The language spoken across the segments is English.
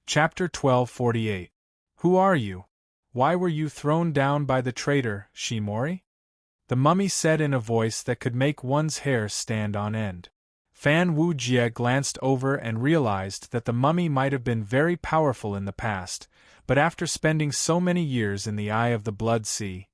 Chapter 1248. Who are you? Why were you thrown down by the traitor, Shimori? The mummy said in a voice that could make one's hair stand on end. Fan Wujie glanced over and realized that the mummy might have been very powerful in the past, but after spending so many years in the eye of the Blood Sea,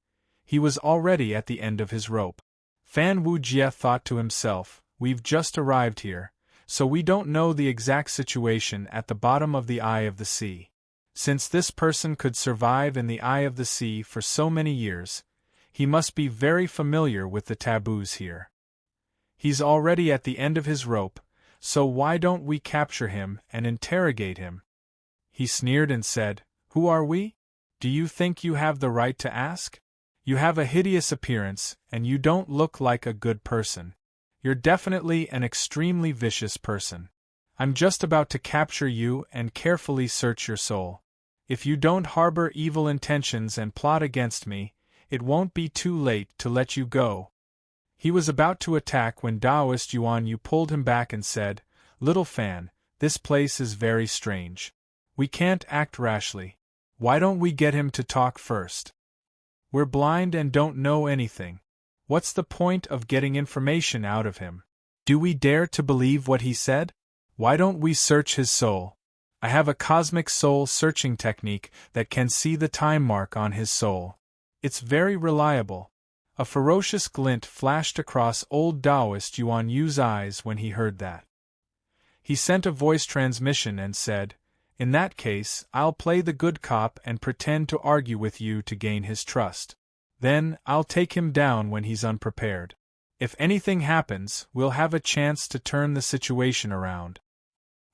he was already at the end of his rope. Fan Wujie thought to himself, we've just arrived here, so we don't know the exact situation at the bottom of the eye of the sea. Since this person could survive in the eye of the sea for so many years, he must be very familiar with the taboos here. He's already at the end of his rope, so why don't we capture him and interrogate him? He sneered and said, Who are we? Do you think you have the right to ask? You have a hideous appearance, and you don't look like a good person. You're definitely an extremely vicious person. I'm just about to capture you and carefully search your soul. If you don't harbor evil intentions and plot against me, it won't be too late to let you go. He was about to attack when Taoist Yuan Yu pulled him back and said, Little Fan, this place is very strange. We can't act rashly. Why don't we get him to talk first? We're blind and don't know anything. What's the point of getting information out of him? Do we dare to believe what he said? Why don't we search his soul? I have a cosmic soul searching technique that can see the time mark on his soul. It's very reliable. A ferocious glint flashed across old Taoist Yuan Yu's eyes when he heard that. He sent a voice transmission and said, In that case, I'll play the good cop and pretend to argue with you to gain his trust. Then, I'll take him down when he's unprepared. If anything happens, we'll have a chance to turn the situation around.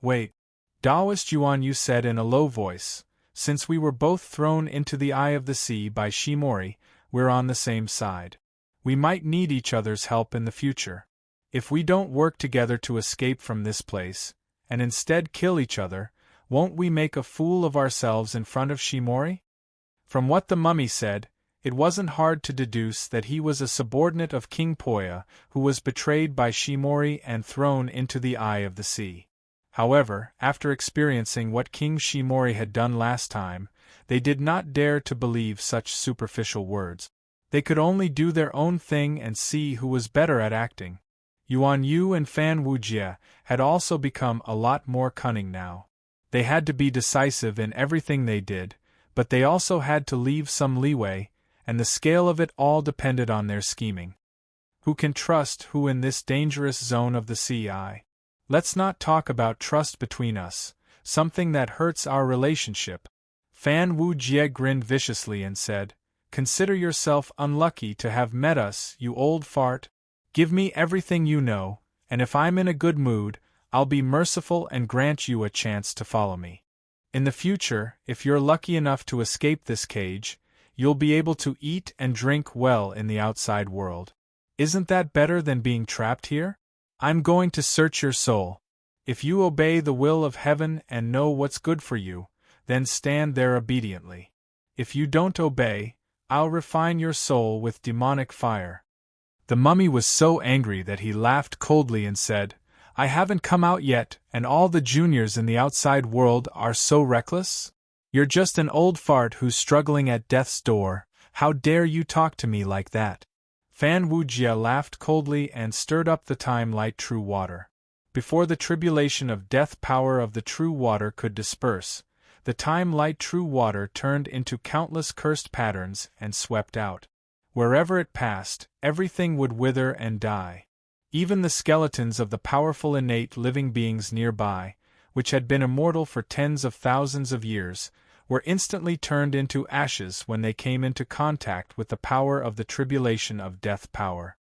Wait. Taoist Yuan Yu said in a low voice, Since we were both thrown into the eye of the sea by Shimori, we're on the same side. We might need each other's help in the future. If we don't work together to escape from this place, and instead kill each other, won't we make a fool of ourselves in front of Shimori? From what the mummy said, it wasn't hard to deduce that he was a subordinate of King Poya, who was betrayed by Shimori and thrown into the eye of the sea. However, after experiencing what King Shimori had done last time, they did not dare to believe such superficial words. They could only do their own thing and see who was better at acting. Yuan Yu and Fan Wujie had also become a lot more cunning now. They had to be decisive in everything they did, but they also had to leave some leeway, and the scale of it all depended on their scheming. Who can trust who in this dangerous zone of the sea? Let's not talk about trust between us, something that hurts our relationship. Fan Wujie grinned viciously and said, Consider yourself unlucky to have met us, you old fart. Give me everything you know, and if I'm in a good mood, I'll be merciful and grant you a chance to follow me. In the future, if you're lucky enough to escape this cage, you'll be able to eat and drink well in the outside world. Isn't that better than being trapped here? I'm going to search your soul. If you obey the will of heaven and know what's good for you, then stand there obediently. If you don't obey, I'll refine your soul with demonic fire. The mummy was so angry that he laughed coldly and said, I haven't come out yet, and all the juniors in the outside world are so reckless? You're just an old fart who's struggling at death's door. How dare you talk to me like that? Fan Wujie laughed coldly and stirred up the time light true water. Before the tribulation of death power of the true water could disperse, the time light true water turned into countless cursed patterns and swept out. Wherever it passed, everything would wither and die. Even the skeletons of the powerful innate living beings nearby, which had been immortal for tens of thousands of years, were instantly turned into ashes when they came into contact with the power of the tribulation of death power.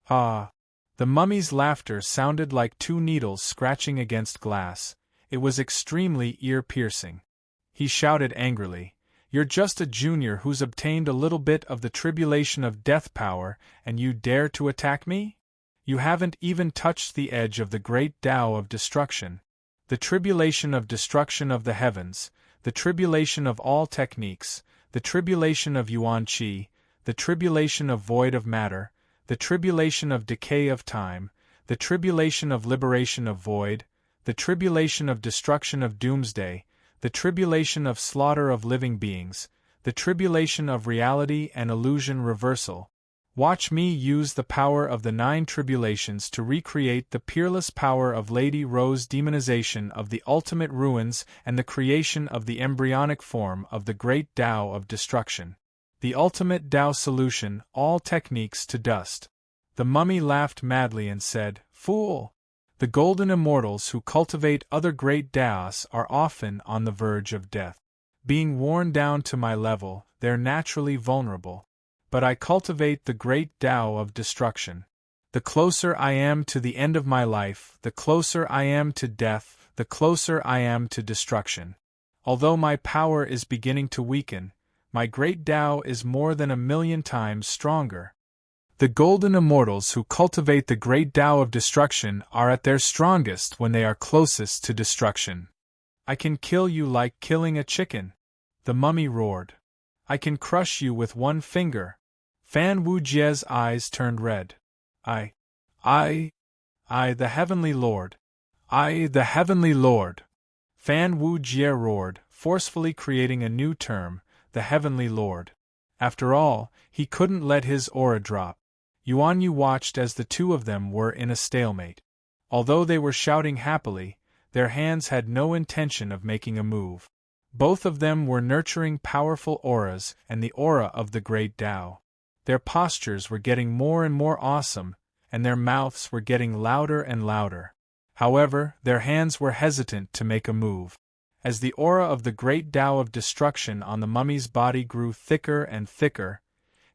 Ah! The mummy's laughter sounded like two needles scratching against glass. It was extremely ear-piercing. He shouted angrily, You're just a junior who's obtained a little bit of the tribulation of death power, and you dare to attack me? You haven't even touched the edge of the great Tao of destruction. The tribulation of destruction of the heavens, the tribulation of all techniques, the tribulation of Yuan Qi, the tribulation of void of matter, the tribulation of decay of time, the tribulation of liberation of void, the tribulation of destruction of doomsday, the tribulation of slaughter of living beings, the tribulation of reality and illusion reversal. Watch me use the power of the 9 tribulations to recreate the peerless power of Lady Rose demonization of the ultimate ruins and the creation of the embryonic form of the great Tao of destruction. The ultimate Tao solution, all techniques to dust. The mummy laughed madly and said, "Fool! The golden immortals who cultivate other great Taos are often on the verge of death. Being worn down to my level, they're naturally vulnerable. But I cultivate the great Tao of destruction. The closer I am to the end of my life, the closer I am to death, the closer I am to destruction. Although my power is beginning to weaken, my great Tao is more than 1,000,000 times stronger. The golden immortals who cultivate the great Tao of destruction are at their strongest when they are closest to destruction. I can kill you like killing a chicken," the mummy roared. "I can crush you with one finger." Fan Wujie's eyes turned red. I, the Heavenly Lord. I, the Heavenly Lord. Fan Wujie roared, forcefully creating a new term, the Heavenly Lord. After all, he couldn't let his aura drop. Yuan Yu watched as the two of them were in a stalemate. Although they were shouting happily, their hands had no intention of making a move. Both of them were nurturing powerful auras and the aura of the great Tao. Their postures were getting more and more awesome, and their mouths were getting louder and louder. However, their hands were hesitant to make a move. As the aura of the great Tao of destruction on the mummy's body grew thicker and thicker,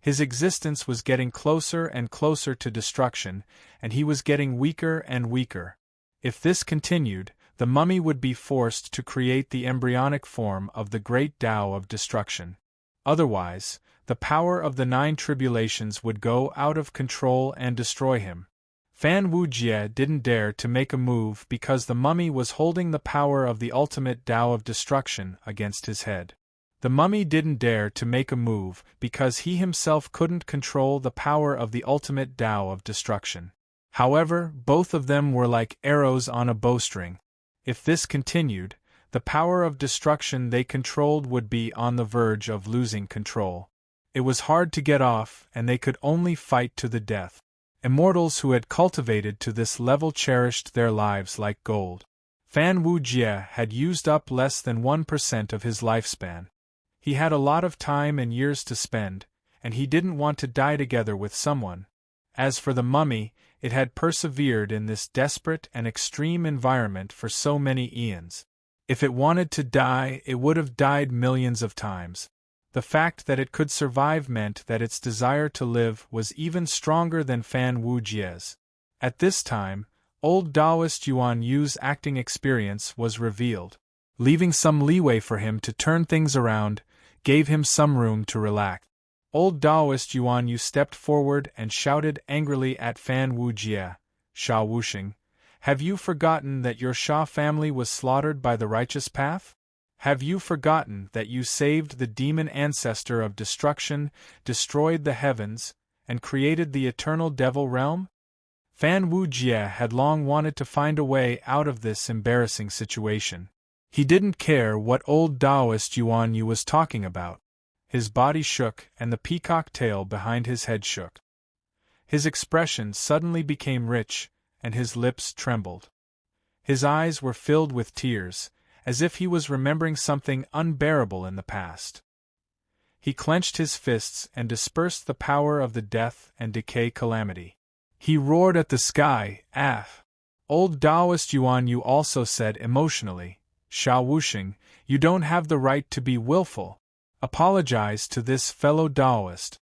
his existence was getting closer and closer to destruction, and he was getting weaker and weaker. If this continued, the mummy would be forced to create the embryonic form of the great Tao of destruction. Otherwise, the power of the 9 tribulations would go out of control and destroy him. Fan Wujie didn't dare to make a move because the mummy was holding the power of the ultimate Tao of destruction against his head. The mummy didn't dare to make a move because he himself couldn't control the power of the ultimate Tao of destruction. However, both of them were like arrows on a bowstring. If this continued, the power of destruction they controlled would be on the verge of losing control. It was hard to get off, and they could only fight to the death. Immortals who had cultivated to this level cherished their lives like gold. Fan Wujie had used up less than 1% of his lifespan. He had a lot of time and years to spend, and he didn't want to die together with someone. As for the mummy, it had persevered in this desperate and extreme environment for so many eons. If it wanted to die, it would have died millions of times. The fact that it could survive meant that its desire to live was even stronger than Fan Wujie's. At this time, old Taoist Yuan Yu's acting experience was revealed. Leaving some leeway for him to turn things around gave him some room to relax. Old Taoist Yuan Yu stepped forward and shouted angrily at Fan Wujie, "Sha Wuxing, have you forgotten that your Sha family was slaughtered by the righteous path? Have you forgotten that you saved the demon ancestor of destruction, destroyed the heavens, and created the eternal devil realm?" Fan Wujie had long wanted to find a way out of this embarrassing situation. He didn't care what old Taoist Yuan Yu was talking about. His body shook and the peacock tail behind his head shook. His expression suddenly became rich, and his lips trembled. His eyes were filled with tears, as if he was remembering something unbearable in the past. He clenched his fists and dispersed the power of the death and decay calamity. He roared at the sky, "Ah!" Old Taoist Yuan Yu also said emotionally, "Sha Wuxing, you don't have the right to be willful. Apologize to this fellow Taoist."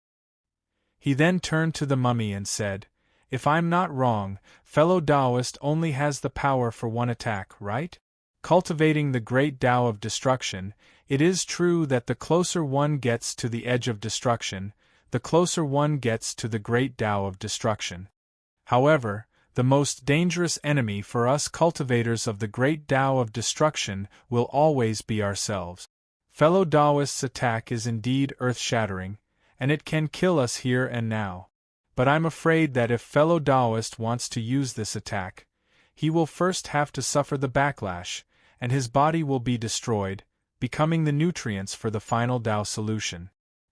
He then turned to the mummy and said, "If I'm not wrong, fellow Taoist only has the power for one attack, right? Cultivating the great Tao of destruction, it is true that the closer one gets to the edge of destruction, the closer one gets to the great Tao of destruction. However, the most dangerous enemy for us cultivators of the great Tao of destruction will always be ourselves. Fellow Taoist's attack is indeed earth-shattering, and it can kill us here and now. But I'm afraid that if fellow Taoist wants to use this attack, he will first have to suffer the backlash, and his body will be destroyed, becoming the nutrients for the final Tao solution.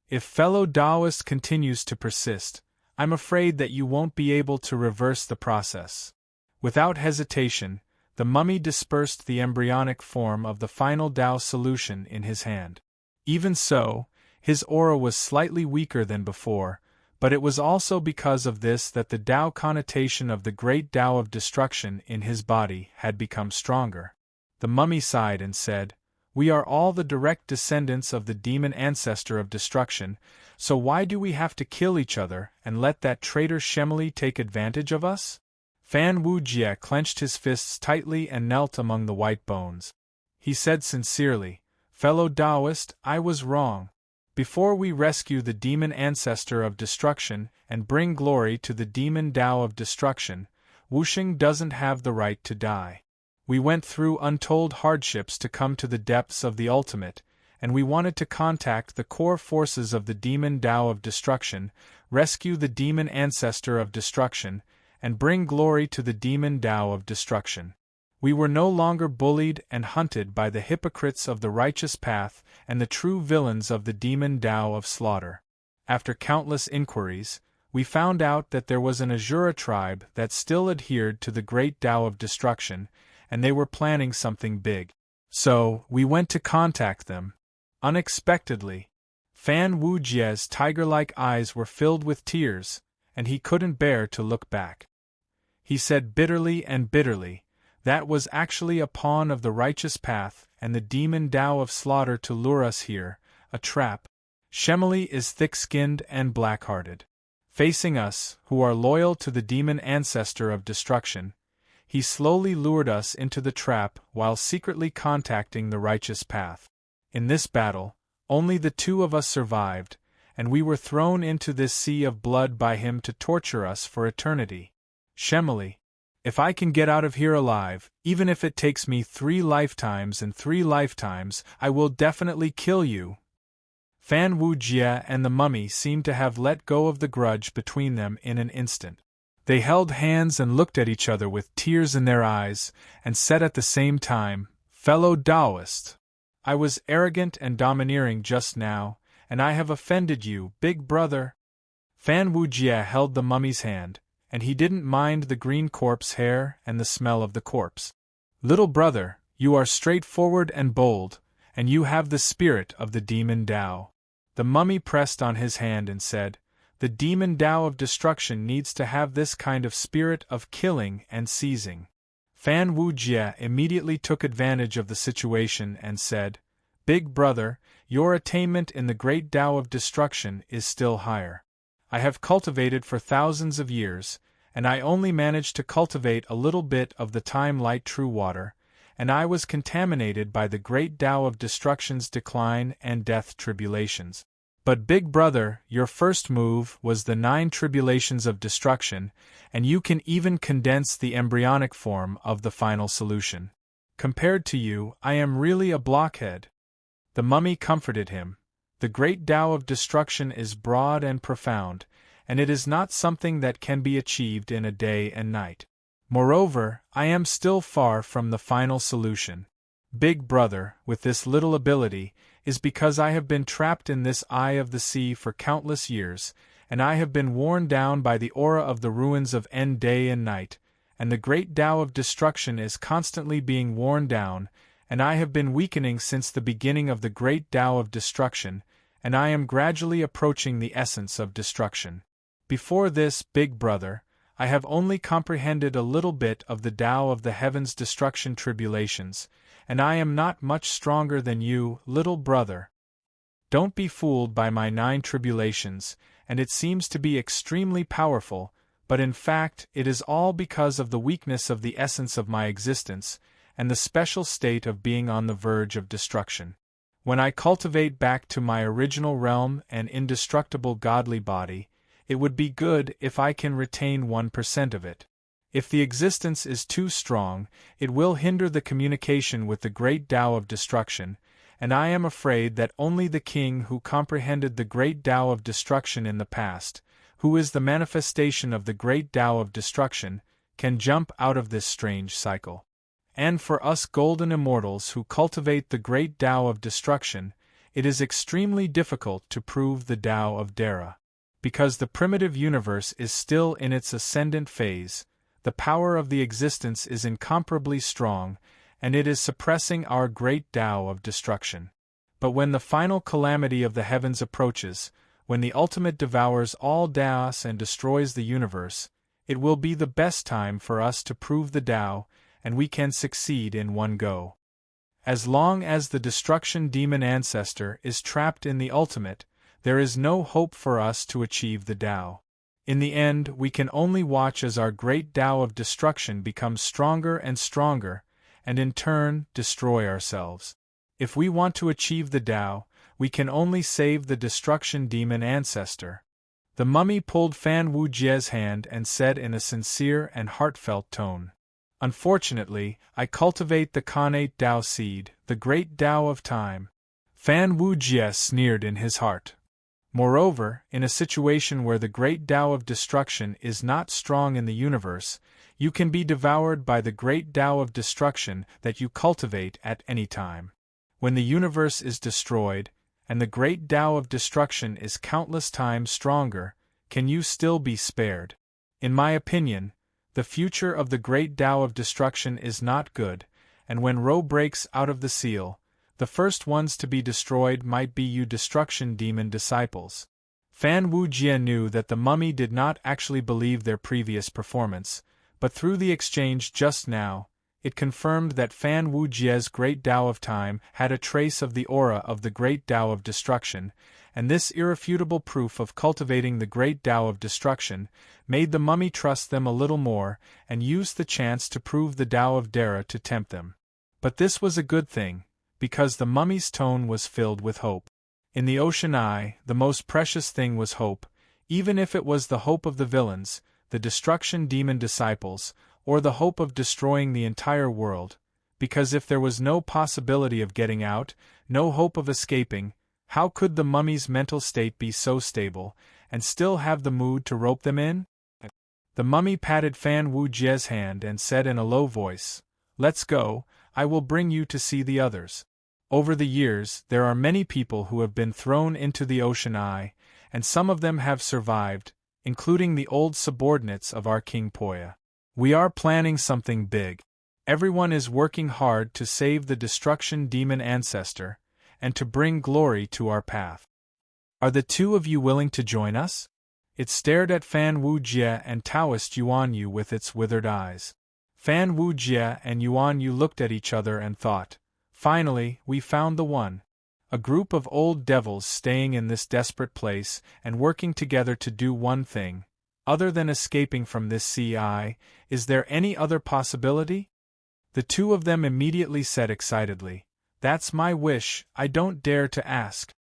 If fellow Taoist continues to persist, I'm afraid that you won't be able to reverse the process. Without hesitation, the mummy dispersed the embryonic form of the final Tao solution in his hand. Even so, his aura was slightly weaker than before, but it was also because of this that the Tao connotation of the great Tao of destruction in his body had become stronger. The mummy sighed and said, "We are all the direct descendants of the demon ancestor of destruction, so why do we have to kill each other and let that traitor Shemali take advantage of us?" Fan Wujie clenched his fists tightly and knelt among the white bones. He said sincerely, "Fellow Taoist, I was wrong. Before we rescue the demon ancestor of destruction and bring glory to the demon Tao of destruction, Wuxing doesn't have the right to die. We went through untold hardships to come to the depths of the ultimate, and we wanted to contact the core forces of the demon Tao of destruction, rescue the demon ancestor of destruction, and bring glory to the demon Tao of destruction. We were no longer bullied and hunted by the hypocrites of the righteous path and the true villains of the demon Tao of slaughter. After countless inquiries, we found out that there was an Azura tribe that still adhered to the great Tao of destruction, and they were planning something big. So, we went to contact them. Unexpectedly, Fan Wujie's tiger-like eyes were filled with tears, and he couldn't bear to look back. He said bitterly and bitterly, "That was actually a pawn of the righteous path and the demon Tao of slaughter to lure us here, a trap. Shemali is thick-skinned and black-hearted. Facing us, who are loyal to the demon ancestor of destruction, he slowly lured us into the trap while secretly contacting the righteous path. In this battle, only the two of us survived, and we were thrown into this sea of blood by him to torture us for eternity. Shemali, if I can get out of here alive, even if it takes me 3 lifetimes and 3 lifetimes, I will definitely kill you." Fan Wujie and the mummy seemed to have let go of the grudge between them in an instant. They held hands and looked at each other with tears in their eyes, and said at the same time, "Fellow Taoist, I was arrogant and domineering just now, and I have offended you, big brother." Fan Wujie held the mummy's hand, and he didn't mind the green corpse hair and the smell of the corpse. "Little brother, you are straightforward and bold, and you have the spirit of the demon Tao." The mummy pressed on his hand and said, "The demon Tao of destruction needs to have this kind of spirit of killing and seizing." Fan Wujie immediately took advantage of the situation and said, "Big brother, your attainment in the great Tao of destruction is still higher. I have cultivated for thousands of years, and I only managed to cultivate a little bit of the time-light true water, and I was contaminated by the great Tao of destruction's decline and death tribulations. But big brother, your first move was the 9 tribulations of destruction, and you can even condense the embryonic form of the final solution. Compared to you, I am really a blockhead." The mummy comforted him. "The great Tao of destruction is broad and profound, and it is not something that can be achieved in a day and night. Moreover, I am still far from the final solution. Big brother, with this little ability, is because I have been trapped in this eye of the sea for countless years, and I have been worn down by the aura of the ruins of End day and night, and the great Tao of destruction is constantly being worn down, and I have been weakening since the beginning of the great Tao of destruction, and I am gradually approaching the essence of destruction. Before this, big brother, I have only comprehended a little bit of the Tao of the heavens' destruction tribulations, and I am not much stronger than you, little brother. Don't be fooled by my 9 tribulations, and it seems to be extremely powerful, but in fact it is all because of the weakness of the essence of my existence, and the special state of being on the verge of destruction. When I cultivate back to my original realm and indestructible godly body, it would be good if I can retain 1% of it. If the existence is too strong, it will hinder the communication with the great Tao of destruction, and I am afraid that only the king who comprehended the great Tao of destruction in the past, who is the manifestation of the great Tao of destruction, can jump out of this strange cycle. and for us golden immortals who cultivate the great Tao of destruction, it is extremely difficult to prove the Tao of Dara. Because the primitive universe is still in its ascendant phase, the power of the existence is incomparably strong, and it is suppressing our great Tao of destruction. But when the final calamity of the heavens approaches, when the ultimate devours all Taos and destroys the universe, it will be the best time for us to prove the Tao, and we can succeed in one go. As long as the destruction demon ancestor is trapped in the ultimate, there is no hope for us to achieve the Tao. In the end, we can only watch as our great Tao of destruction becomes stronger and stronger, and in turn, destroy ourselves. If we want to achieve the Tao, we can only save the destruction demon ancestor. The mummy pulled Fan Wujie's hand and said in a sincere and heartfelt tone, "Unfortunately, I cultivate the connate Tao seed, the great Tao of time." Fan Wujie sneered in his heart. Moreover, in a situation where the great Tao of destruction is not strong in the universe, you can be devoured by the great Tao of destruction that you cultivate at any time. When the universe is destroyed, and the great Tao of destruction is countless times stronger, can you still be spared? In my opinion, the future of the great Tao of destruction is not good, and when Ro breaks out of the seal, the first ones to be destroyed might be you destruction demon disciples. Fan Wujie knew that the mummy did not actually believe their previous performance, but through the exchange just now, it confirmed that Fan Wujie's great Tao of time had a trace of the aura of the great Tao of destruction, and this irrefutable proof of cultivating the great Tao of destruction made the mummy trust them a little more and use the chance to prove the Tao of Dara to tempt them. But this was a good thing, because the mummy's tone was filled with hope. In the ocean eye, the most precious thing was hope, even if it was the hope of the villains, the destruction demon disciples, or the hope of destroying the entire world, because if there was no possibility of getting out, no hope of escaping, how could the mummy's mental state be so stable, and still have the mood to rope them in? The mummy patted Fan Wujie's hand and said in a low voice, "Let's go, I will bring you to see the others." Over the years, there are many people who have been thrown into the ocean eye, and some of them have survived, including the old subordinates of our King Poya. We are planning something big. Everyone is working hard to save the destruction demon ancestor, and to bring glory to our path. Are the two of you willing to join us? It stared at Fan Wujie and Taoist Yuan Yu with its withered eyes. Fan Wujie and Yuan Yu looked at each other and thought, "Finally, we found the one." A group of old devils staying in this desperate place and working together to do one thing. Other than escaping from this CI, is there any other possibility? The two of them immediately said excitedly, "That's my wish, I don't dare to ask."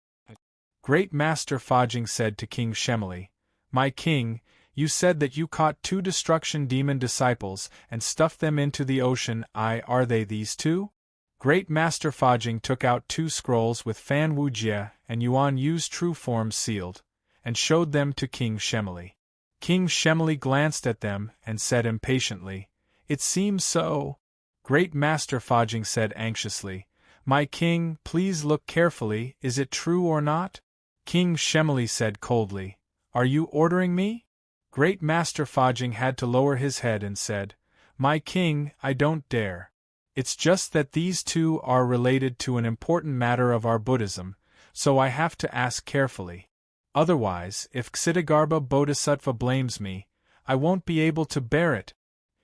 Great Master Fajing said to King Shemali, "My king, you said that you caught 2 destruction demon disciples and stuffed them into the ocean. Are they these 2? Great Master Fajing took out 2 scrolls with Fan Wujie and Yuan Yu's true forms sealed, and showed them to King Shemali. King Shemali glanced at them and said impatiently, "It seems so." Great Master Fajing said anxiously, "My king, please look carefully, is it true or not?" King Shemali said coldly, "Are you ordering me?" Great Master Fajing had to lower his head and said, "My king, I don't dare. It's just that these 2 are related to an important matter of our Buddhism, so I have to ask carefully. Otherwise, if Ksitigarbha Bodhisattva blames me, I won't be able to bear it."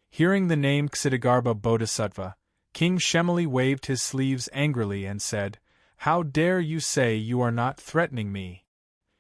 Hearing the name Ksitigarbha Bodhisattva, King Shemali waved his sleeves angrily and said, "How dare you say you are not threatening me?"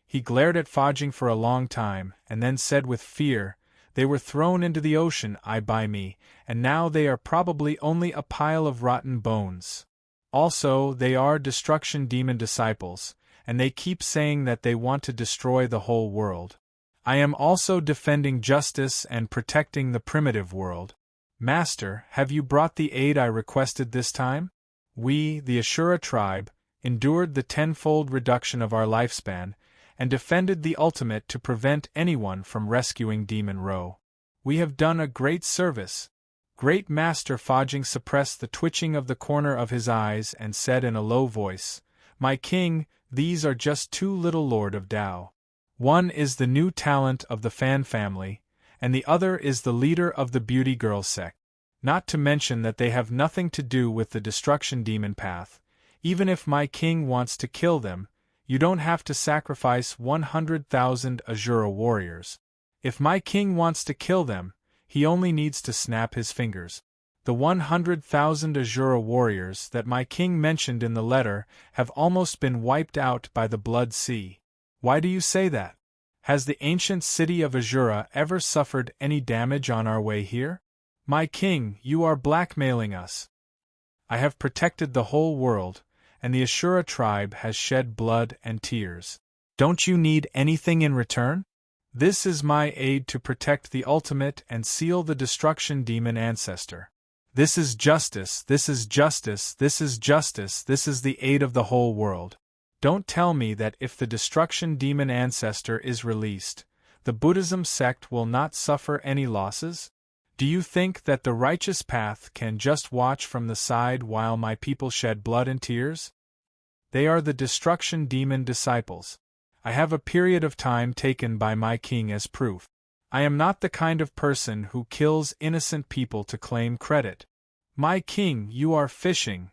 He glared at Fajing for a long time, and then said with fear, "They were thrown into the ocean by me, and now they are probably only a pile of rotten bones. Also, they are destruction demon disciples, and they keep saying that they want to destroy the whole world. I am also defending justice and protecting the primitive world. Master, have you brought the aid I requested this time? We, the Ashura tribe, endured the 10-fold reduction of our lifespan, and defended the ultimate to prevent anyone from rescuing Demon Ro. We have done a great service. Great Master Fajing suppressed the twitching of the corner of his eyes and said in a low voice, "My king, these are just two little Lord of Tao. One is the new talent of the Fan family, and the other is the leader of the Beauty Girl sect. Not to mention that they have nothing to do with the destruction demon path. Even if my king wants to kill them, you don't have to sacrifice 100,000 Azura warriors. If my king wants to kill them, he only needs to snap his fingers. The 100,000 Azura warriors that my king mentioned in the letter have almost been wiped out by the Blood Sea. Why do you say that? Has the ancient city of Azura ever suffered any damage on our way here? My king, you are blackmailing us. I have protected the whole world, and the Ashura tribe has shed blood and tears. Don't you need anything in return? This is my aid to protect the ultimate and seal the destruction demon ancestor. This is justice, this is justice, this is justice, this is the aid of the whole world. Don't tell me that if the destruction demon ancestor is released, the Buddhism sect will not suffer any losses? Do you think that the righteous path can just watch from the side while my people shed blood and tears? They are the destruction demon disciples. I have a period of time taken by my king as proof. I am not the kind of person who kills innocent people to claim credit. My king, you are fishing.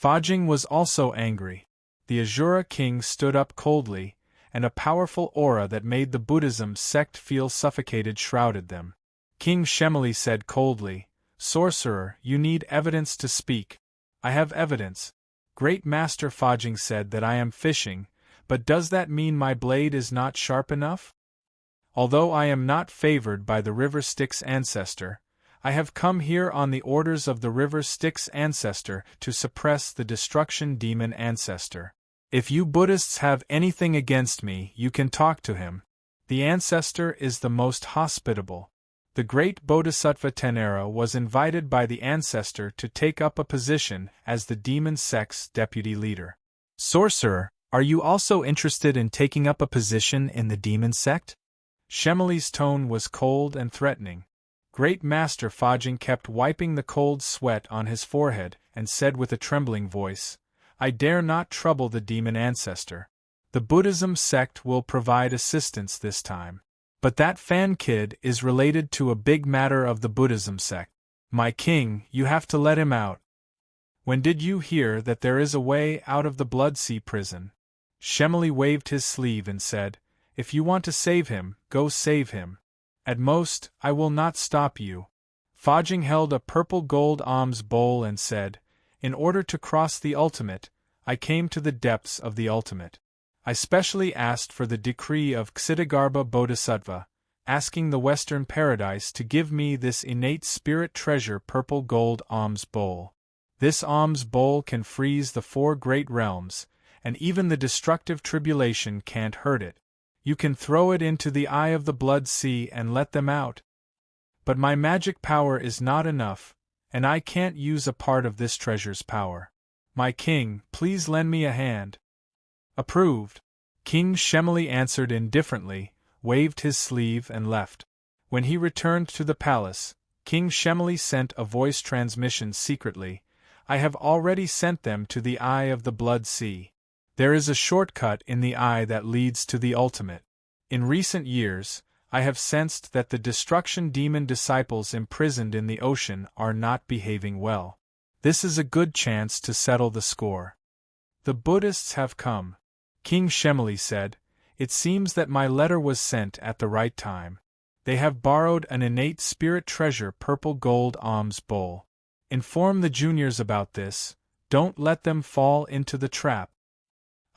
Fajing was also angry. The Azura king stood up coldly, and a powerful aura that made the Buddhism sect feel suffocated shrouded them. King Shemali said coldly, "Sorcerer, you need evidence to speak." "I have evidence." Great Master Fajing said that I am fishing, but does that mean my blade is not sharp enough? Although I am not favored by the River Styx ancestor, I have come here on the orders of the River Styx ancestor to suppress the destruction demon ancestor. If you Buddhists have anything against me, you can talk to him. The ancestor is the most hospitable. The great Bodhisattva Tenera was invited by the ancestor to take up a position as the demon sect's deputy leader. Sorcerer, are you also interested in taking up a position in the demon sect? Shemali's tone was cold and threatening. Great Master Fajing kept wiping the cold sweat on his forehead and said with a trembling voice, "I dare not trouble the demon ancestor. The Buddhism sect will provide assistance this time. But that Fan kid is related to a big matter of the Buddhism sect. My king, you have to let him out." "When did you hear that there is a way out of the Blood Sea prison?" Shemali waved his sleeve and said, "If you want to save him, go save him. At most, I will not stop you." Fajing held a purple gold alms bowl and said, "In order to cross the ultimate, I came to the depths of the ultimate. I specially asked for the decree of Ksitigarbha Bodhisattva, asking the Western Paradise to give me this innate spirit treasure purple gold alms bowl. This alms bowl can freeze the 4 great realms, and even the destructive tribulation can't hurt it. You can throw it into the eye of the Blood Sea and let them out. But my magic power is not enough, and I can't use a part of this treasure's power. My king, please lend me a hand." "Approved." King Shemali answered indifferently, waved his sleeve and left. When he returned to the palace, King Shemali sent a voice transmission secretly, "I have already sent them to the eye of the Blood Sea. There is a shortcut in the eye that leads to the ultimate. In recent years, I have sensed that the destruction demon disciples imprisoned in the ocean are not behaving well. This is a good chance to settle the score." "The Buddhists have come," King Shemali said. "It seems that my letter was sent at the right time. They have borrowed an innate spirit treasure purple gold alms bowl. Inform the juniors about this, don't let them fall into the trap.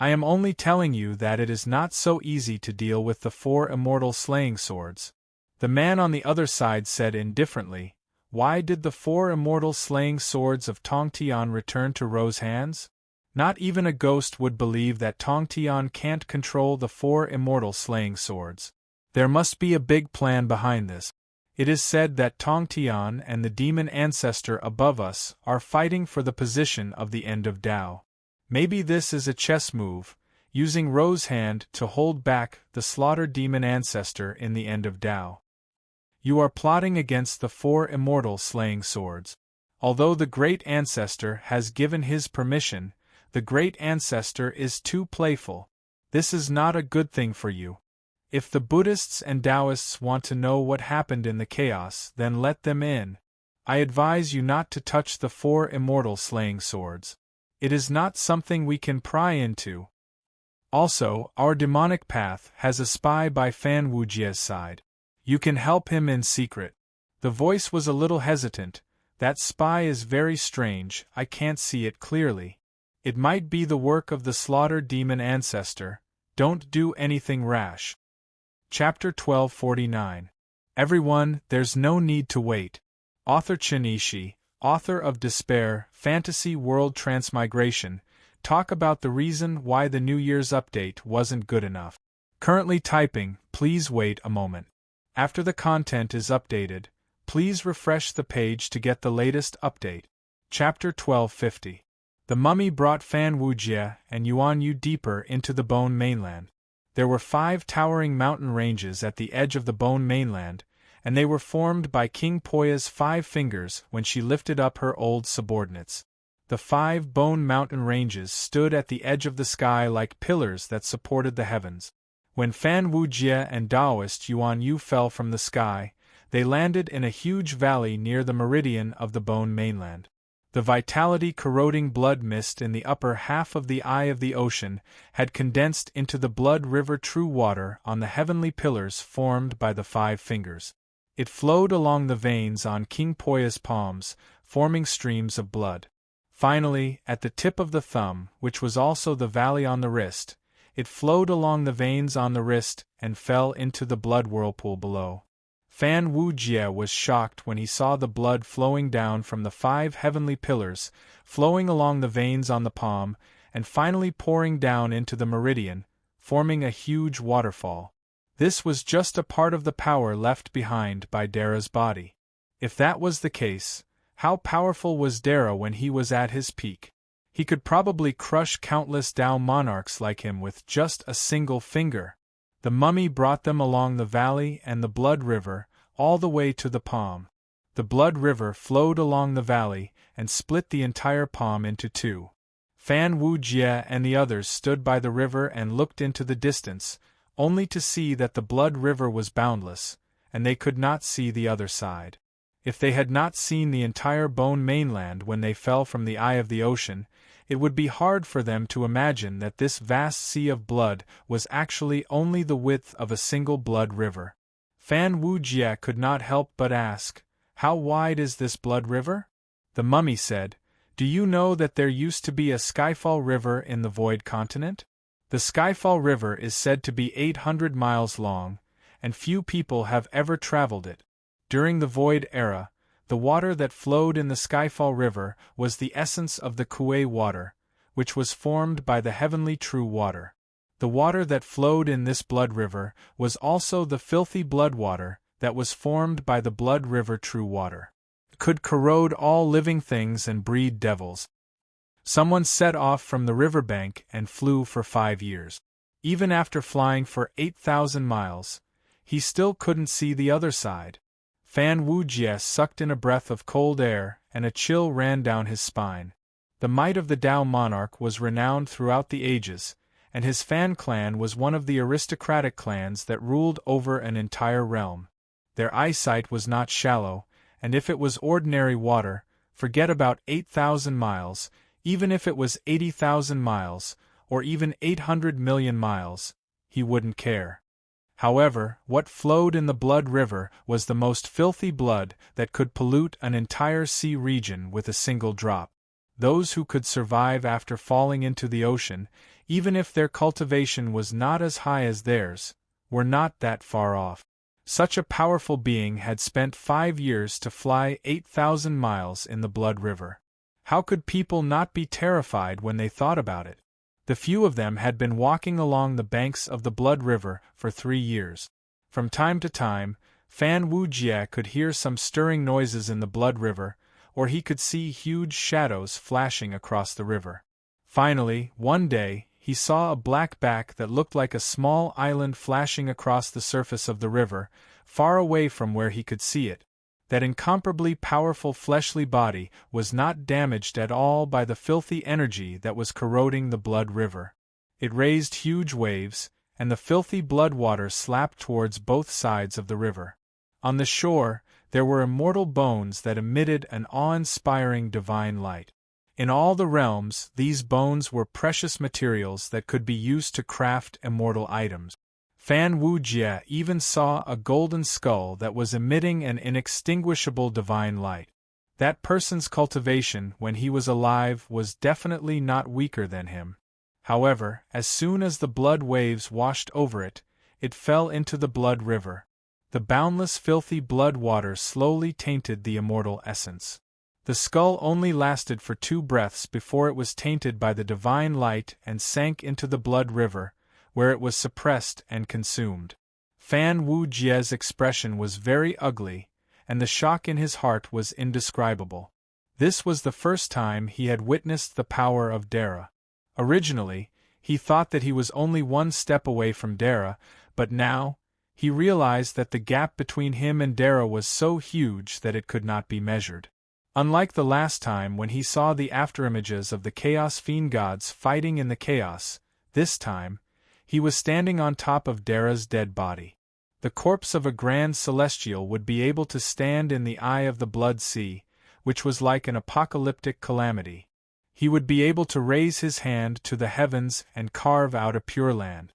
I am only telling you that it is not so easy to deal with the 4 immortal slaying swords." The man on the other side said indifferently, "Why did the 4 immortal slaying swords of Tong Tian return to Ro's hands? Not even a ghost would believe that Tong Tian can't control the 4 immortal slaying swords. There must be a big plan behind this. It is said that Tong Tian and the demon ancestor above us are fighting for the position of the end of Tao. Maybe this is a chess move, using Ro's hand to hold back the slaughtered demon ancestor in the end of Tao." You are plotting against the 4 immortal slaying swords. Although the Great Ancestor has given his permission, the Great Ancestor is too playful. This is not a good thing for you. If the Buddhists and Taoists want to know what happened in the chaos, then let them in. I advise you not to touch the 4 immortal slaying swords. It is not something we can pry into. Also, our demonic path has a spy by Fan Wujie's side. You can help him in secret. The voice was a little hesitant. That spy is very strange, I can't see it clearly. It might be the work of the slaughtered demon ancestor. Don't do anything rash. Chapter 1249. Everyone, there's no need to wait. Author Chinishi, author of Despair, Fantasy World Transmigration, talk about the reason why the New Year's update wasn't good enough. Currently typing, please wait a moment. After the content is updated, please refresh the page to get the latest update. Chapter 1250. The mummy brought Fan Wujie and Yuan Yu deeper into the Bone Mainland. There were 5 towering mountain ranges at the edge of the Bone Mainland, and they were formed by King Poya's 5 fingers when she lifted up her old subordinates. The 5 bone mountain ranges stood at the edge of the sky like pillars that supported the heavens. When Fan Wujie and Taoist Yuan Yu fell from the sky, they landed in a huge valley near the meridian of the Bone Mainland. The vitality-corroding blood mist in the upper half of the eye of the ocean had condensed into the blood river true water on the heavenly pillars formed by the 5 fingers. It flowed along the veins on King Poya's palms, forming streams of blood. Finally, at the tip of the thumb, which was also the valley on the wrist, it flowed along the veins on the wrist and fell into the blood whirlpool below. Fan Wujie was shocked when he saw the blood flowing down from the 5 heavenly pillars, flowing along the veins on the palm, and finally pouring down into the meridian, forming a huge waterfall. This was just a part of the power left behind by Dara's body. If that was the case, how powerful was Dara when he was at his peak? He could probably crush countless Tao monarchs like him with just a single finger. The mummy brought them along the valley and the blood river, all the way to the palm. The blood river flowed along the valley and split the entire palm into 2. Fan Wujie and the others stood by the river and looked into the distance, only to see that the blood river was boundless, and they could not see the other side. If they had not seen the entire Bone Mainland when they fell from the eye of the ocean, it would be hard for them to imagine that this vast sea of blood was actually only the width of a single blood river. Fan Wujie could not help but ask, "How wide is this blood river?" The mummy said, "Do you know that there used to be a Skyfall River in the Void Continent? The Skyfall River is said to be 800 miles long, and few people have ever traveled it. During the Void Era, the water that flowed in the Skyfall River was the essence of the Kuei water, which was formed by the heavenly true water. The water that flowed in this blood river was also the filthy blood water that was formed by the blood river true water. It could corrode all living things and breed devils." Someone set off from the riverbank and flew for 5 years. Even after flying for 8,000 miles, he still couldn't see the other side. Fan Wujie sucked in a breath of cold air, and a chill ran down his spine. The might of the Tao monarch was renowned throughout the ages, and his Fan clan was one of the aristocratic clans that ruled over an entire realm. Their eyesight was not shallow, and if it was ordinary water, forget about 8,000 miles, even if it was 80,000 miles, or even 800 million miles, he wouldn't care. However, what flowed in the blood river was the most filthy blood that could pollute an entire sea region with a single drop. Those who could survive after falling into the ocean, even if their cultivation was not as high as theirs, were not that far off. Such a powerful being had spent 5 years to fly 8,000 miles in the blood river. How could people not be terrified when they thought about it? The few of them had been walking along the banks of the blood river for 3 years. From time to time, Fan Wujie could hear some stirring noises in the blood river, or he could see huge shadows flashing across the river. Finally, one day, he saw a black back that looked like a small island flashing across the surface of the river, far away from where he could see it. That incomparably powerful fleshly body was not damaged at all by the filthy energy that was corroding the blood river. It raised huge waves, and the filthy blood water slapped towards both sides of the river. On the shore, there were immortal bones that emitted an awe-inspiring divine light. In all the realms, these bones were precious materials that could be used to craft immortal items. Fan Wujie even saw a golden skull that was emitting an inextinguishable divine light. That person's cultivation when he was alive was definitely not weaker than him. However, as soon as the blood waves washed over it, it fell into the blood river. The boundless filthy blood water slowly tainted the immortal essence. The skull only lasted for 2 breaths before it was tainted by the divine light and sank into the blood river, where it was suppressed and consumed. Fan Wujie's expression was very ugly, and the shock in his heart was indescribable. This was the first time he had witnessed the power of Dara. Originally, he thought that he was only 1 step away from Dara, but now, he realized that the gap between him and Dara was so huge that it could not be measured. Unlike the last time when he saw the afterimages of the Chaos Fiend gods fighting in the chaos, this time, he was standing on top of Dara's dead body. The corpse of a grand celestial would be able to stand in the eye of the blood sea, which was like an apocalyptic calamity. He would be able to raise his hand to the heavens and carve out a pure land.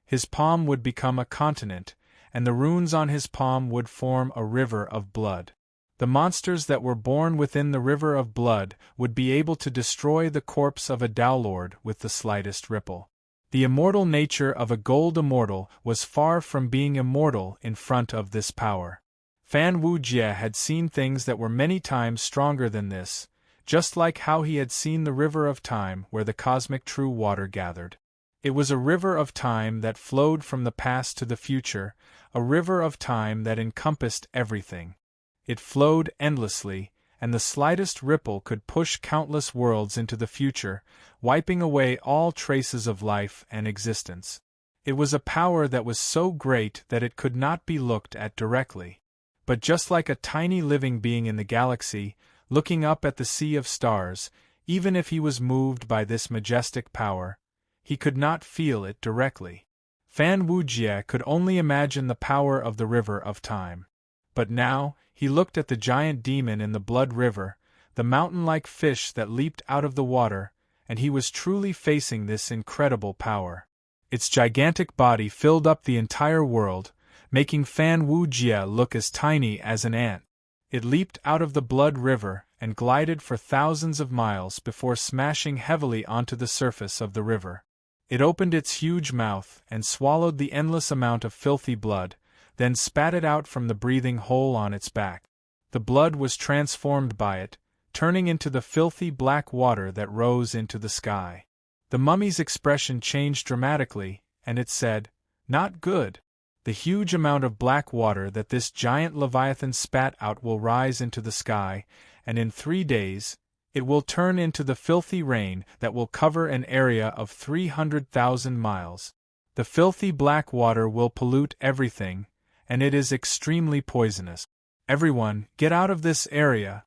His palm would become a continent, and the runes on his palm would form a river of blood. The monsters that were born within the river of blood would be able to destroy the corpse of a Dowlord with the slightest ripple. The immortal nature of a gold immortal was far from being immortal in front of this power. Fan Wujie had seen things that were many times stronger than this, just like how he had seen the river of time where the cosmic true water gathered. It was a river of time that flowed from the past to the future, a river of time that encompassed everything. It flowed endlessly, and the slightest ripple could push countless worlds into the future, wiping away all traces of life and existence. It was a power that was so great that it could not be looked at directly. But just like a tiny living being in the galaxy, looking up at the sea of stars, even if he was moved by this majestic power, he could not feel it directly. Fan Wujie could only imagine the power of the river of time. But now, he looked at the giant demon in the blood river, the mountain-like fish that leaped out of the water, and he was truly facing this incredible power. Its gigantic body filled up the entire world, making Fan Wujie look as tiny as an ant. It leaped out of the blood river and glided for thousands of miles before smashing heavily onto the surface of the river. It opened its huge mouth and swallowed the endless amount of filthy blood, then spat it out from the breathing hole on its back. The blood was transformed by it, turning into the filthy black water that rose into the sky. The mummy's expression changed dramatically, and it said, "Not good. The huge amount of black water that this giant leviathan spat out will rise into the sky, and in 3 days, it will turn into the filthy rain that will cover an area of 300,000 miles. The filthy black water will pollute everything, and it is extremely poisonous. Everyone, get out of this area.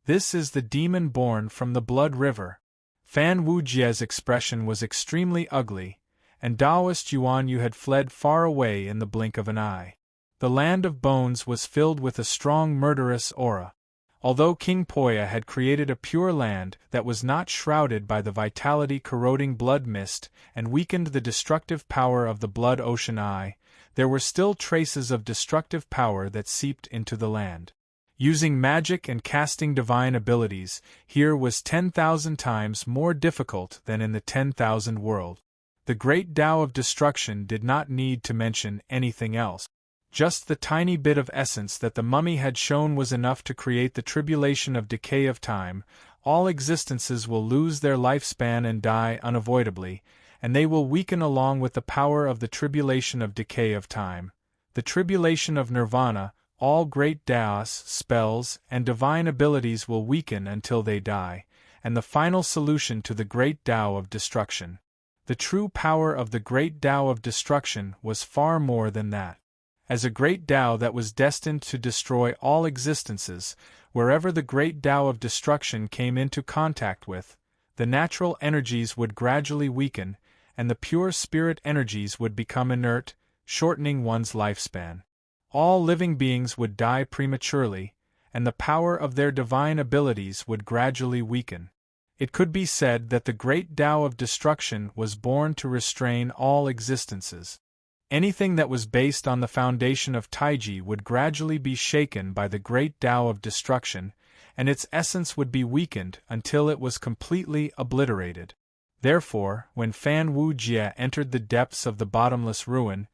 This is the demon born from the blood river." Fan Wujie's expression was extremely ugly, and Taoist Yuan Yu had fled far away in the blink of an eye. The land of bones was filled with a strong murderous aura. Although King Poya had created a pure land that was not shrouded by the vitality-corroding blood mist and weakened the destructive power of the blood ocean eye, there were still traces of destructive power that seeped into the land. Using magic and casting divine abilities, here was 10,000 times more difficult than in the 10,000 world. The great Tao of destruction did not need to mention anything else. Just the tiny bit of essence that the mummy had shown was enough to create the tribulation of decay of time. All existences will lose their lifespan and die unavoidably, and they will weaken along with the power of the tribulation of decay of time. The tribulation of nirvana, all great Taos, spells, and divine abilities will weaken until they die, and the final solution to the great Tao of destruction. The true power of the great Tao of destruction was far more than that. as a great Tao that was destined to destroy all existences. Wherever the great Tao of destruction came into contact with, the natural energies would gradually weaken, and the pure spirit energies would become inert, shortening one's lifespan. All living beings would die prematurely, and the power of their divine abilities would gradually weaken. It could be said that the great Tao of destruction was born to restrain all existences. Anything that was based on the foundation of Taiji would gradually be shaken by the great Tao of destruction, and its essence would be weakened until it was completely obliterated. Therefore, when Fan Wu-jie entered the depths of the bottomless ruin,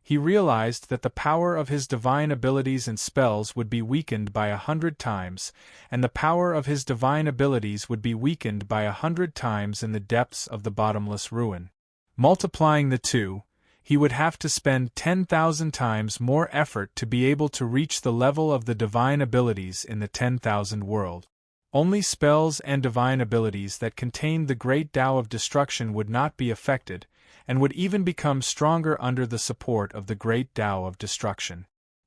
he realized that the power of his divine abilities and spells would be weakened by 100 times, and the power of his divine abilities would be weakened by 100 times in the depths of the bottomless ruin. Multiplying the two, he would have to spend 10,000 times more effort to be able to reach the level of the divine abilities in the 10,000 world. Only spells and divine abilities that contained the great Tao of destruction would not be affected, and would even become stronger under the support of the great Tao of destruction.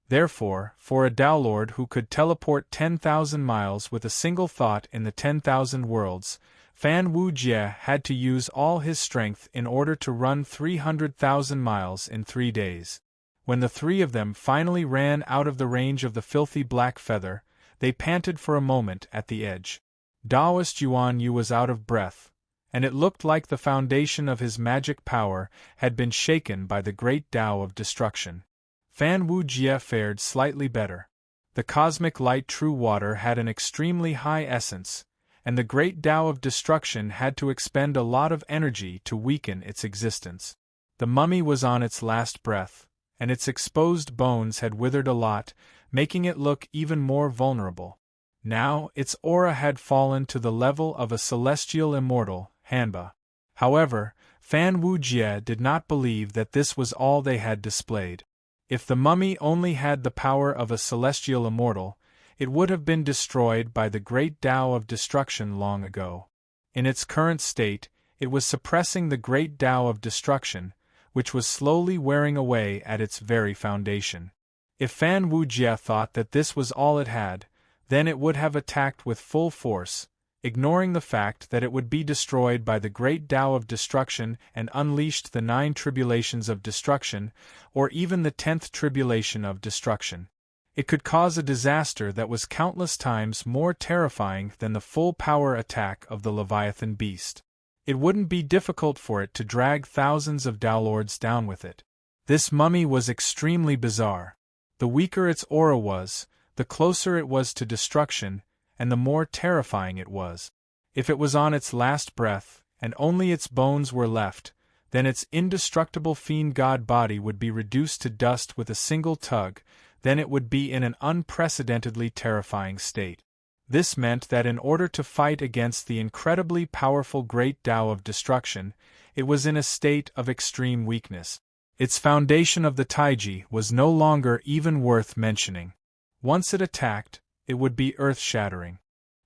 Therefore, for a Tao Lord who could teleport 10,000 miles with a single thought in the 10,000 worlds, Fan Wu-jie had to use all his strength in order to run 300,000 miles in 3 days. When the three of them finally ran out of the range of the filthy black feather, they panted for a moment at the edge. Taoist Yuan Yu was out of breath, and it looked like the foundation of his magic power had been shaken by the great Tao of destruction. Fan Wu-jie fared slightly better. The cosmic light true water had an extremely high essence, and the great Tao of destruction had to expend a lot of energy to weaken its existence. The mummy was on its last breath, and its exposed bones had withered a lot, making it look even more vulnerable. Now, its aura had fallen to the level of a celestial immortal, Hanba. However, Fan Wu-jie did not believe that this was all they had displayed. If the mummy only had the power of a celestial immortal, it would have been destroyed by the great Tao of destruction long ago. In its current state, it was suppressing the great Tao of destruction, which was slowly wearing away at its very foundation. If Fan Wu-jie thought that this was all it had, then it would have attacked with full force, ignoring the fact that it would be destroyed by the great Tao of destruction and unleashed the 9 tribulations of destruction, or even the 10th tribulation of destruction. It could cause a disaster that was countless times more terrifying than the full-power attack of the Leviathan beast. It wouldn't be difficult for it to drag thousands of Tao Lords down with it. This mummy was extremely bizarre. The weaker its aura was, the closer it was to destruction, and the more terrifying it was. If it was on its last breath, and only its bones were left, then its indestructible fiend god body would be reduced to dust with a single tug. Then it would be in an unprecedentedly terrifying state. This meant that in order to fight against the incredibly powerful great Tao of destruction, it was in a state of extreme weakness. Its foundation of the Taiji was no longer even worth mentioning. Once it attacked, it would be earth-shattering.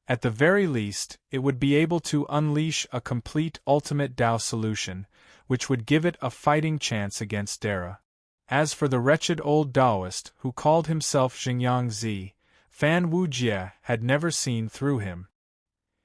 At the very least, it would be able to unleash a complete ultimate Tao solution, which would give it a fighting chance against Dara. As for the wretched old Taoist who called himself Xingyang Zi, Fan Wu-jie had never seen through him.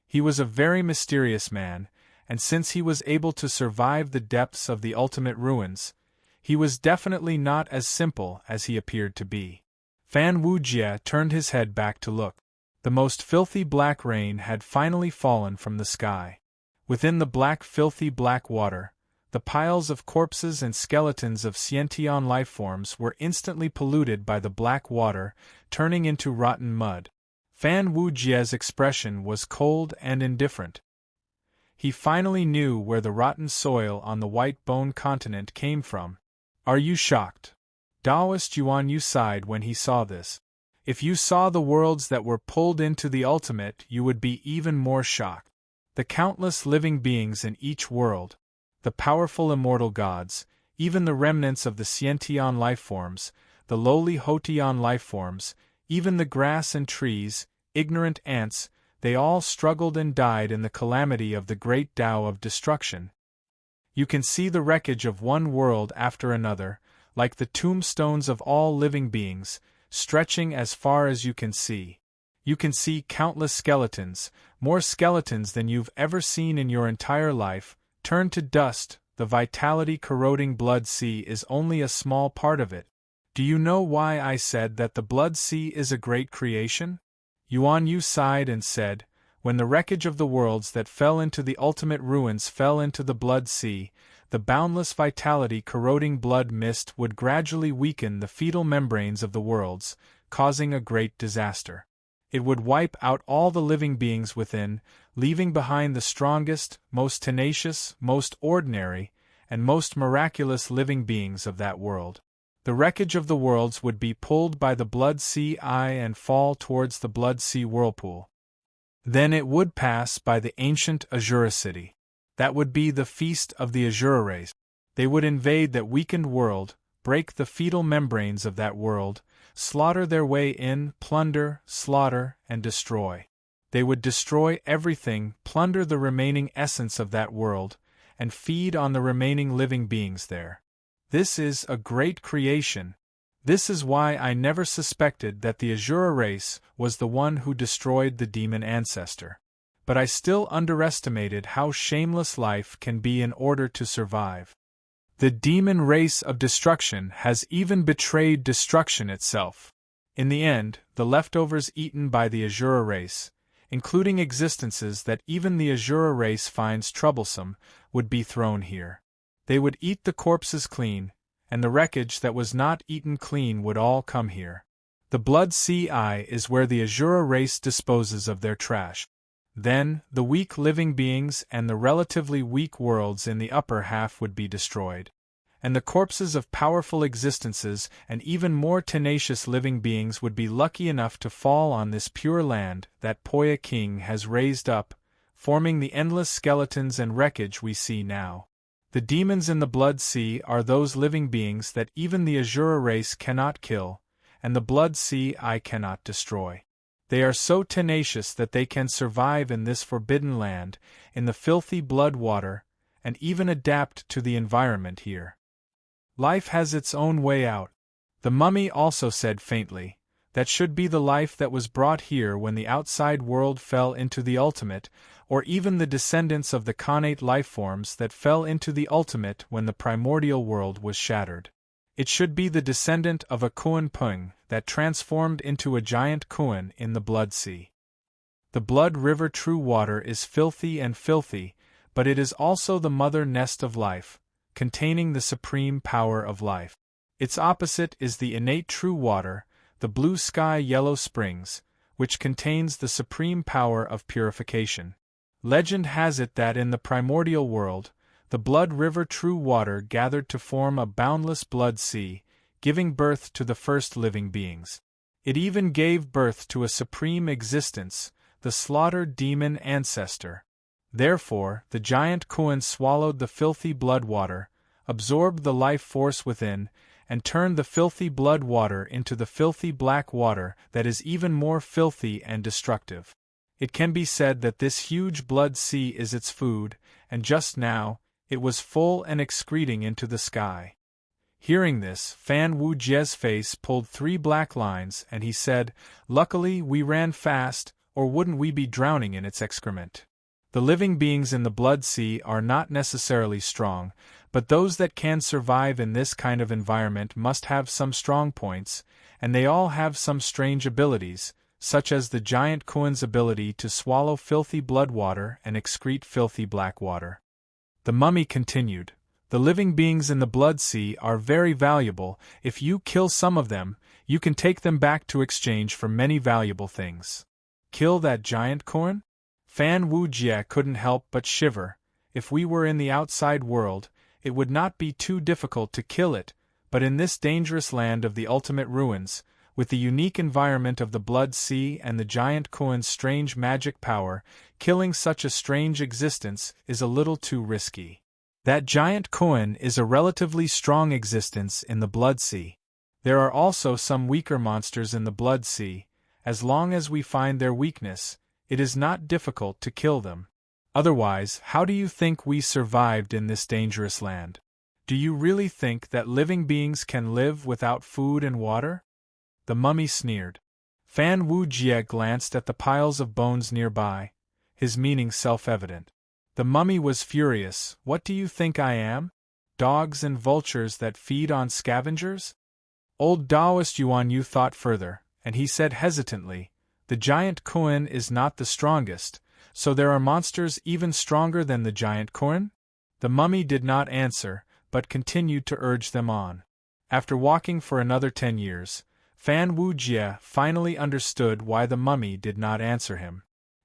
He was a very mysterious man, and since he was able to survive the depths of the ultimate ruins, he was definitely not as simple as he appeared to be. Fan Wu-jie turned his head back to look. The most filthy black rain had finally fallen from the sky. Within the black filthy black water, the piles of corpses and skeletons of sentient lifeforms were instantly polluted by the black water, turning into rotten mud. Fan Wu-jie's expression was cold and indifferent. He finally knew where the rotten soil on the white bone continent came from. Are you shocked? Taoist Yuan Yu sighed when he saw this. If you saw the worlds that were pulled into the ultimate, you would be even more shocked. The countless living beings in each world, the powerful immortal gods, even the remnants of the sentient lifeforms, the lowly Hotian lifeforms, even the grass and trees, ignorant ants, they all struggled and died in the calamity of the great Tao of destruction. You can see the wreckage of one world after another, like the tombstones of all living beings, stretching as far as you can see. You can see countless skeletons, more skeletons than you've ever seen in your entire life, turned to dust. The vitality-corroding blood sea is only a small part of it. Do you know why I said that the blood sea is a great creation? Yuan Yu sighed and said, when the wreckage of the worlds that fell into the ultimate ruins fell into the blood sea, the boundless vitality-corroding blood mist would gradually weaken the fetal membranes of the worlds, causing a great disaster. It would wipe out all the living beings within, leaving behind the strongest, most tenacious, most ordinary, and most miraculous living beings of that world. The wreckage of the worlds would be pulled by the blood sea eye and fall towards the blood sea whirlpool. Then it would pass by the ancient Azura city. That would be the feast of the Azura race. They would invade that weakened world, break the fetal membranes of that world, slaughter their way in, plunder, slaughter, and destroy. They would destroy everything, plunder the remaining essence of that world, and feed on the remaining living beings there. This is a great creation. This is why I never suspected that the Azura race was the one who destroyed the demon ancestor. But I still underestimated how shameless life can be in order to survive. The demon race of destruction has even betrayed destruction itself. In the end, the leftovers eaten by the Azura race, including existences that even the Azura race finds troublesome, would be thrown here. They would eat the corpses clean, and the wreckage that was not eaten clean would all come here. The blood sea eye is where the Azura race disposes of their trash. Then, the weak living beings and the relatively weak worlds in the upper half would be destroyed. And the corpses of powerful existences and even more tenacious living beings would be lucky enough to fall on this pure land that Poya King has raised up, forming the endless skeletons and wreckage we see now. The demons in the blood sea are those living beings that even the Azura race cannot kill, and the blood sea eye cannot destroy. They are so tenacious that they can survive in this forbidden land, in the filthy blood water, and even adapt to the environment here. Life has its own way out. The mummy also said faintly, that should be the life that was brought here when the outside world fell into the ultimate, or even the descendants of the connate lifeforms that fell into the ultimate when the primordial world was shattered. It should be the descendant of a Kuan Pung that transformed into a giant Kuan in the blood sea. The blood river true water is filthy and filthy, but it is also the mother nest of life, containing the supreme power of life. Its opposite is the innate true water, the blue sky yellow springs, which contains the supreme power of purification. Legend has it that in the primordial world, the blood river true water gathered to form a boundless blood sea, giving birth to the first living beings. It even gave birth to a supreme existence, the slaughtered demon ancestor. Therefore, the giant Kuan swallowed the filthy blood water, absorbed the life force within, and turned the filthy blood water into the filthy black water that is even more filthy and destructive. It can be said that this huge blood sea is its food, and just now, it was full and excreting into the sky. Hearing this, Fan Wu Jie's face pulled 3 black lines and he said, "Luckily we ran fast, or wouldn't we be drowning in its excrement?" The living beings in the blood sea are not necessarily strong, but those that can survive in this kind of environment must have some strong points, and they all have some strange abilities, such as the giant Kuan's ability to swallow filthy blood water and excrete filthy black water. The mummy continued, "The living beings in the blood sea are very valuable. If you kill some of them, you can take them back to exchange for many valuable things." Kill that giant Kuan? Fan Wu Jie couldn't help but shiver. If we were in the outside world, it would not be too difficult to kill it, but in this dangerous land of the ultimate ruins, with the unique environment of the blood sea and the giant Kuan's strange magic power, killing such a strange existence is a little too risky. That giant Kuan is a relatively strong existence in the blood sea. There are also some weaker monsters in the blood sea. As long as we find their weakness, it is not difficult to kill them. Otherwise, how do you think we survived in this dangerous land? Do you really think that living beings can live without food and water? The mummy sneered. Fan Wu-jie glanced at the piles of bones nearby, his meaning self-evident. The mummy was furious. What do you think I am? Dogs and vultures that feed on scavengers? Old Taoist Yuan Yu thought further, and he said hesitantly, the giant Kuan is not the strongest, so there are monsters even stronger than the giant Kuan? The mummy did not answer, but continued to urge them on. After walking for another 10 years, Fan Wu-jie finally understood why the mummy did not answer him.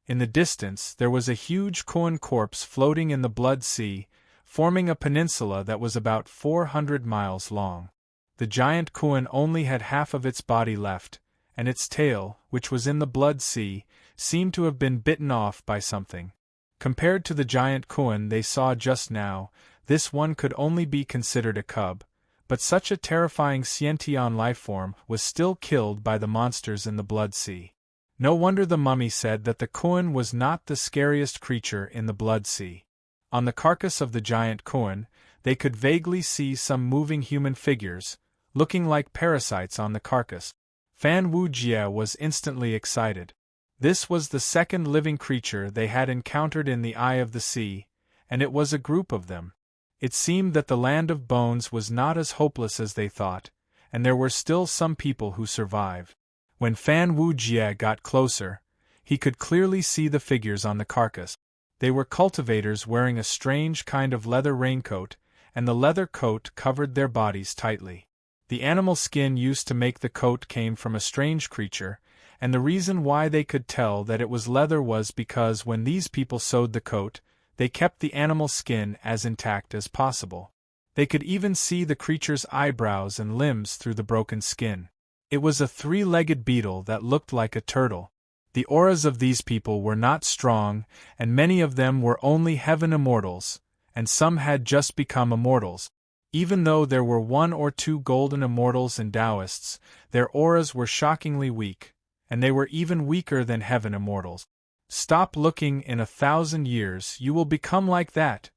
In the distance there was a huge Kuan corpse floating in the blood sea, forming a peninsula that was about 400 miles long. The giant Kuan only had half of its body left, and its tail, which was in the blood sea, seemed to have been bitten off by something. Compared to the giant Kuan they saw just now, this one could only be considered a cub, but such a terrifying sentient lifeform was still killed by the monsters in the blood sea. No wonder the mummy said that the Kuan was not the scariest creature in the blood sea. On the carcass of the giant Kuan, they could vaguely see some moving human figures, looking like parasites on the carcass. Fan Wu-jie was instantly excited. This was the second living creature they had encountered in the eye of the sea, and it was a group of them. It seemed that the land of bones was not as hopeless as they thought, and there were still some people who survived. When Fan Wu-jie got closer, he could clearly see the figures on the carcass. They were cultivators wearing a strange kind of leather raincoat, and the leather coat covered their bodies tightly. The animal skin used to make the coat came from a strange creature, and the reason why they could tell that it was leather was because when these people sewed the coat, they kept the animal skin as intact as possible. They could even see the creature's eyebrows and limbs through the broken skin. It was a 3-legged beetle that looked like a turtle. The auras of these people were not strong, and many of them were only heaven immortals, and some had just become immortals. Even though there were 1 or 2 golden immortals and Taoists, their auras were shockingly weak, and they were even weaker than heaven immortals. Stop looking, in 1,000 years you will become like that,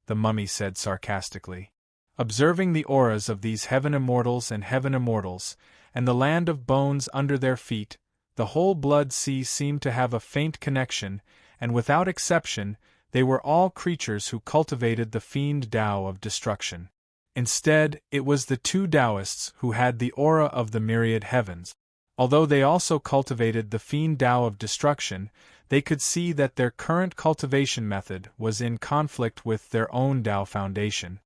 the mummy said sarcastically. Observing the auras of these heaven immortals and heaven immortals, and the land of bones under their feet, the whole blood sea seemed to have a faint connection, and without exception, they were all creatures who cultivated the fiend Tao of destruction. Instead, it was the 2 Taoists who had the aura of the myriad heavens. Although they also cultivated the fiend Tao of destruction, they could see that their current cultivation method was in conflict with their own Tao foundation.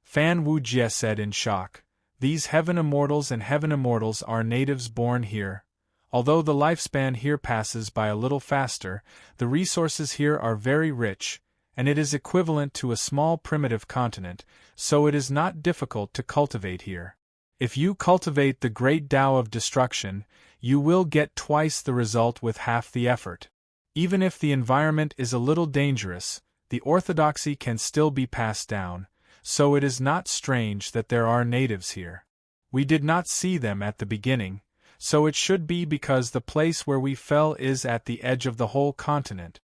Fan Wu-jie said in shock, "These heaven immortals and heaven immortals are natives born here. Although the lifespan here passes by a little faster, the resources here are very rich, and it is equivalent to a small primitive continent, so it is not difficult to cultivate here. If you cultivate the great Tao of destruction, you will get twice the result with half the effort. Even if the environment is a little dangerous, the orthodoxy can still be passed down, so it is not strange that there are natives here. We did not see them at the beginning, so it should be because the place where we fell is at the edge of the whole continent."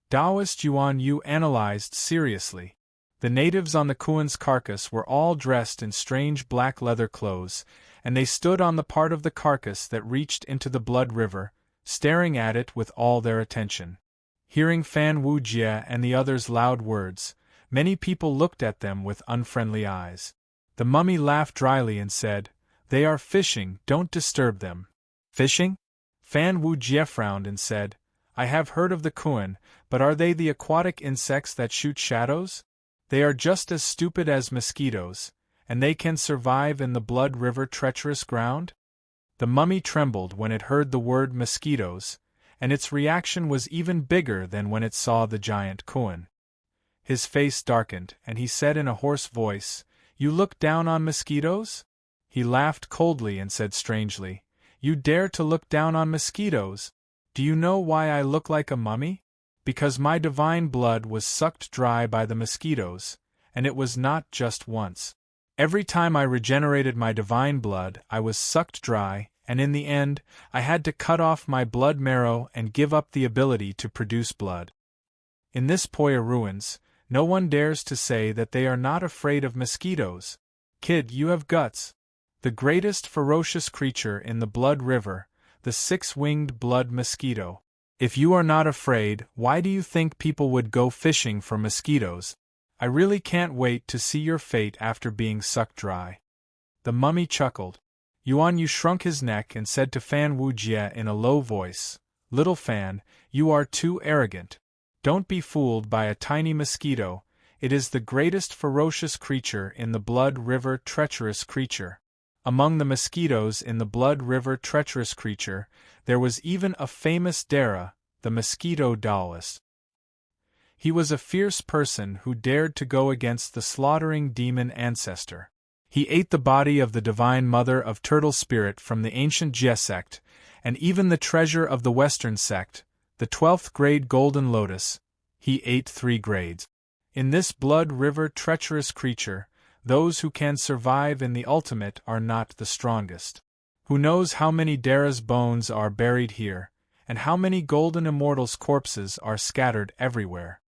Taoist Yuan Yu analyzed seriously. The natives on the Kuan's carcass were all dressed in strange black leather clothes, and they stood on the part of the carcass that reached into the blood river, staring at it with all their attention. Hearing Fan Wu-jie and the others' loud words, many people looked at them with unfriendly eyes. The mummy laughed dryly and said, "They are fishing, don't disturb them." "Fishing?" Fan Wu-jie frowned and said, "I have heard of the Kuan, but are they the aquatic insects that shoot shadows? They are just as stupid as mosquitoes, and they can survive in the blood river treacherous ground?" The mummy trembled when it heard the word mosquitoes, and its reaction was even bigger than when it saw the giant Kuan. His face darkened, and he said in a hoarse voice, "You look down on mosquitoes?" He laughed coldly and said strangely, "You dare to look down on mosquitoes? Do you know why I look like a mummy? Because my divine blood was sucked dry by the mosquitoes, and it was not just once. Every time I regenerated my divine blood, I was sucked dry, and in the end, I had to cut off my blood marrow and give up the ability to produce blood." In this Poya ruins, No one dares to say that they are not afraid of mosquitoes. Kid, you have guts. The greatest ferocious creature in the blood river, the six-winged blood mosquito. If you are not afraid, why do you think people would go fishing for mosquitoes? I really can't wait to see your fate after being sucked dry. The mummy chuckled. Yuan Yu shrunk his neck and said to Fan Wujie in a low voice, "Little Fan, you are too arrogant. Don't be fooled by a tiny mosquito. It is the greatest ferocious creature in the blood river, treacherous creature." Among the mosquitoes in the blood river, treacherous creature, there was even a famous Dara, the mosquito Daoist. He was a fierce person who dared to go against the slaughtering demon ancestor. He ate the body of the divine mother of turtle spirit from the ancient Jie sect, and even the treasure of the Western sect, the 12th grade golden lotus. He ate 3 grades. In this blood river treacherous creature, those who can survive in the ultimate are not the strongest. Who knows how many Dara's bones are buried here, and how many golden immortals' corpses are scattered everywhere.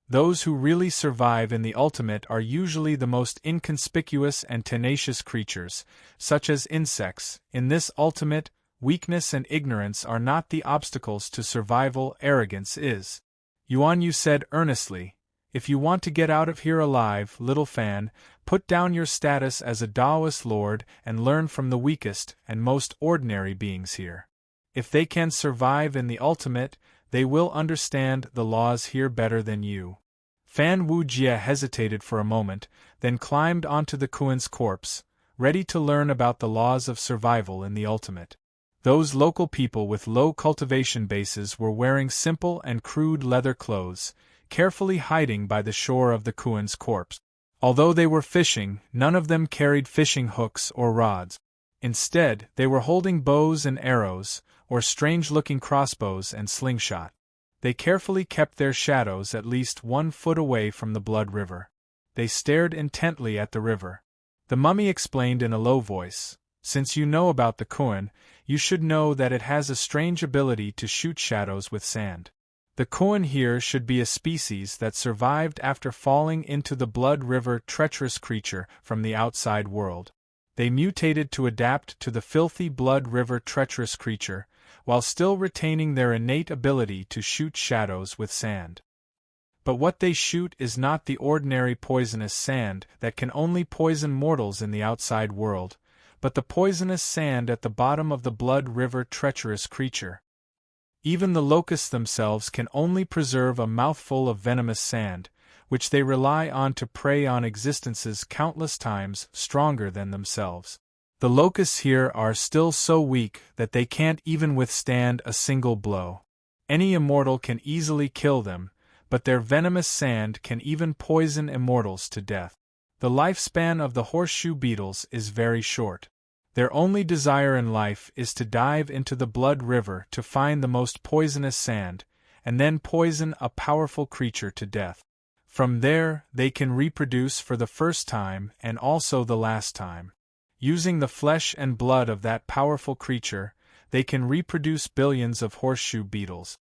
Those who really survive in the ultimate are usually the most inconspicuous and tenacious creatures, such as insects. In this ultimate, weakness and ignorance are not the obstacles to survival, arrogance is. Yuan Yu said earnestly, "If you want to get out of here alive, little Fan, put down your status as a Taoist lord and learn from the weakest and most ordinary beings here. If they can survive in the ultimate, they will understand the laws here better than you." Fan Wujie hesitated for a moment, then climbed onto the Kuan's corpse, ready to learn about the laws of survival in the ultimate. Those local people with low cultivation bases were wearing simple and crude leather clothes, carefully hiding by the shore of the Kuan's corpse. Although they were fishing, none of them carried fishing hooks or rods. Instead, they were holding bows and arrows, or strange-looking crossbows and slingshot. They carefully kept their shadows at least 1 foot away from the blood river. They stared intently at the river. The mummy explained in a low voice, "Since you know about the Kuan, you should know that it has a strange ability to shoot shadows with sand. The Kuan here should be a species that survived after falling into the blood river, treacherous creature from the outside world. They mutated to adapt to the filthy blood river, treacherous creature, while still retaining their innate ability to shoot shadows with sand. But what they shoot is not the ordinary poisonous sand that can only poison mortals in the outside world, but the poisonous sand at the bottom of the blood river, treacherous creature. Even the locusts themselves can only preserve a mouthful of venomous sand, which they rely on to prey on existences countless times stronger than themselves. The locusts here are still so weak that they can't even withstand a single blow. Any immortal can easily kill them, but their venomous sand can even poison immortals to death. The lifespan of the horseshoe beetles is very short. Their only desire in life is to dive into the blood river to find the most poisonous sand, and then poison a powerful creature to death. From there, they can reproduce for the first time and also the last time. Using the flesh and blood of that powerful creature, they can reproduce billions of horseshoe beetles.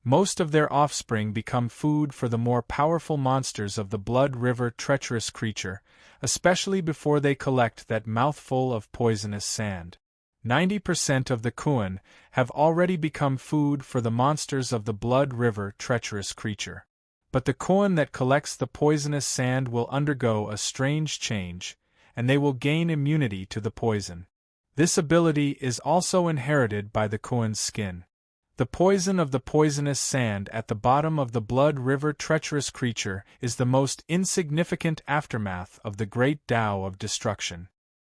Most of their offspring become food for the more powerful monsters of the blood river, treacherous creature, especially before they collect that mouthful of poisonous sand. 90% of the Kuan have already become food for the monsters of the blood river, treacherous creature. But the Kuan that collects the poisonous sand will undergo a strange change, and they will gain immunity to the poison. This ability is also inherited by the Kuan's skin. The poison of the poisonous sand at the bottom of the blood river, treacherous creature is the most insignificant aftermath of the great Tao of destruction.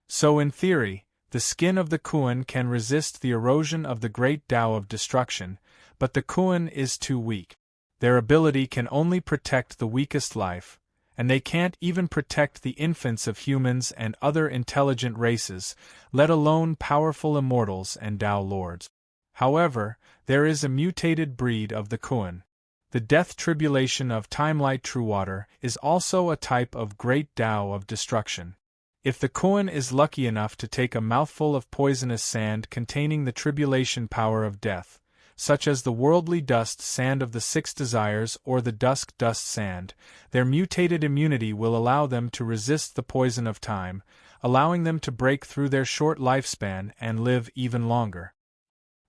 So in theory, the skin of the Kuan can resist the erosion of the great Tao of destruction, but the Kuan is too weak. Their ability can only protect the weakest life, and they can't even protect the infants of humans and other intelligent races, let alone powerful immortals and Tao lords. However, there is a mutated breed of the Kuan. The death tribulation of Timelight Truewater is also a type of great Tao of destruction. If the Kuan is lucky enough to take a mouthful of poisonous sand containing the tribulation power of death, such as the worldly dust sand of the six desires or the dusk dust sand, their mutated immunity will allow them to resist the poison of time, allowing them to break through their short lifespan and live even longer.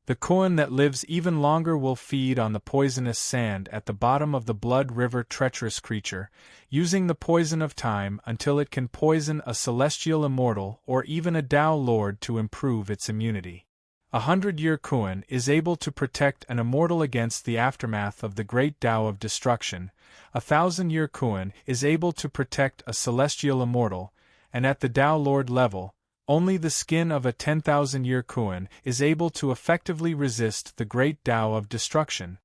The koan that lives even longer will feed on the poisonous sand at the bottom of the blood river treacherous creature, using the poison of time until it can poison a celestial immortal or even a Tao Lord to improve its immunity. 100-year koan is able to protect an immortal against the aftermath of the great Tao of destruction. 1,000-year koan is able to protect a celestial immortal, and at the Tao Lord level, only the skin of a 10,000-year koan is able to effectively resist the great Tao of destruction.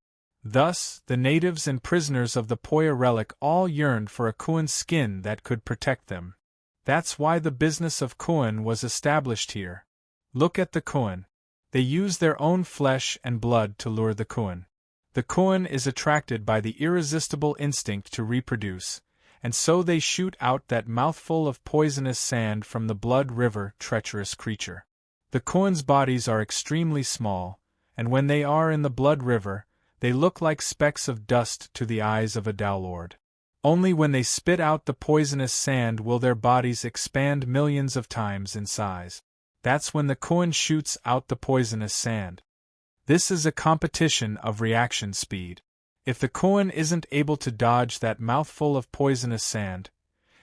Thus, the natives and prisoners of the Poya relic all yearned for a koan skin that could protect them. That's why the business of koan was established here. Look at the koan. They use their own flesh and blood to lure the koan. The koan is attracted by the irresistible instinct to reproduce, and so they shoot out that mouthful of poisonous sand from the blood river treacherous creature. The koan's bodies are extremely small, and when they are in the blood river, they look like specks of dust to the eyes of a Tao Lord. Only when they spit out the poisonous sand will their bodies expand millions of times in size. That's when the koan shoots out the poisonous sand. This is a competition of reaction speed. If the koan isn't able to dodge that mouthful of poisonous sand,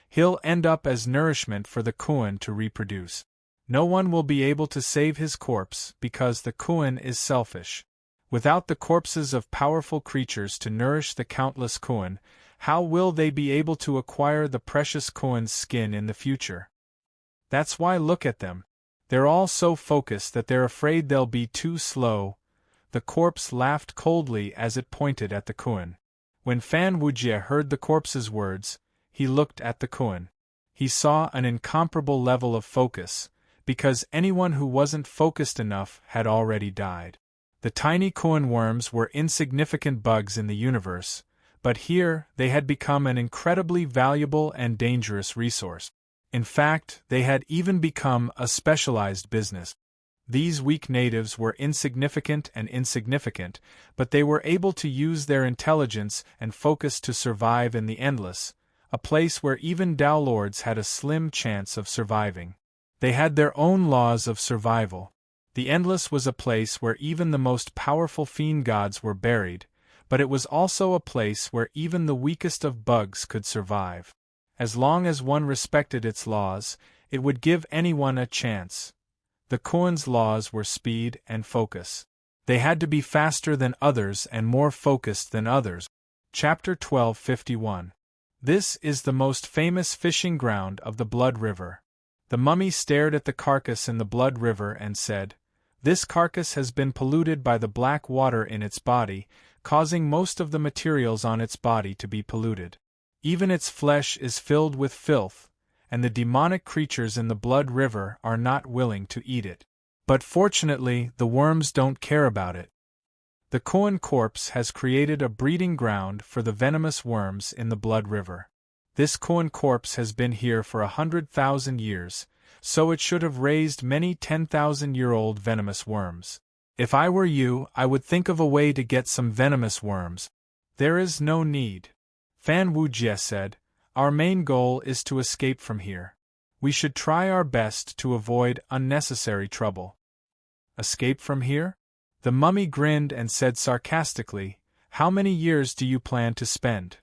he'll end up as nourishment for the koan to reproduce. No one will be able to save his corpse because the koan is selfish. Without the corpses of powerful creatures to nourish the countless koan, how will they be able to acquire the precious koan's skin in the future? That's why look at them. They're all so focused that they're afraid they'll be too slow. The corpse laughed coldly as it pointed at the koan. When Fan Wujie heard the corpse's words, he looked at the koan. He saw an incomparable level of focus, because anyone who wasn't focused enough had already died. The tiny koan worms were insignificant bugs in the universe, but here they had become an incredibly valuable and dangerous resource. In fact, they had even become a specialized business. These weak natives were insignificant, but they were able to use their intelligence and focus to survive in the endless, a place where even Tao Lords had a slim chance of surviving. They had their own laws of survival. The endless was a place where even the most powerful fiend gods were buried, but it was also a place where even the weakest of bugs could survive. As long as one respected its laws, it would give anyone a chance. The koan's laws were speed and focus. They had to be faster than others and more focused than others. Chapter 1251. This is the most famous fishing ground of the Blood River. The mummy stared at the carcass in the Blood River and said, "This carcass has been polluted by the black water in its body, causing most of the materials on its body to be polluted. Even its flesh is filled with filth, and the demonic creatures in the Blood River are not willing to eat it. But fortunately, the worms don't care about it. The koan corpse has created a breeding ground for the venomous worms in the Blood River. This koan corpse has been here for 100,000 years, so it should have raised many 10,000-year-old venomous worms. If I were you, I would think of a way to get some venomous worms." "There is no need," Fan Wujie said. "Our main goal is to escape from here. We should try our best to avoid unnecessary trouble." "Escape from here?" The mummy grinned and said sarcastically, "How many years do you plan to spend?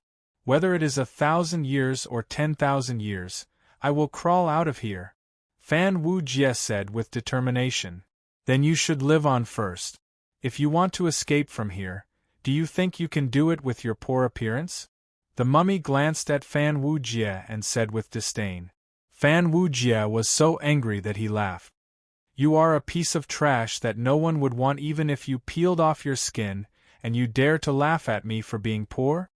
Whether it is 1,000 years or 10,000 years, I will crawl out of here," Fan Wujie said with determination. "Then you should live on first. If you want to escape from here, do you think you can do it with your poor appearance?" The mummy glanced at Fan Wujie and said with disdain. Fan Wujie was so angry that he laughed. "You are a piece of trash that no one would want even if you peeled off your skin, and you dare to laugh at me for being poor?"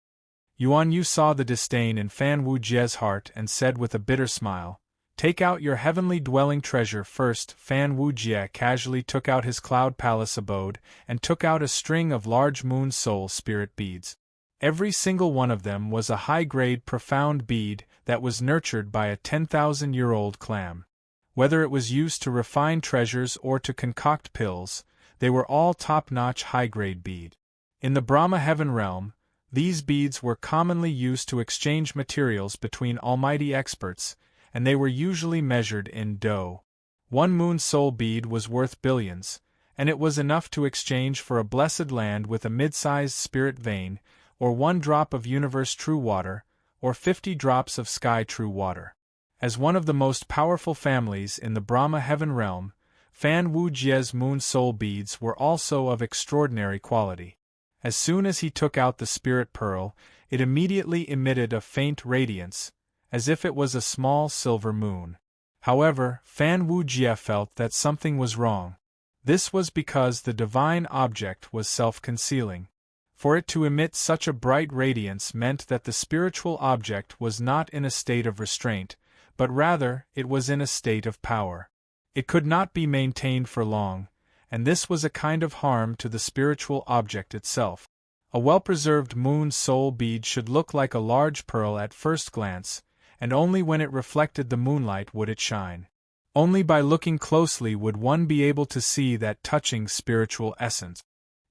Yuan Yu saw the disdain in Fan Wujie's heart and said with a bitter smile, "Take out your heavenly dwelling treasure first." Fan Wujie casually took out his cloud palace abode and took out a string of large moon soul spirit beads. Every single one of them was a high-grade profound bead that was nurtured by a 10,000-year-old clam. Whether it was used to refine treasures or to concoct pills, They were all top-notch high-grade bead. In the Brahma heaven realm, these beads were commonly used to exchange materials between almighty experts, and they were usually measured in dough. One moon soul bead was worth billions, and it was enough to exchange for a blessed land with a mid-sized spirit vein, or 1 drop of universe true water, or 50 drops of sky true water. As one of the most powerful families in the Brahma heaven realm, Fan Wu Jie's moon soul beads were also of extraordinary quality. As soon as he took out the spirit pearl, it immediately emitted a faint radiance, as if it was a small silver moon. However, Fan Wu Jie felt that something was wrong. This was because the divine object was self-concealing. For it to emit such a bright radiance meant that the spiritual object was not in a state of restraint, but rather it was in a state of power. It could not be maintained for long, and this was a kind of harm to the spiritual object itself. A well-preserved moon soul bead should look like a large pearl at first glance, and only when it reflected the moonlight would it shine. Only by looking closely would one be able to see that touching spiritual essence.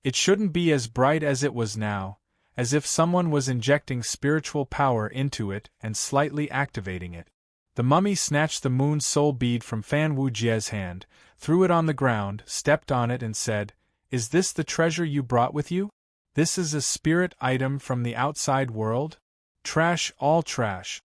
It shouldn't be as bright as it was now, as if someone was injecting spiritual power into it and slightly activating it. The mummy snatched the moon soul bead from Fan Wu Jie's hand, threw it on the ground, stepped on it and said, "Is this the treasure you brought with you? This is a spirit item from the outside world? Trash, all trash."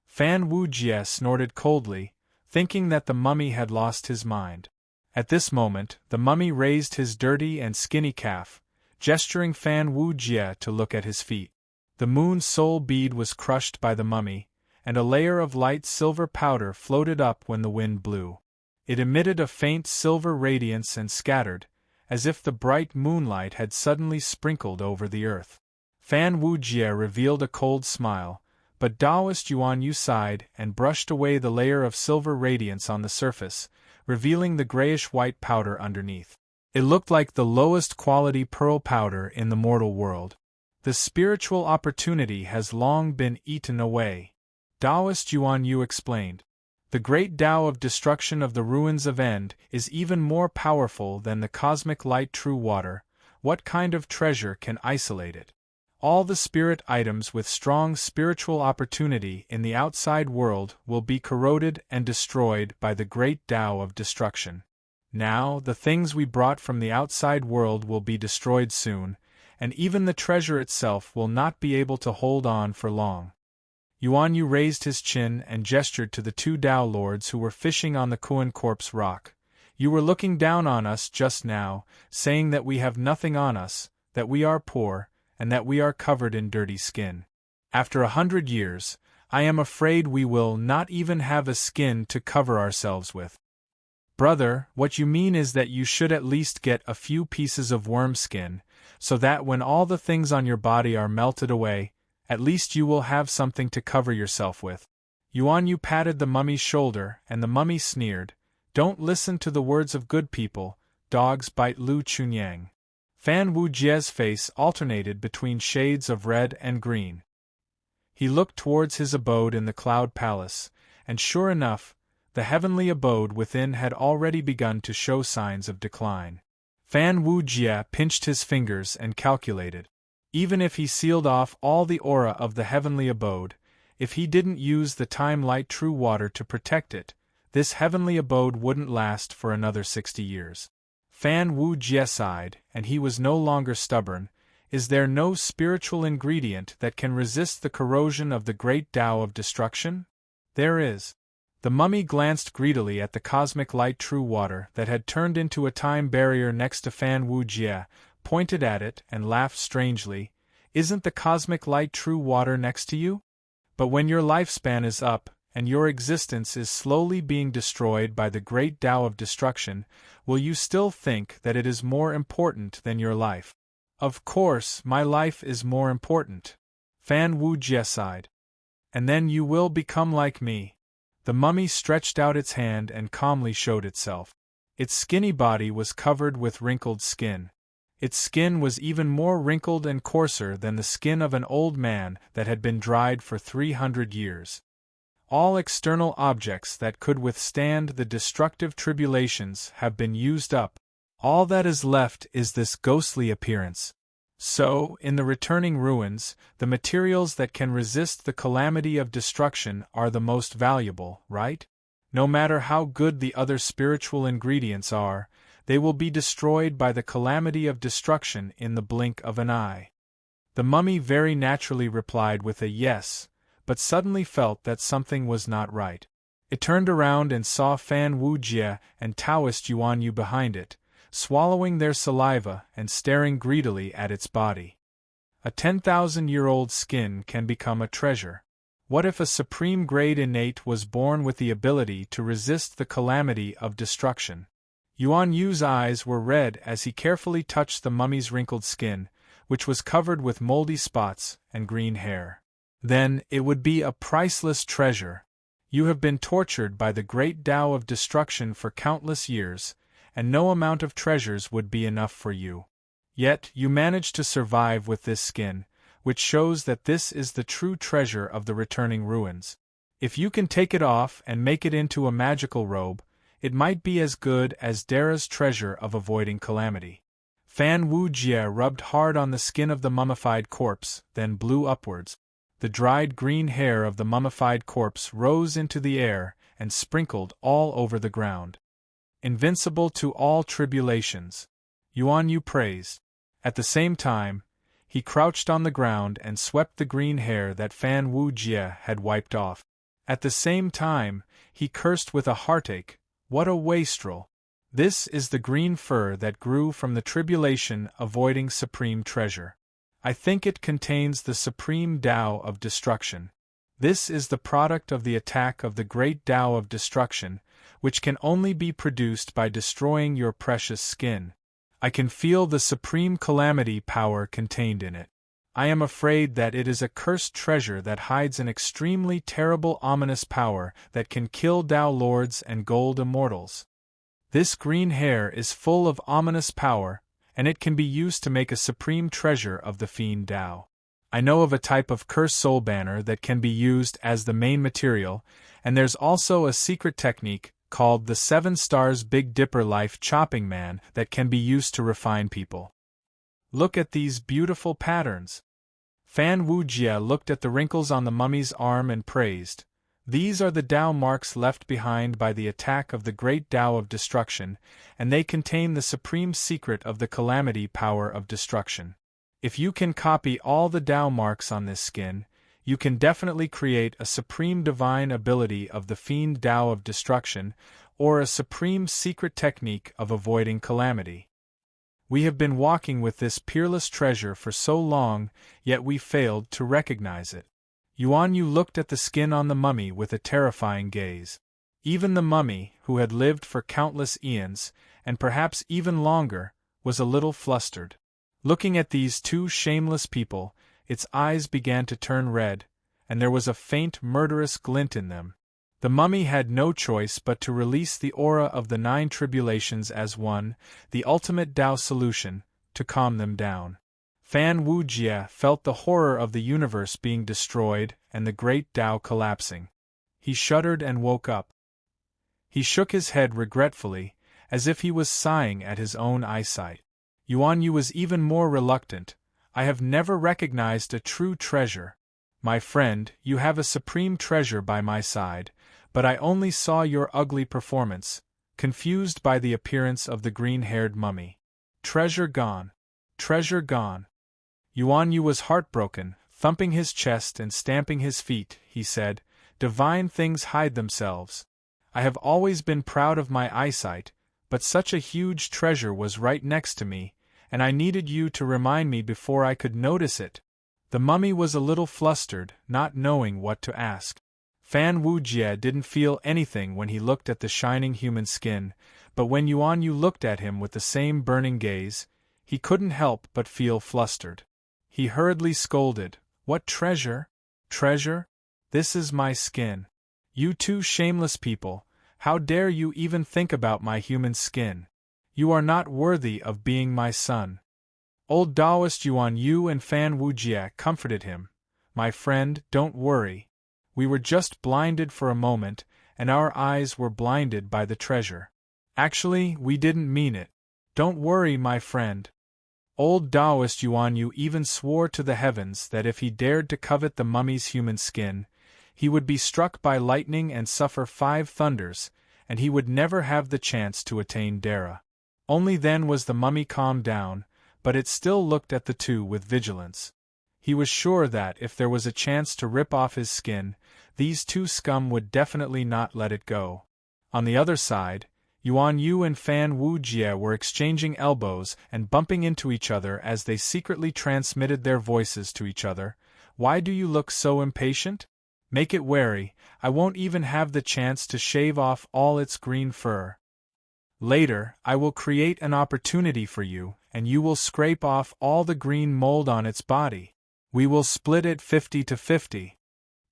Fan Wu Jie snorted coldly, thinking that the mummy had lost his mind. At this moment, the mummy raised his dirty and skinny calf, gesturing Fan Wu Jie to look at his feet. The moon soul bead was crushed by the mummy, and a layer of light silver powder floated up when the wind blew. It emitted a faint silver radiance and scattered, as if the bright moonlight had suddenly sprinkled over the earth. Fan Wu Jie revealed a cold smile, but Taoist Yuan Yu sighed and brushed away the layer of silver radiance on the surface, revealing the grayish-white powder underneath. It looked like the lowest quality pearl powder in the mortal world. The spiritual opportunity has long been eaten away. Taoist Yuan Yu explained. The great Tao of destruction of the ruins of End is even more powerful than the cosmic light true water. What kind of treasure can isolate it? All the spirit items with strong spiritual opportunity in the outside world will be corroded and destroyed by the great Tao of destruction. Now, the things we brought from the outside world will be destroyed soon, and even the treasure itself will not be able to hold on for long. Yuan Yu raised his chin and gestured to the 2 Tao lords who were fishing on the Kuan Corpse rock. You were looking down on us just now, saying that we have nothing on us, that we are poor, and that we are covered in dirty skin. After 100 years, I am afraid we will not even have a skin to cover ourselves with. Brother, what you mean is that you should at least get a few pieces of worm skin, so that when all the things on your body are melted away, at least you will have something to cover yourself with. Yuan Yu patted the mummy's shoulder, and the mummy sneered, "Don't listen to the words of good people, dogs bite Lu Chunyang." Fan Wu Jie's face alternated between shades of red and green. He looked towards his abode in the Cloud Palace, and sure enough, the heavenly abode within had already begun to show signs of decline. Fan Wu Jie pinched his fingers and calculated. Even if he sealed off all the aura of the heavenly abode, if he didn't use the time-light true water to protect it, this heavenly abode wouldn't last for another 60 years. Fan Wu Jie sighed, and he was no longer stubborn. Is there no spiritual ingredient that can resist the corrosion of the great Tao of destruction? There is. The mummy glanced greedily at the cosmic light true water that had turned into a time barrier next to Fan Wu Jie, pointed at it and laughed strangely. Isn't the cosmic light true water next to you? But when your lifespan is up, and your existence is slowly being destroyed by the great Tao of destruction, will you still think that it is more important than your life? Of course, my life is more important. Fan Wu Jie sighed. And then you will become like me. The mummy stretched out its hand and calmly showed itself. Its skinny body was covered with wrinkled skin. Its skin was even more wrinkled and coarser than the skin of an old man that had been dried for 300 years. All external objects that could withstand the destructive tribulations have been used up, All that is left is this ghostly appearance. So, in the returning ruins, the materials that can resist the calamity of destruction are the most valuable, right? No matter how good the other spiritual ingredients are, they will be destroyed by the calamity of destruction in the blink of an eye. The mummy very naturally replied with a yes, but suddenly felt that something was not right. It turned around and saw Fan Wujie and Taoist Yuan Yu behind it, swallowing their saliva and staring greedily at its body. A 10,000-year-old skin can become a treasure. What if a supreme grade innate was born with the ability to resist the calamity of destruction? Yuan Yu's eyes were red as he carefully touched the mummy's wrinkled skin, which was covered with moldy spots and green hair. Then it would be a priceless treasure. You have been tortured by the great Tao of destruction for countless years, and no amount of treasures would be enough for you. Yet you managed to survive with this skin, which shows that this is the true treasure of the returning ruins. If you can take it off and make it into a magical robe, it might be as good as Dara's treasure of avoiding calamity. Fan Wujie rubbed hard on the skin of the mummified corpse, then blew upwards. The dried green hair of the mummified corpse rose into the air and sprinkled all over the ground. Invincible to all tribulations, Yuan Yu praised. At the same time, he crouched on the ground and swept the green hair that Fan Wujie had wiped off. At the same time, he cursed with a heartache, "What a wastrel! This is the green fur that grew from the tribulation avoiding supreme treasure. I think it contains the supreme Tao of destruction. This is the product of the attack of the great Tao of destruction, which can only be produced by destroying your precious skin. I can feel the supreme calamity power contained in it. I am afraid that it is a cursed treasure that hides an extremely terrible ominous power that can kill Tao lords and gold immortals. This green hair is full of ominous power, and it can be used to make a supreme treasure of the fiend Tao. I know of a type of cursed soul banner that can be used as the main material, and there's also a secret technique called the 7 Stars Big Dipper Life Chopping Man that can be used to refine people. Look at these beautiful patterns." Fan Wujie looked at the wrinkles on the mummy's arm and praised, "These are the Tao marks left behind by the attack of the great Tao of destruction, and they contain the supreme secret of the calamity power of destruction. If you can copy all the Tao marks on this skin, you can definitely create a supreme divine ability of the fiend Tao of destruction, or a supreme secret technique of avoiding calamity. We have been walking with this peerless treasure for so long, yet we failed to recognize it." Yuan Yu looked at the skin on the mummy with a terrifying gaze. Even the mummy, who had lived for countless eons, and perhaps even longer, was a little flustered. Looking at these two shameless people, its eyes began to turn red, and there was a faint murderous glint in them. The mummy had no choice but to release the aura of the 9 tribulations as one, the ultimate Tao solution, to calm them down. Fan Wujie felt the horror of the universe being destroyed and the great Tao collapsing. He shuddered and woke up. He shook his head regretfully, as if he was sighing at his own eyesight. Yuan Yu was even more reluctant. "I have never recognized a true treasure. My friend, you have a supreme treasure by my side, but I only saw your ugly performance, confused by the appearance of the green-haired mummy. Treasure gone. Treasure gone." Yuan Yu was heartbroken. Thumping his chest and stamping his feet, he said, "Divine things hide themselves. I have always been proud of my eyesight, but such a huge treasure was right next to me, and I needed you to remind me before I could notice it." The mummy was a little flustered, not knowing what to ask. Fan Wujie didn't feel anything when he looked at the shining human skin, but when Yuan Yu looked at him with the same burning gaze, he couldn't help but feel flustered. He hurriedly scolded, "What treasure? Treasure? This is my skin. You two shameless people, how dare you even think about my human skin? You are not worthy of being my son." Old Taoist Yuan Yu and Fan Wujie comforted him. "My friend, don't worry. We were just blinded for a moment, and our eyes were blinded by the treasure. Actually, we didn't mean it. Don't worry, my friend. Old Taoist Yuan Yu even swore to the heavens that if he dared to covet the mummy's human skin, he would be struck by lightning and suffer 5 thunders, and he would never have the chance to attain Dara. Only then was the mummy calmed down, but it still looked at the two with vigilance. He was sure that, if there was a chance to rip off his skin, these two scum would definitely not let it go. On the other side, Yuan Yu and Fan Wujie were exchanging elbows and bumping into each other as they secretly transmitted their voices to each other. Why do you look so impatient? Make it wary, I won't even have the chance to shave off all its green fur. Later, I will create an opportunity for you, and you will scrape off all the green mold on its body. We will split it 50-50.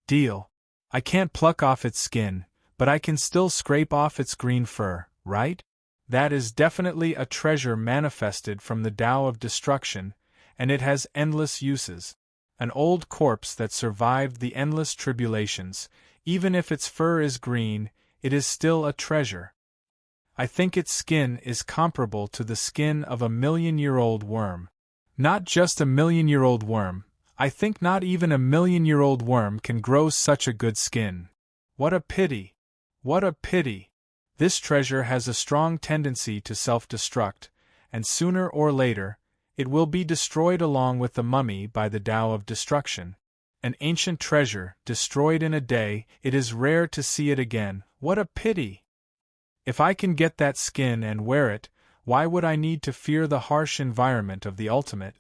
Deal. I can't pluck off its skin, but I can still scrape off its green fur, right? That is definitely a treasure manifested from the Tao of Destruction, and it has endless uses. An old corpse that survived the endless tribulations, even if its fur is green, it is still a treasure. I think its skin is comparable to the skin of a million-year-old worm. Not just a million-year-old worm, I think not even a million-year-old worm can grow such a good skin. What a pity! What a pity! This treasure has a strong tendency to self-destruct, and sooner or later, it will be destroyed along with the mummy by the Tao of Destruction. An ancient treasure, destroyed in a day, it is rare to see it again. What a pity! If I can get that skin and wear it, why would I need to fear the harsh environment of the ultimate?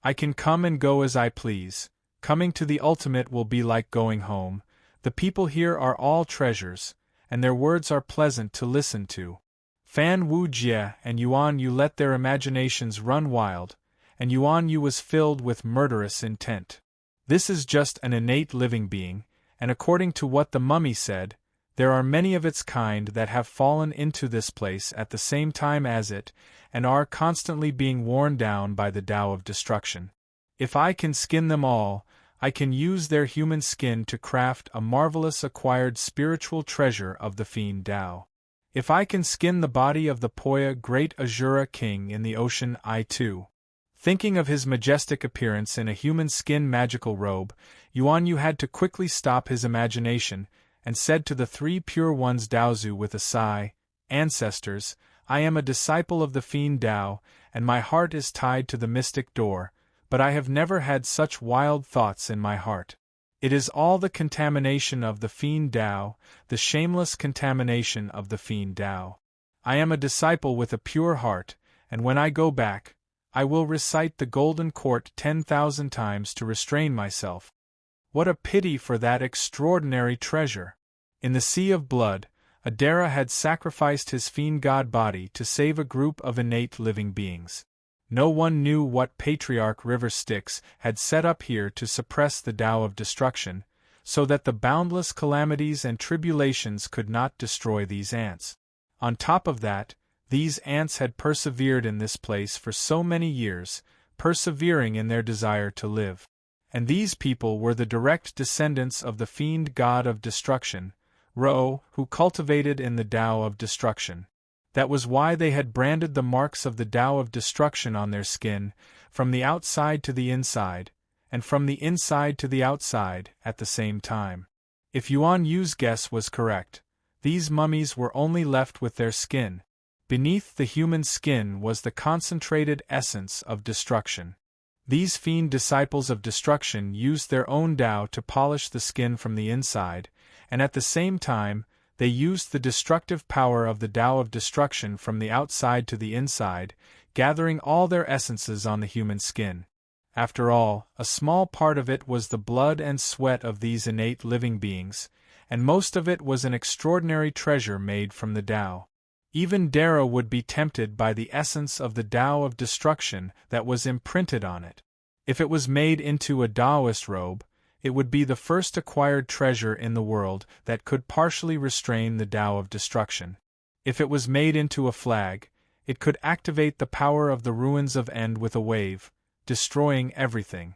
I can come and go as I please. Coming to the ultimate will be like going home. The people here are all treasures, and their words are pleasant to listen to. Fan Wujie and Yuan Yu let their imaginations run wild, and Yuan Yu was filled with murderous intent. This is just an innate living being, and according to what the mummy said, there are many of its kind that have fallen into this place at the same time as it, and are constantly being worn down by the Tao of Destruction. If I can skin them all, I can use their human skin to craft a marvelous acquired spiritual treasure of the Fiend Tao. If I can skin the body of the Poya Great Azura King in the ocean, I too. Thinking of his majestic appearance in a human skin magical robe, Yuan Yu had to quickly stop his imagination, and said to the 3 pure ones Daozu with a sigh, Ancestors, I am a disciple of the Fiend Tao, and my heart is tied to the mystic door, but I have never had such wild thoughts in my heart. It is all the contamination of the Fiend Tao, the shameless contamination of the Fiend Tao. I am a disciple with a pure heart, and when I go back, I will recite the Golden Court 10,000 times to restrain myself. What a pity for that extraordinary treasure! In the Sea of Blood, Adara had sacrificed his fiend god body to save a group of innate living beings. No one knew what Patriarch River Styx had set up here to suppress the Tao of Destruction, so that the boundless calamities and tribulations could not destroy these ants. On top of that, these ants had persevered in this place for so many years, persevering in their desire to live. And these people were the direct descendants of the fiend god of destruction, Ro, who cultivated in the Tao of Destruction. That was why they had branded the marks of the Tao of Destruction on their skin, from the outside to the inside, and from the inside to the outside, at the same time. If Yuan Yu's guess was correct, these mummies were only left with their skin. Beneath the human skin was the concentrated essence of destruction. These fiend disciples of destruction used their own Tao to polish the skin from the inside, and at the same time, they used the destructive power of the Tao of Destruction from the outside to the inside, gathering all their essences on the human skin. After all, a small part of it was the blood and sweat of these innate living beings, and most of it was an extraordinary treasure made from the Tao. Even Dara would be tempted by the essence of the Tao of Destruction that was imprinted on it. If it was made into a Taoist robe, it would be the first acquired treasure in the world that could partially restrain the Tao of Destruction. If it was made into a flag, it could activate the power of the ruins of End with a wave, destroying everything.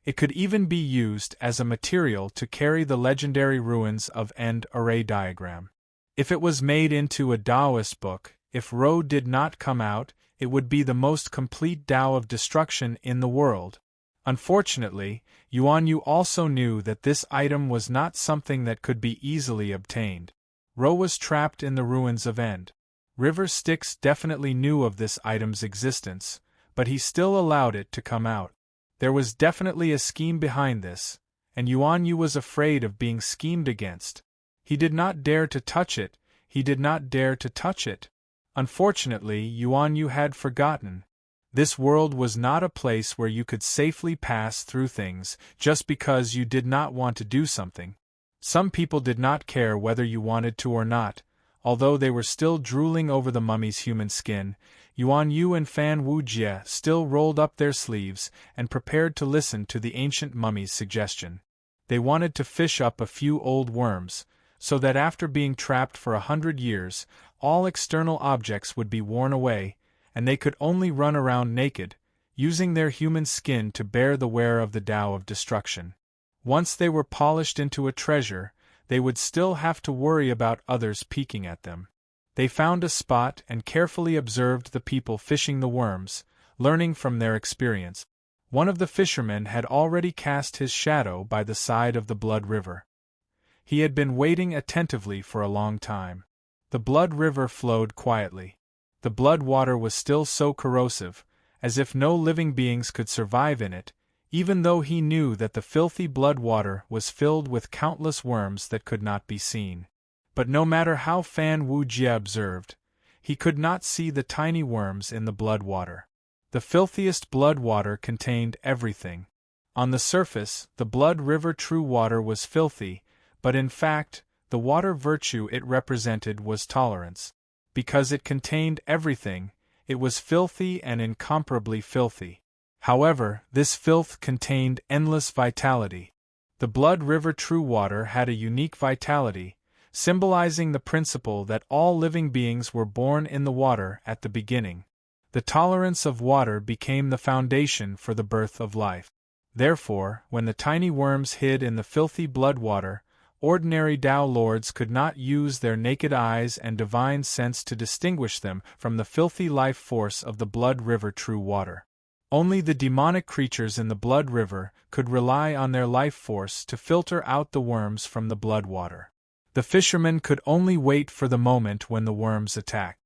It could even be used as a material to carry the legendary ruins of End array diagram. If it was made into a Taoist book, if Ro did not come out, it would be the most complete Tao of destruction in the world. Unfortunately, Yuan Yu also knew that this item was not something that could be easily obtained. Ro was trapped in the ruins of End. River Styx definitely knew of this item's existence, but he still allowed it to come out. There was definitely a scheme behind this, and Yuan Yu was afraid of being schemed against. He did not dare to touch it, he did not dare to touch it. Unfortunately, Yuan Yu had forgotten. This world was not a place where you could safely pass through things just because you did not want to do something. Some people did not care whether you wanted to or not. Although they were still drooling over the mummy's human skin, Yuan Yu and Fan Wujie still rolled up their sleeves and prepared to listen to the ancient mummy's suggestion. They wanted to fish up a few old worms, so that after being trapped for 100 years, all external objects would be worn away, and they could only run around naked, using their human skin to bear the wear of the Tao of destruction. Once they were polished into a treasure, they would still have to worry about others peeking at them. They found a spot and carefully observed the people fishing the worms, learning from their experience. One of the fishermen had already cast his shadow by the side of the blood river. He had been waiting attentively for a long time. The blood river flowed quietly. The blood water was still so corrosive, as if no living beings could survive in it, even though he knew that the filthy blood water was filled with countless worms that could not be seen. But no matter how Fan Wujie observed, he could not see the tiny worms in the blood water. The filthiest blood water contained everything. On the surface, the blood river true water was filthy, but in fact, the water virtue it represented was tolerance. Because it contained everything, it was filthy and incomparably filthy. However, this filth contained endless vitality. The blood river true water had a unique vitality, symbolizing the principle that all living beings were born in the water at the beginning. The tolerance of water became the foundation for the birth of life. Therefore, when the tiny worms hid in the filthy blood water, ordinary Tao lords could not use their naked eyes and divine sense to distinguish them from the filthy life force of the blood river true water. Only the demonic creatures in the blood river could rely on their life force to filter out the worms from the blood water. The fisherman could only wait for the moment when the worms attacked.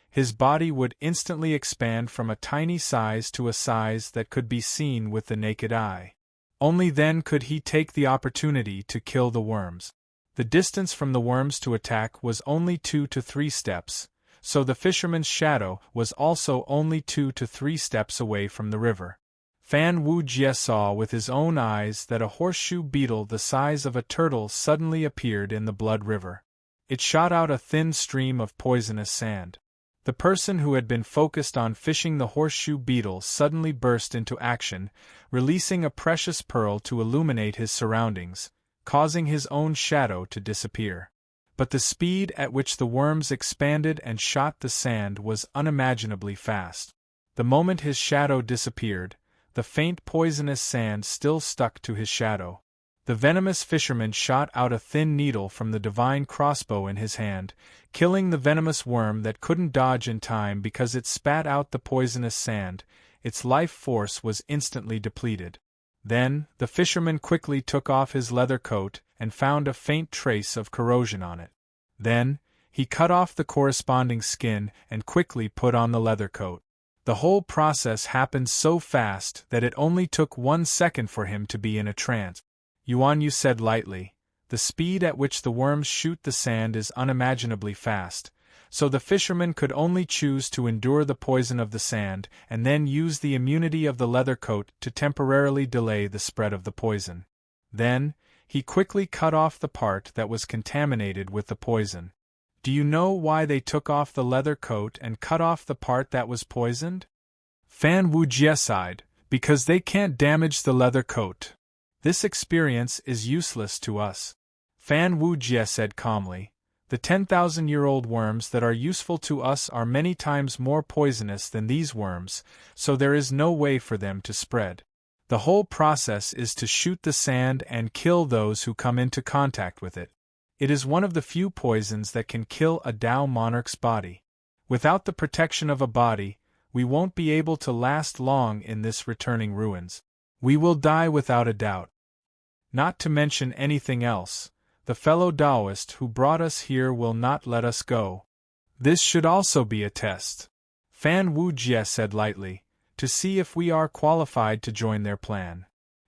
His body would instantly expand from a tiny size to a size that could be seen with the naked eye. Only then could he take the opportunity to kill the worms. The distance from the worms to attack was only 2 to 3 steps, so the fisherman's shadow was also only 2 to 3 steps away from the river. Fan Wujie saw with his own eyes that a horseshoe beetle the size of a turtle suddenly appeared in the blood river. It shot out a thin stream of poisonous sand. The person who had been focused on fishing the horseshoe beetle suddenly burst into action, releasing a precious pearl to illuminate his surroundings, causing his own shadow to disappear. But the speed at which the worms expanded and shot the sand was unimaginably fast. The moment his shadow disappeared, the faint poisonous sand still stuck to his shadow. The venomous fisherman shot out a thin needle from the divine crossbow in his hand, killing the venomous worm that couldn't dodge in time because it spat out the poisonous sand. Its life force was instantly depleted. Then, the fisherman quickly took off his leather coat and found a faint trace of corrosion on it. Then, he cut off the corresponding skin and quickly put on the leather coat. The whole process happened so fast that it only took 1 second for him to be in a trance. Yuan Yu said lightly, "The speed at which the worms shoot the sand is unimaginably fast, so the fisherman could only choose to endure the poison of the sand and then use the immunity of the leather coat to temporarily delay the spread of the poison. Then, he quickly cut off the part that was contaminated with the poison. Do you know why they took off the leather coat and cut off the part that was poisoned?" Fan Wujie sighed, "Because they can't damage the leather coat. This experience is useless to us." Fan Wujie said calmly, "The 10,000-year-old worms that are useful to us are many times more poisonous than these worms, so there is no way for them to spread. The whole process is to shoot the sand and kill those who come into contact with it. It is one of the few poisons that can kill a Tao monarch's body. Without the protection of a body, we won't be able to last long in this returning ruins. We will die without a doubt. Not to mention anything else, the fellow Taoist who brought us here will not let us go. This should also be a test, Fan Wujie said lightly, to see if we are qualified to join their plan.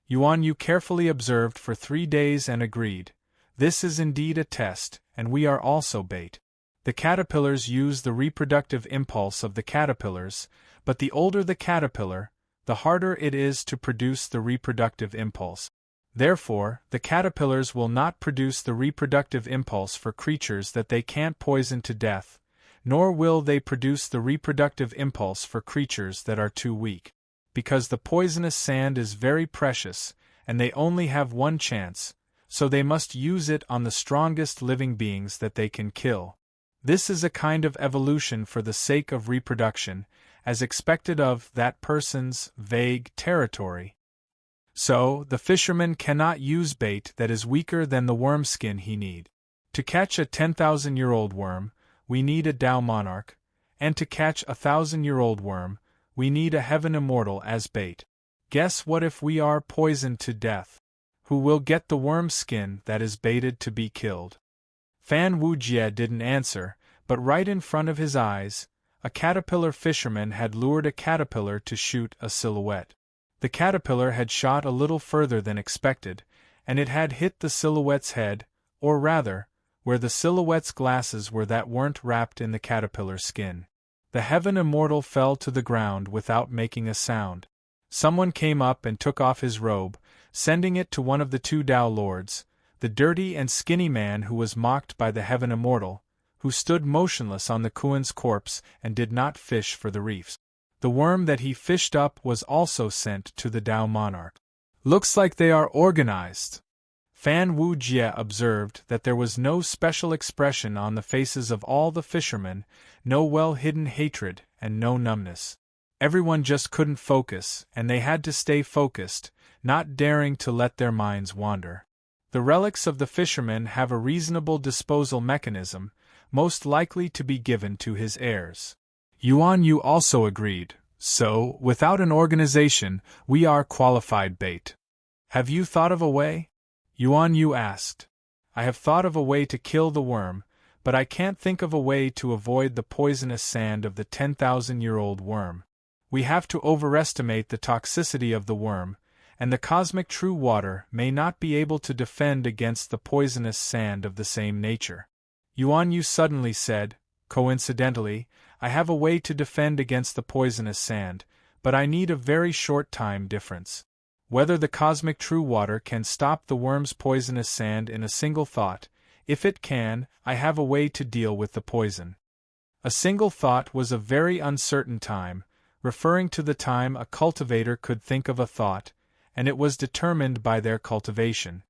Yuan Yu carefully observed for 3 days and agreed. This is indeed a test, and we are also bait. The caterpillars use the reproductive impulse of the caterpillars, but the older the caterpillar, the harder it is to produce the reproductive impulse. Therefore, the caterpillars will not produce the reproductive impulse for creatures that they can't poison to death, nor will they produce the reproductive impulse for creatures that are too weak. Because the poisonous sand is very precious, and they only have one chance, so they must use it on the strongest living beings that they can kill. This is a kind of evolution for the sake of reproduction, as expected of that person's vague territory. So, the fisherman cannot use bait that is weaker than the worm skin he need. To catch a 10,000-year-old worm, we need a Tao monarch, and to catch a 1,000-year-old worm, we need a heaven immortal as bait. Guess what if we are poisoned to death? Who will get the worm skin that is baited to be killed? Fan Wujie didn't answer, but right in front of his eyes, a caterpillar fisherman had lured a caterpillar to shoot a silhouette. The caterpillar had shot a little further than expected, and it had hit the silhouette's head, or rather, where the silhouette's glasses were that weren't wrapped in the caterpillar's skin. The heaven immortal fell to the ground without making a sound. Someone came up and took off his robe, sending it to one of the 2 Tao lords, the dirty and skinny man who was mocked by the heaven immortal, who stood motionless on the Kuan's corpse and did not fish for the reefs. The worm that he fished up was also sent to the Tao monarch. Looks like they are organized. Fan Wujie observed that there was no special expression on the faces of all the fishermen, no well-hidden hatred, and no numbness. Everyone just couldn't focus, and they had to stay focused, not daring to let their minds wander. The relics of the fishermen have a reasonable disposal mechanism, most likely to be given to his heirs. Yuan Yu also agreed, so, without an organization, we are qualified bait. Have you thought of a way? Yuan Yu asked. I have thought of a way to kill the worm, but I can't think of a way to avoid the poisonous sand of the 10,000-year-old worm. We have to overestimate the toxicity of the worm, and the cosmic true water may not be able to defend against the poisonous sand of the same nature. Yuan Yu suddenly said, coincidentally, I have a way to defend against the poisonous sand, but I need a very short time difference. Whether the cosmic true water can stop the worm's poisonous sand in a single thought, if it can, I have a way to deal with the poison. A single thought was a very uncertain time, referring to the time a cultivator could think of a thought, and it was determined by their cultivation.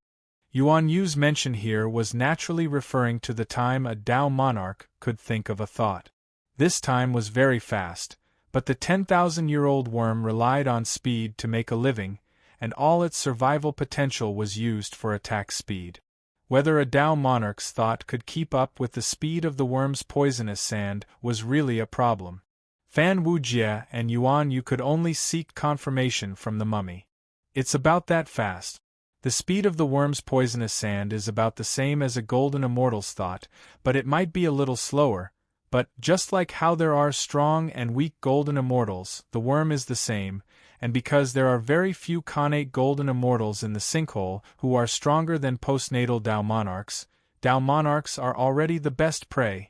Yuan Yu's mention here was naturally referring to the time a Tao monarch could think of a thought. This time was very fast, but the 10,000-year-old worm relied on speed to make a living, and all its survival potential was used for attack speed. Whether a Tao monarch's thought could keep up with the speed of the worm's poisonous sand was really a problem. Fan Wujie and Yuan Yu could only seek confirmation from the mummy. It's about that fast. The speed of the worm's poisonous sand is about the same as a golden immortal's thought, but it might be a little slower. But, just like how there are strong and weak golden immortals, the worm is the same, and because there are very few connate golden immortals in the sinkhole who are stronger than postnatal Tao monarchs are already the best prey.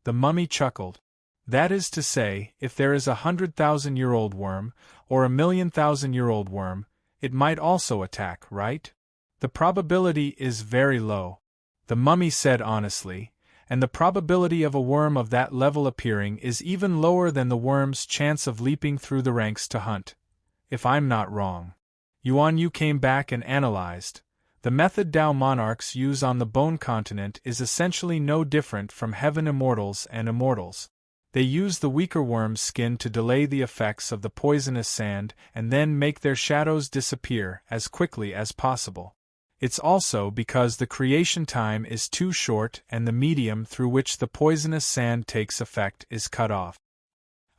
The mummy chuckled. That is to say, if there is 100,000-year-old worm, or 1,000,000-year-old worm, it might also attack, right? The probability is very low. The mummy said honestly, and the probability of a worm of that level appearing is even lower than the worm's chance of leaping through the ranks to hunt. If I'm not wrong. Yuan Yu came back and analyzed. The method Tao monarchs use on the Bone Continent is essentially no different from heaven immortals and immortals. They use the weaker worm's skin to delay the effects of the poisonous sand and then make their shadows disappear as quickly as possible. It's also because the creation time is too short and the medium through which the poisonous sand takes effect is cut off.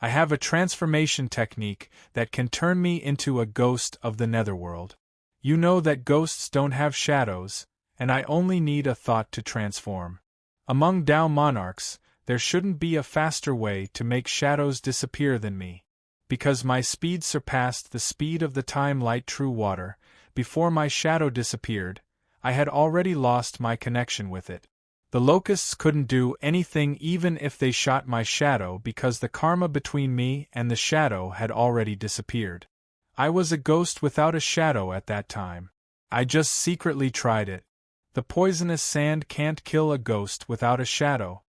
I have a transformation technique that can turn me into a ghost of the netherworld. You know that ghosts don't have shadows, and I only need a thought to transform. Among Tao monarchs, there shouldn't be a faster way to make shadows disappear than me. Because my speed surpassed the speed of the time-light true water, before my shadow disappeared, I had already lost my connection with it. The locusts couldn't do anything even if they shot my shadow because the karma between me and the shadow had already disappeared. I was a ghost without a shadow at that time. I just secretly tried it. The poisonous sand can't kill a ghost without a shadow.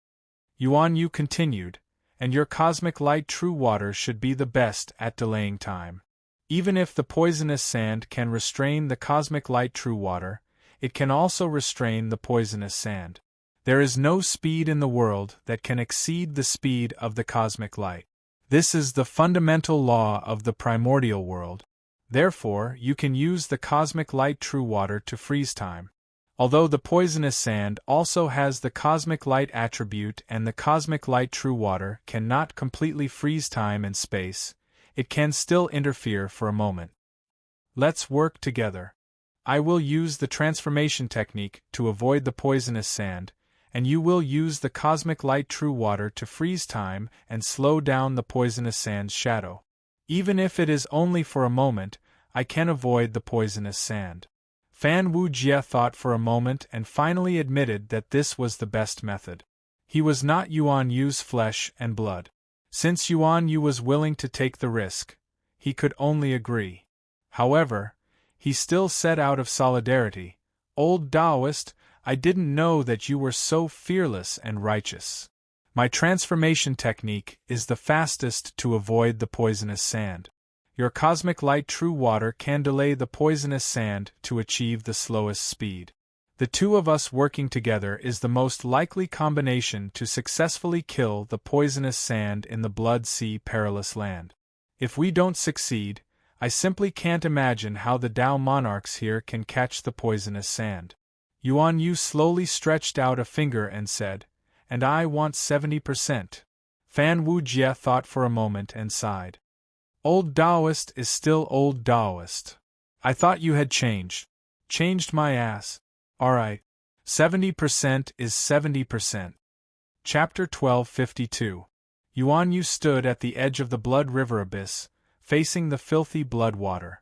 Yuan Yu continued, and your cosmic light true water should be the best at delaying time. Even if the poisonous sand can restrain the cosmic light true water, it can also restrain the poisonous sand. There is no speed in the world that can exceed the speed of the cosmic light. This is the fundamental law of the primordial world. Therefore, you can use the cosmic light true water to freeze time. Although the poisonous sand also has the cosmic light attribute and the cosmic light true water cannot completely freeze time and space, it can still interfere for a moment. Let's work together. I will use the transformation technique to avoid the poisonous sand, and you will use the cosmic light true water to freeze time and slow down the poisonous sand's shadow. Even if it is only for a moment, I can avoid the poisonous sand. Fan Wujie thought for a moment and finally admitted that this was the best method. He was not Yuan Yu's flesh and blood. Since Yuan Yu was willing to take the risk, he could only agree. However, he still said out of solidarity, "Old Taoist, I didn't know that you were so fearless and righteous. My transformation technique is the fastest to avoid the poisonous sand. Your cosmic light true water can delay the poisonous sand to achieve the slowest speed. The two of us working together is the most likely combination to successfully kill the poisonous sand in the Blood Sea perilous land. If we don't succeed, I simply can't imagine how the Tao monarchs here can catch the poisonous sand." Yuan Yu slowly stretched out a finger and said, "And I want 70%. Fan Wujie thought for a moment and sighed. "Old Taoist is still old Taoist. I thought you had changed." "Changed my ass. Alright. 70% is 70%. Chapter 1252. Yuan Yu stood at the edge of the Blood River abyss, facing the filthy blood water.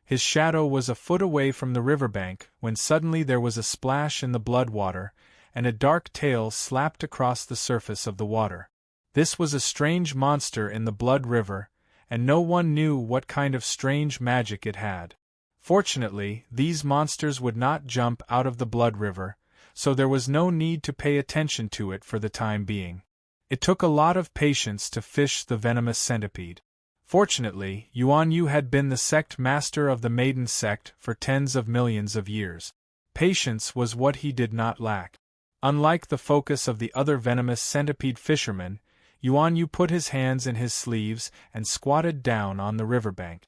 His shadow was a foot away from the riverbank when suddenly there was a splash in the blood water, and a dark tail slapped across the surface of the water. This was a strange monster in the blood river, and no one knew what kind of strange magic it had. Fortunately, these monsters would not jump out of the blood river, so there was no need to pay attention to it for the time being. It took a lot of patience to fish the venomous centipede. Fortunately, Yuan Yu had been the sect master of the Maiden sect for tens of millions of years. Patience was what he did not lack. Unlike the focus of the other venomous centipede fishermen, Yuan Yu put his hands in his sleeves and squatted down on the riverbank.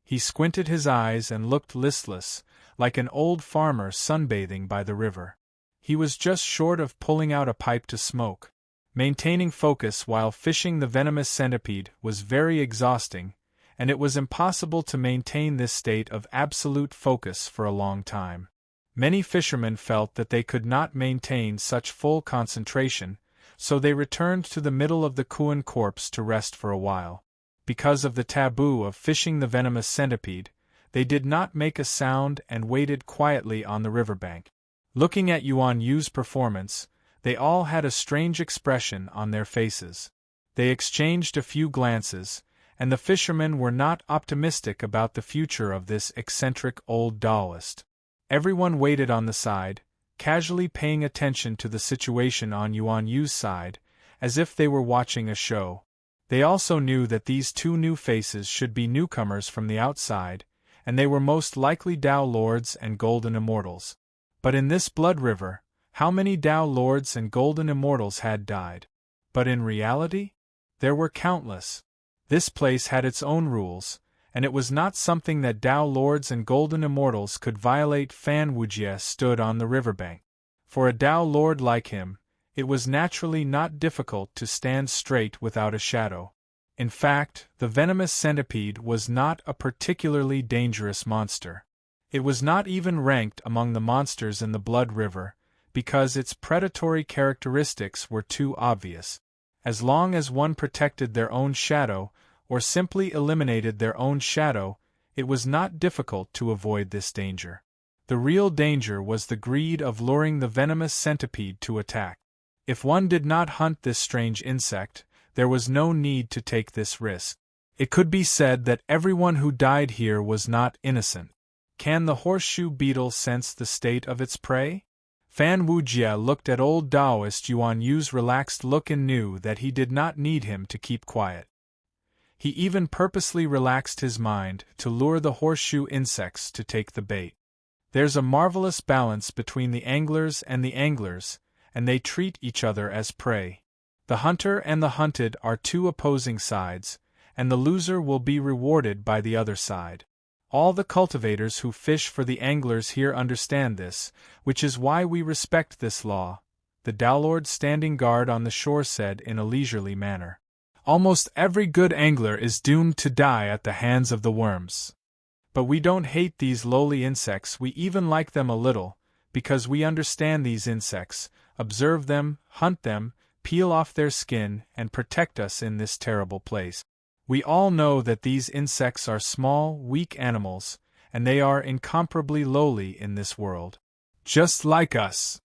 He squinted his eyes and looked listless, like an old farmer sunbathing by the river. He was just short of pulling out a pipe to smoke. Maintaining focus while fishing the venomous centipede was very exhausting, and it was impossible to maintain this state of absolute focus for a long time. Many fishermen felt that they could not maintain such full concentration, so they returned to the middle of the Kuan corpse to rest for a while. Because of the taboo of fishing the venomous centipede, they did not make a sound and waited quietly on the riverbank. Looking at Yuan Yu's performance, they all had a strange expression on their faces. They exchanged a few glances, and the fishermen were not optimistic about the future of this eccentric old Taoist. Everyone waited on the side, casually paying attention to the situation on Yuan Yu's side, as if they were watching a show. They also knew that these two new faces should be newcomers from the outside, and they were most likely Tao Lords and Golden Immortals. But in this blood river, how many Tao Lords and Golden Immortals had died? But in reality, there were countless. This place had its own rules, and it was not something that Tao Lords and Golden Immortals could violate. Fan Wujie stood on the riverbank. For a Tao Lord like him, It was naturally not difficult to stand straight without a shadow. In fact, the venomous centipede was not a particularly dangerous monster. It was not even ranked among the monsters in the Blood River, because its predatory characteristics were too obvious. As long as one protected their own shadow, or simply eliminated their own shadow, it was not difficult to avoid this danger. The real danger was the greed of luring the venomous centipede to attack. If one did not hunt this strange insect, there was no need to take this risk. It could be said that everyone who died here was not innocent. Can the horseshoe beetle sense the state of its prey? Fan Wujia looked at old Taoist Yuan Yu's relaxed look and knew that he did not need him to keep quiet. He even purposely relaxed his mind to lure the horseshoe insects to take the bait. There's a marvelous balance between the anglers, and they treat each other as prey. The hunter and the hunted are two opposing sides, and the loser will be rewarded by the other side. All the cultivators who fish for the anglers here understand this, which is why we respect this law, the Dowlord standing guard on the shore said in a leisurely manner. Almost every good angler is doomed to die at the hands of the worms. But we don't hate these lowly insects, we even like them a little, because we understand these insects, observe them, hunt them, peel off their skin, and protect us in this terrible place. We all know that these insects are small, weak animals, and they are incomparably lowly in this world. Just like us.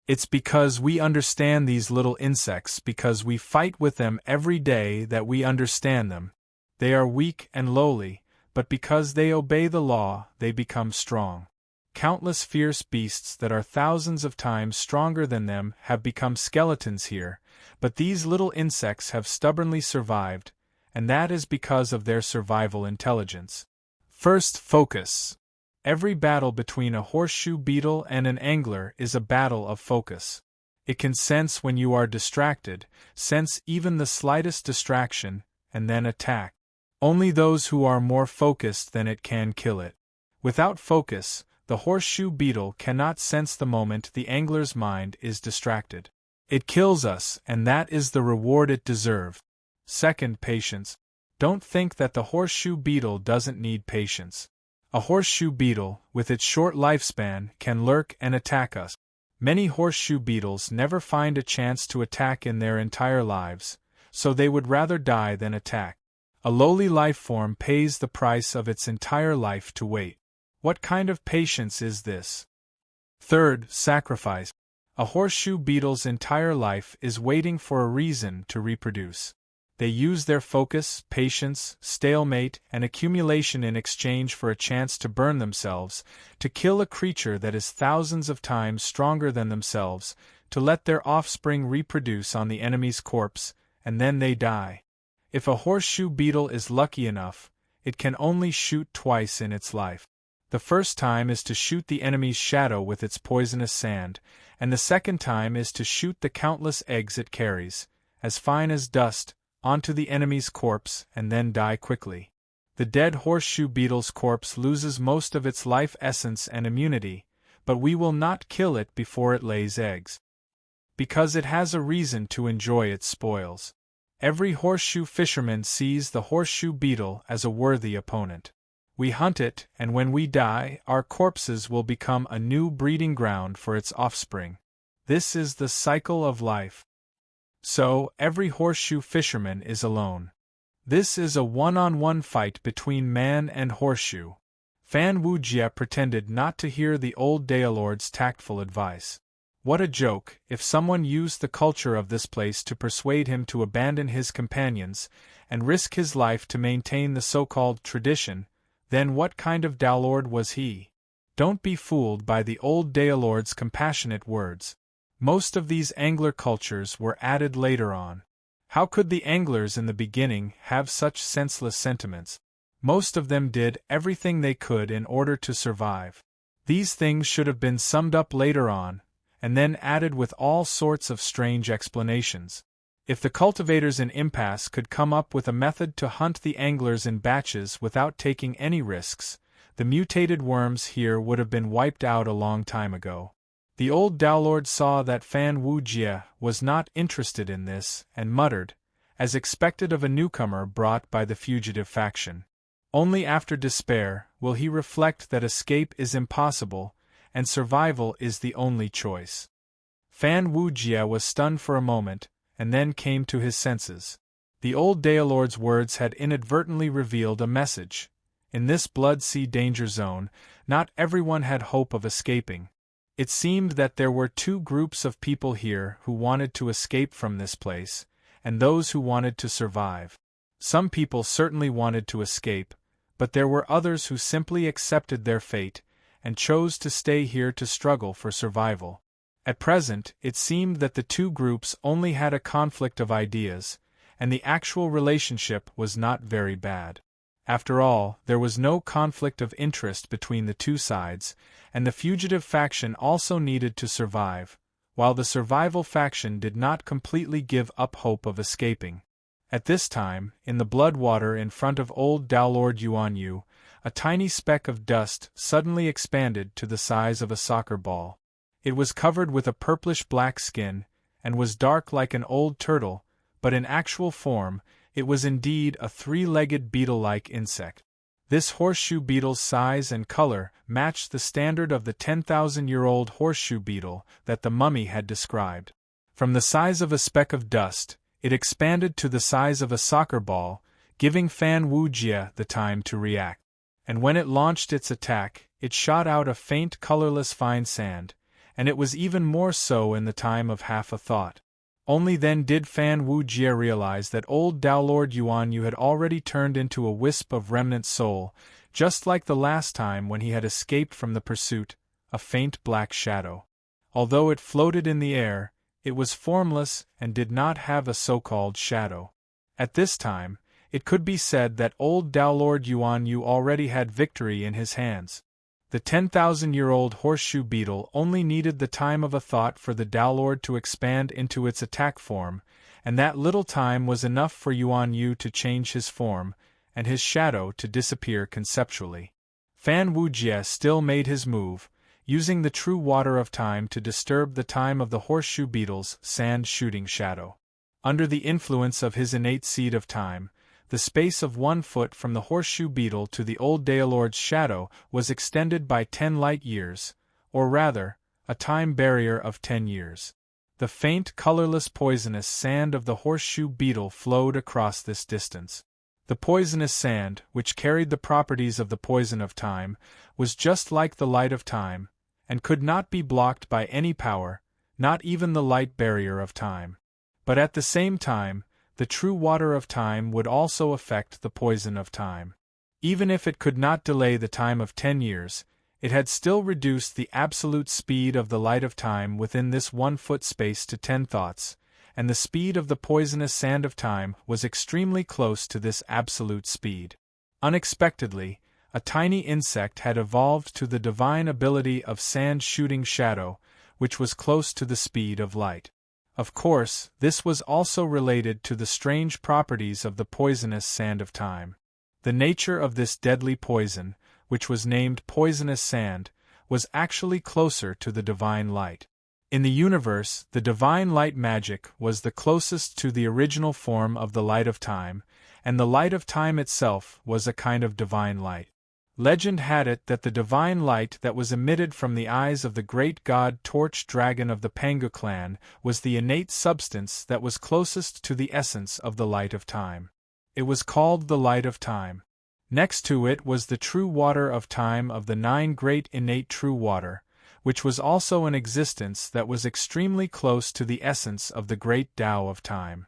It's because we understand these little insects, because we fight with them every day, that we understand them. They are weak and lowly, but because they obey the law, they become strong. Countless fierce beasts that are thousands of times stronger than them have become skeletons here, but these little insects have stubbornly survived, and that is because of their survival intelligence. First, focus. Every battle between a horseshoe beetle and an angler is a battle of focus. It can sense when you are distracted, sense even the slightest distraction, and then attack. Only those who are more focused than it can kill it. Without focus, the horseshoe beetle cannot sense the moment the angler's mind is distracted. It kills us, and that is the reward it deserves. Second, patience. Don't think that the horseshoe beetle doesn't need patience. A horseshoe beetle, with its short lifespan, can lurk and attack us. Many horseshoe beetles never find a chance to attack in their entire lives, so they would rather die than attack. A lowly life form pays the price of its entire life to wait. What kind of patience is this? Third, sacrifice. A horseshoe beetle's entire life is waiting for a reason to reproduce. They use their focus, patience, stalemate, and accumulation in exchange for a chance to burn themselves, to kill a creature that is thousands of times stronger than themselves, to let their offspring reproduce on the enemy's corpse, and then they die. If a horseshoe beetle is lucky enough, it can only shoot twice in its life. The first time is to shoot the enemy's shadow with its poisonous sand, and the second time is to shoot the countless eggs it carries, as fine as dust, onto the enemy's corpse and then die quickly. The dead horseshoe beetle's corpse loses most of its life essence and immunity, but we will not kill it before it lays eggs. Because it has a reason to enjoy its spoils. Every horseshoe fisherman sees the horseshoe beetle as a worthy opponent. We hunt it, and when we die, our corpses will become a new breeding ground for its offspring. This is the cycle of life. So, every horseshoe fisherman is alone. This is a one-on-one fight between man and horseshoe. Fan Wujia pretended not to hear the old Daolord's tactful advice. What a joke, if someone used the culture of this place to persuade him to abandon his companions, and risk his life to maintain the so-called tradition, then what kind of Daolord was he? Don't be fooled by the old Daolord's compassionate words. Most of these angler cultures were added later on. How could the anglers in the beginning have such senseless sentiments? Most of them did everything they could in order to survive. These things should have been summed up later on, and then added with all sorts of strange explanations. If the cultivators in Impasse could come up with a method to hunt the anglers in batches without taking any risks, the mutated worms here would have been wiped out a long time ago. The old Downlord saw that Fan Wujie was not interested in this, and muttered, as expected of a newcomer brought by the fugitive faction. Only after despair will he reflect that escape is impossible, and survival is the only choice. Fan Wujie was stunned for a moment, and then came to his senses. The old Daelord's words had inadvertently revealed a message. In this Blood Sea danger zone, not everyone had hope of escaping. It seemed that there were two groups of people here who wanted to escape from this place, and those who wanted to survive. Some people certainly wanted to escape, but there were others who simply accepted their fate, and chose to stay here to struggle for survival. At present, it seemed that the two groups only had a conflict of ideas, and the actual relationship was not very bad. After all, there was no conflict of interest between the two sides, and the fugitive faction also needed to survive, while the survival faction did not completely give up hope of escaping. At this time, in the blood water in front of old Downlord Yuanyu, a tiny speck of dust suddenly expanded to the size of a soccer ball. It was covered with a purplish-black skin, and was dark like an old turtle, but in actual form, it was indeed a three-legged beetle-like insect. This horseshoe beetle's size and color matched the standard of the 10,000-year-old horseshoe beetle that the mummy had described. From the size of a speck of dust, it expanded to the size of a soccer ball, giving Fan Wujie the time to react. And when it launched its attack, it shot out a faint colorless fine sand, and it was even more so in the time of half a thought. Only then did Fan Wujie realize that old Downlord Yuanyu had already turned into a wisp of remnant soul, just like the last time when he had escaped from the pursuit, a faint black shadow. Although it floated in the air, it was formless and did not have a so-called shadow. At this time, it could be said that old Downlord Yuanyu already had victory in his hands. The 10,000-year-old horseshoe beetle only needed the time of a thought for the Downlord to expand into its attack form, and that little time was enough for Yuanyu to change his form, and his shadow to disappear conceptually. Fan Wujie still made his move, using the true water of time to disturb the time of the horseshoe beetle's sand-shooting shadow. Under the influence of his innate seed of time, the space of 1 foot from the horseshoe beetle to the old Daelord's shadow was extended by 10 light years, or rather, a time barrier of 10 years. The faint, colorless poisonous sand of the horseshoe beetle flowed across this distance. The poisonous sand, which carried the properties of the poison of time, was just like the light of time, and could not be blocked by any power, not even the light barrier of time. But at the same time, the true water of time would also affect the poison of time. Even if it could not delay the time of 10 years, it had still reduced the absolute speed of the light of time within this 1 foot space to 10 thoughts, and the speed of the poisonous sand of time was extremely close to this absolute speed. Unexpectedly, a tiny insect had evolved to the divine ability of sand-shooting shadow, which was close to the speed of light. Of course, this was also related to the strange properties of the poisonous sand of time. The nature of this deadly poison, which was named poisonous sand, was actually closer to the divine light. In the universe, the divine light magic was the closest to the original form of the light of time, and the light of time itself was a kind of divine light. Legend had it that the divine light that was emitted from the eyes of the great god Torch Dragon of the Pangu clan was the innate substance that was closest to the essence of the light of time. It was called the light of time. Next to it was the true water of time of the 9 great innate true water, which was also an existence that was extremely close to the essence of the great Tao of time.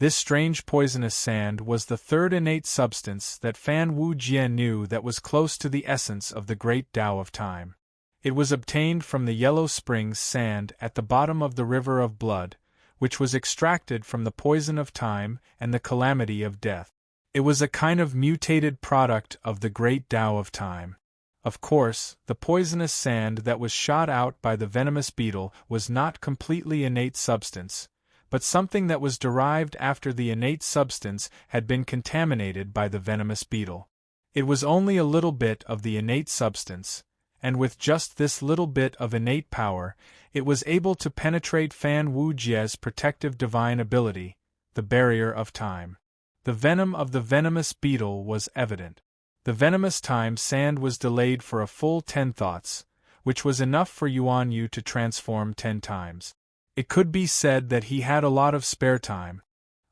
This strange poisonous sand was the 3rd innate substance that Fan Wujie knew that was close to the essence of the great Tao of time. It was obtained from the Yellow Springs sand at the bottom of the River of Blood, which was extracted from the poison of time and the calamity of death. It was a kind of mutated product of the great Tao of time. Of course, the poisonous sand that was shot out by the venomous beetle was not completely innate substance, but something that was derived after the innate substance had been contaminated by the venomous beetle. It was only a little bit of the innate substance, and with just this little bit of innate power, it was able to penetrate Fan Wujie's protective divine ability, the barrier of time. The venom of the venomous beetle was evident. The venomous time sand was delayed for a full 10 thoughts, which was enough for Yuan Yu to transform 10 times. It could be said that he had a lot of spare time.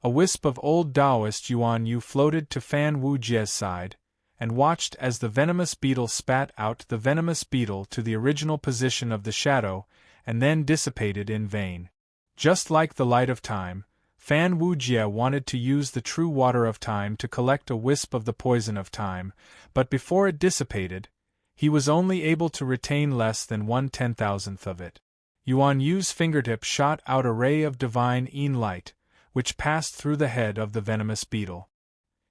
A wisp of old Taoist Yuan Yu floated to Fan Wujie's side, and watched as the venomous beetle spat out the venomous beetle to the original position of the shadow, and then dissipated in vain. Just like the light of time, Fan Wujie wanted to use the true water of time to collect a wisp of the poison of time, but before it dissipated, he was only able to retain less than 1/10,000th of it. Yuan Yu's fingertip shot out a ray of divine Yin light, which passed through the head of the venomous beetle.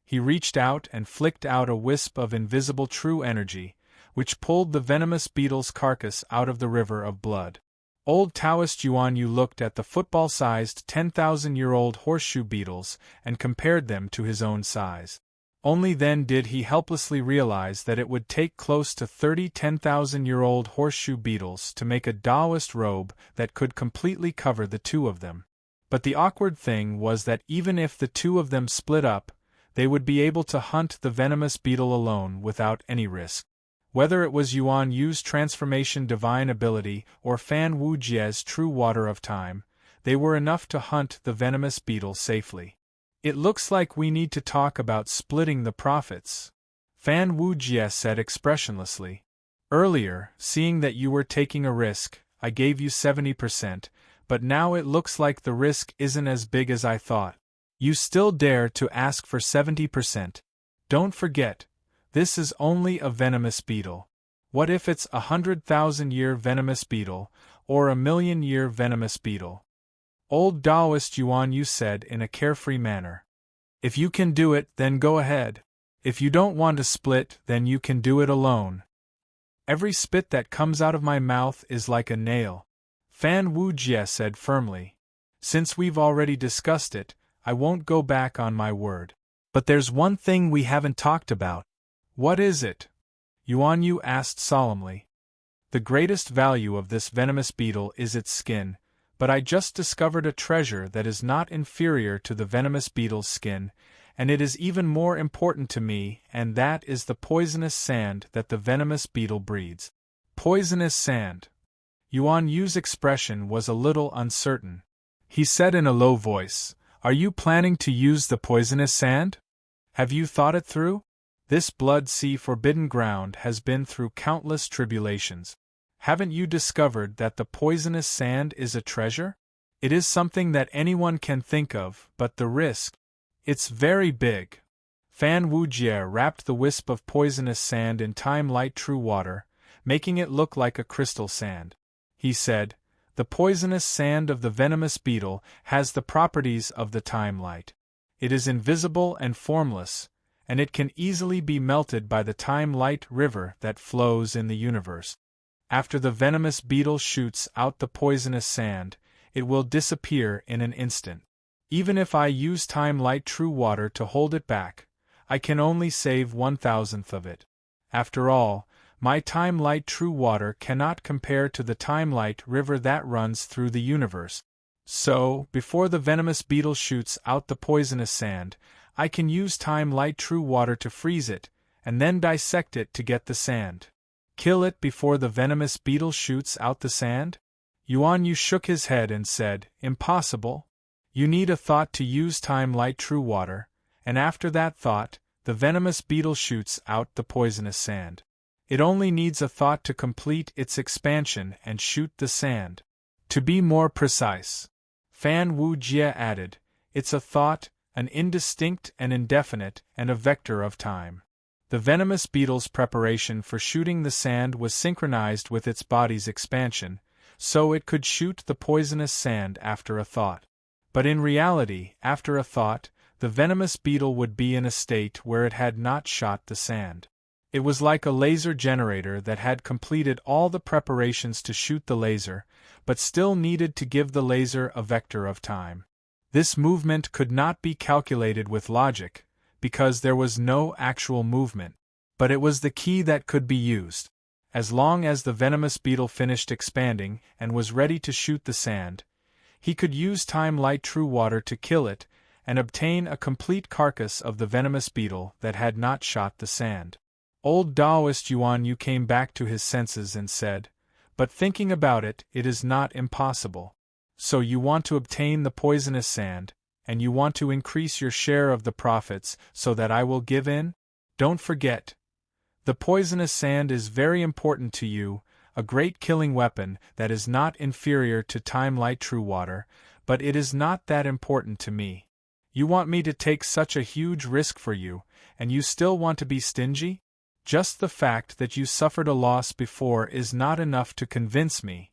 He reached out and flicked out a wisp of invisible true energy, which pulled the venomous beetle's carcass out of the river of blood. Old Taoist Yuan Yu looked at the football-sized 10,000-year-old horseshoe beetles and compared them to his own size. Only then did he helplessly realize that it would take close to 30 10,000-year-old horseshoe beetles to make a Taoist robe that could completely cover the two of them. But the awkward thing was that even if the two of them split up, they would be able to hunt the venomous beetle alone without any risk. Whether it was Yuan Yu's transformation divine ability or Fan Wujie's true water of time, they were enough to hunt the venomous beetle safely. It looks like we need to talk about splitting the profits, Fan Wujie said expressionlessly. Earlier, seeing that you were taking a risk, I gave you 70%, but now it looks like the risk isn't as big as I thought. You still dare to ask for 70%. Don't forget, this is only a venomous beetle. What if it's 100,000-year venomous beetle, or a 1,000,000-year venomous beetle? Old Taoist Yuan Yu said in a carefree manner. If you can do it, then go ahead. If you don't want to split, then you can do it alone. Every spit that comes out of my mouth is like a nail, Fan Wujie said firmly. Since we've already discussed it, I won't go back on my word. But there's one thing we haven't talked about. What is it? Yuan Yu asked solemnly. The greatest value of this venomous beetle is its skin, but I just discovered a treasure that is not inferior to the venomous beetle's skin, and it is even more important to me, and that is the poisonous sand that the venomous beetle breeds. Poisonous sand. Yuan Yu's expression was a little uncertain. He said in a low voice, Are you planning to use the poisonous sand? Have you thought it through? This blood sea forbidden ground has been through countless tribulations. Haven't you discovered that the poisonous sand is a treasure? It is something that anyone can think of, but the risk, it's very big. Fan Wujie wrapped the wisp of poisonous sand in time-light true water, making it look like a crystal sand. He said, The poisonous sand of the venomous beetle has the properties of the time-light. It is invisible and formless, and it can easily be melted by the time-light river that flows in the universe. After the venomous beetle shoots out the poisonous sand, it will disappear in an instant. Even if I use time-light true water to hold it back, I can only save 1,000th of it. After all, my time-light true water cannot compare to the time-light river that runs through the universe. So, before the venomous beetle shoots out the poisonous sand, I can use time-light true water to freeze it, and then dissect it to get the sand. Kill it before the venomous beetle shoots out the sand? Yuan Yu shook his head and said, Impossible. You need a thought to use time-light true water, and after that thought, the venomous beetle shoots out the poisonous sand. It only needs a thought to complete its expansion and shoot the sand. To be more precise, Fan Wujie added, it's a thought, an indistinct and indefinite, and a vector of time. The venomous beetle's preparation for shooting the sand was synchronized with its body's expansion, so it could shoot the poisonous sand after a thought. But in reality, after a thought, the venomous beetle would be in a state where it had not shot the sand. It was like a laser generator that had completed all the preparations to shoot the laser, but still needed to give the laser a vector of time. This movement could not be calculated with logic, because there was no actual movement, but it was the key that could be used. As long as the venomous beetle finished expanding and was ready to shoot the sand, he could use time light true water to kill it and obtain a complete carcass of the venomous beetle that had not shot the sand. Old Taoist Yuan Yu came back to his senses and said, "But thinking about it, it is not impossible. So you want to obtain the poisonous sand, and you want to increase your share of the profits so that I will give in? Don't forget. The poisonous sand is very important to you, a great killing weapon that is not inferior to time light true water, but it is not that important to me. You want me to take such a huge risk for you, and you still want to be stingy? Just the fact that you suffered a loss before is not enough to convince me."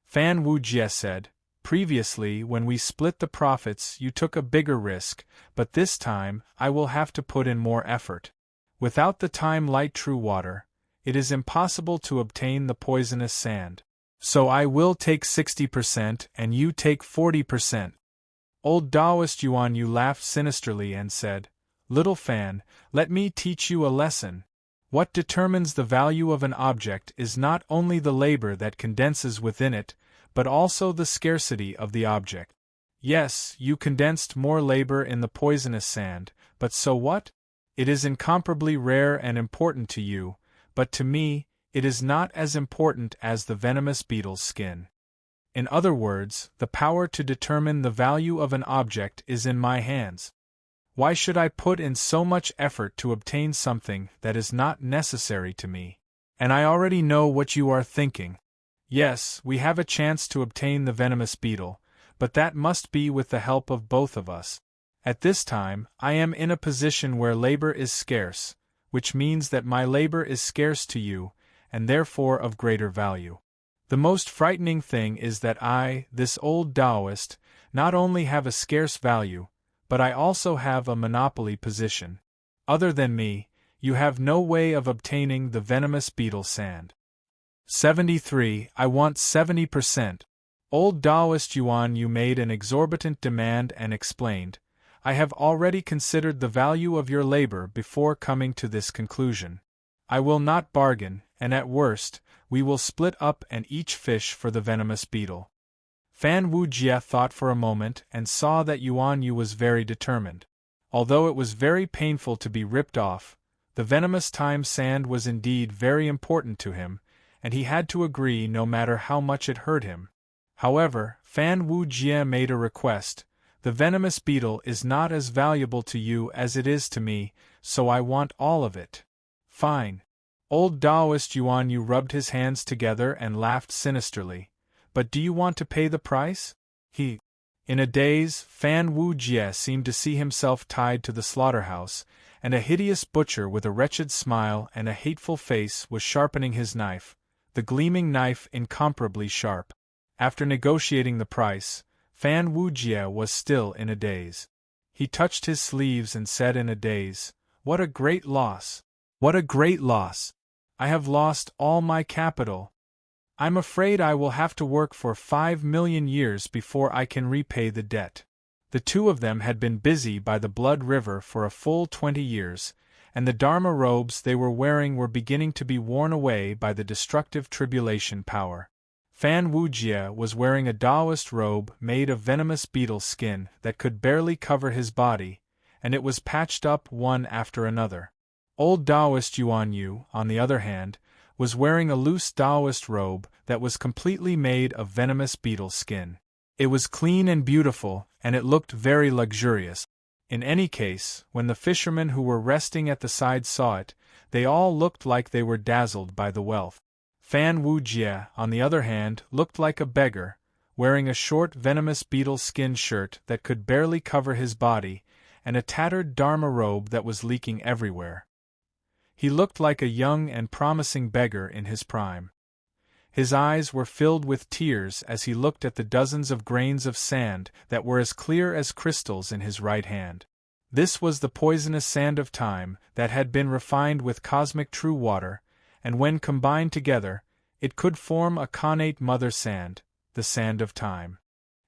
Fan Wujie said, "Previously, when we split the profits, you took a bigger risk, but this time, I will have to put in more effort. Without the time light true water, it is impossible to obtain the poisonous sand. So I will take 60% and you take 40%. Old Taoist Yuan Yu laughed sinisterly and said, "Little Fan, let me teach you a lesson. What determines the value of an object is not only the labor that condenses within it, but also the scarcity of the object. Yes, you condensed more labor in the poisonous sand, but so what? It is incomparably rare and important to you, but to me, it is not as important as the venomous beetle's skin. In other words, the power to determine the value of an object is in my hands. Why should I put in so much effort to obtain something that is not necessary to me? And I already know what you are thinking. Yes, we have a chance to obtain the venomous beetle, but that must be with the help of both of us. At this time, I am in a position where labor is scarce, which means that my labor is scarce to you, and therefore of greater value. The most frightening thing is that I, this old Taoist, not only have a scarce value, but I also have a monopoly position. Other than me, you have no way of obtaining the venomous beetle sand." 73. I want 70%. Old Taoist Yuan Yu made an exorbitant demand and explained, "I have already considered the value of your labor before coming to this conclusion. I will not bargain, and at worst, we will split up and each fish for the venomous beetle." Fan Wujie thought for a moment and saw that Yuan Yu was very determined. Although it was very painful to be ripped off, the venomous time sand was indeed very important to him, and he had to agree no matter how much it hurt him. However, Fan Wujie made a request. "The venomous beetle is not as valuable to you as it is to me, so I want all of it." "Fine." Old Taoist Yuan Yu rubbed his hands together and laughed sinisterly. "But do you want to pay the price?" In a daze, Fan Wujie seemed to see himself tied to the slaughterhouse, and a hideous butcher with a wretched smile and a hateful face was sharpening his knife, the gleaming knife incomparably sharp. After negotiating the price, Fan Wujie was still in a daze. He touched his sleeves and said in a daze, "What a great loss! What a great loss! I have lost all my capital. I'm afraid I will have to work for 5 million years before I can repay the debt." The two of them had been busy by the Blood River for a full 20 years, and the Dharma robes they were wearing were beginning to be worn away by the destructive tribulation power. Fan Wujie was wearing a Taoist robe made of venomous beetle skin that could barely cover his body, and it was patched up one after another. Old Taoist Yuan Yu, on the other hand, was wearing a loose Taoist robe that was completely made of venomous beetle skin. It was clean and beautiful, and it looked very luxurious. In any case, when the fishermen who were resting at the side saw it, they all looked like they were dazzled by the wealth. Fan Wujie, on the other hand, looked like a beggar, wearing a short venomous beetle skin shirt that could barely cover his body, and a tattered Dharma robe that was leaking everywhere. He looked like a young and promising beggar in his prime. His eyes were filled with tears as he looked at the dozens of grains of sand that were as clear as crystals in his right hand. This was the poisonous sand of time that had been refined with cosmic true water, and when combined together, it could form a connate mother sand, the sand of time.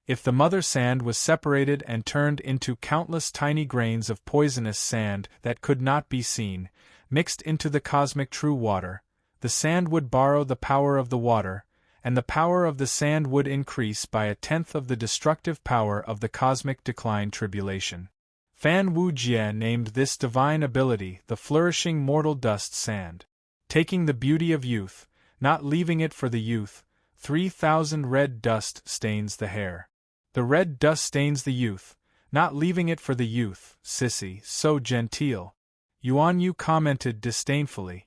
If the mother sand was separated and turned into countless tiny grains of poisonous sand that could not be seen, mixed into the cosmic true water, the sand would borrow the power of the water, and the power of the sand would increase by 1/10 of the destructive power of the cosmic decline tribulation. Fan Wujie named this divine ability the flourishing mortal dust sand. Taking the beauty of youth, not leaving it for the youth, 3,000 red dust stains the hair. The red dust stains the youth, not leaving it for the youth, sissy, so genteel. Yuan Yu commented disdainfully.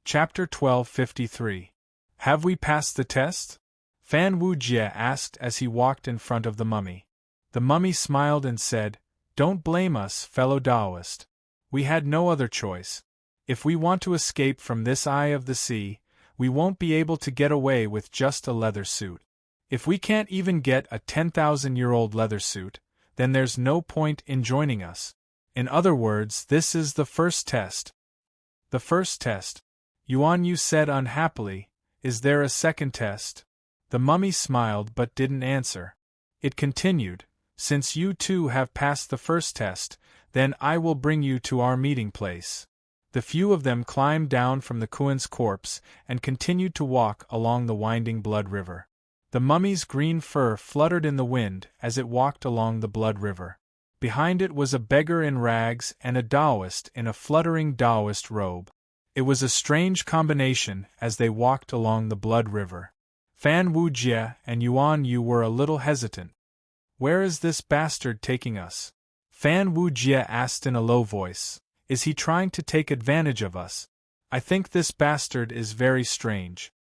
Chapter 1253. Have we passed the test? Fan Wujie asked as he walked in front of the mummy. The mummy smiled and said, Don't blame us, fellow Taoist. We had no other choice. If we want to escape from this eye of the sea, we won't be able to get away with just a leather suit. If we can't even get a 10,000-year-old leather suit, then there's no point in joining us. In other words, this is the first test. The first test, Yuan Yu said unhappily. Is there a second test? The mummy smiled but didn't answer. It continued, Since you two have passed the first test, then I will bring you to our meeting place. The few of them climbed down from the Kuan's corpse and continued to walk along the winding blood river. The mummy's green fur fluttered in the wind as it walked along the blood river. Behind it was a beggar in rags and a Taoist in a fluttering Taoist robe. It was a strange combination as they walked along the blood river. Fan Wujie and Yuan Yu were a little hesitant. Where is this bastard taking us? Fan Wujie asked in a low voice. Is he trying to take advantage of us? I think this bastard is very strange.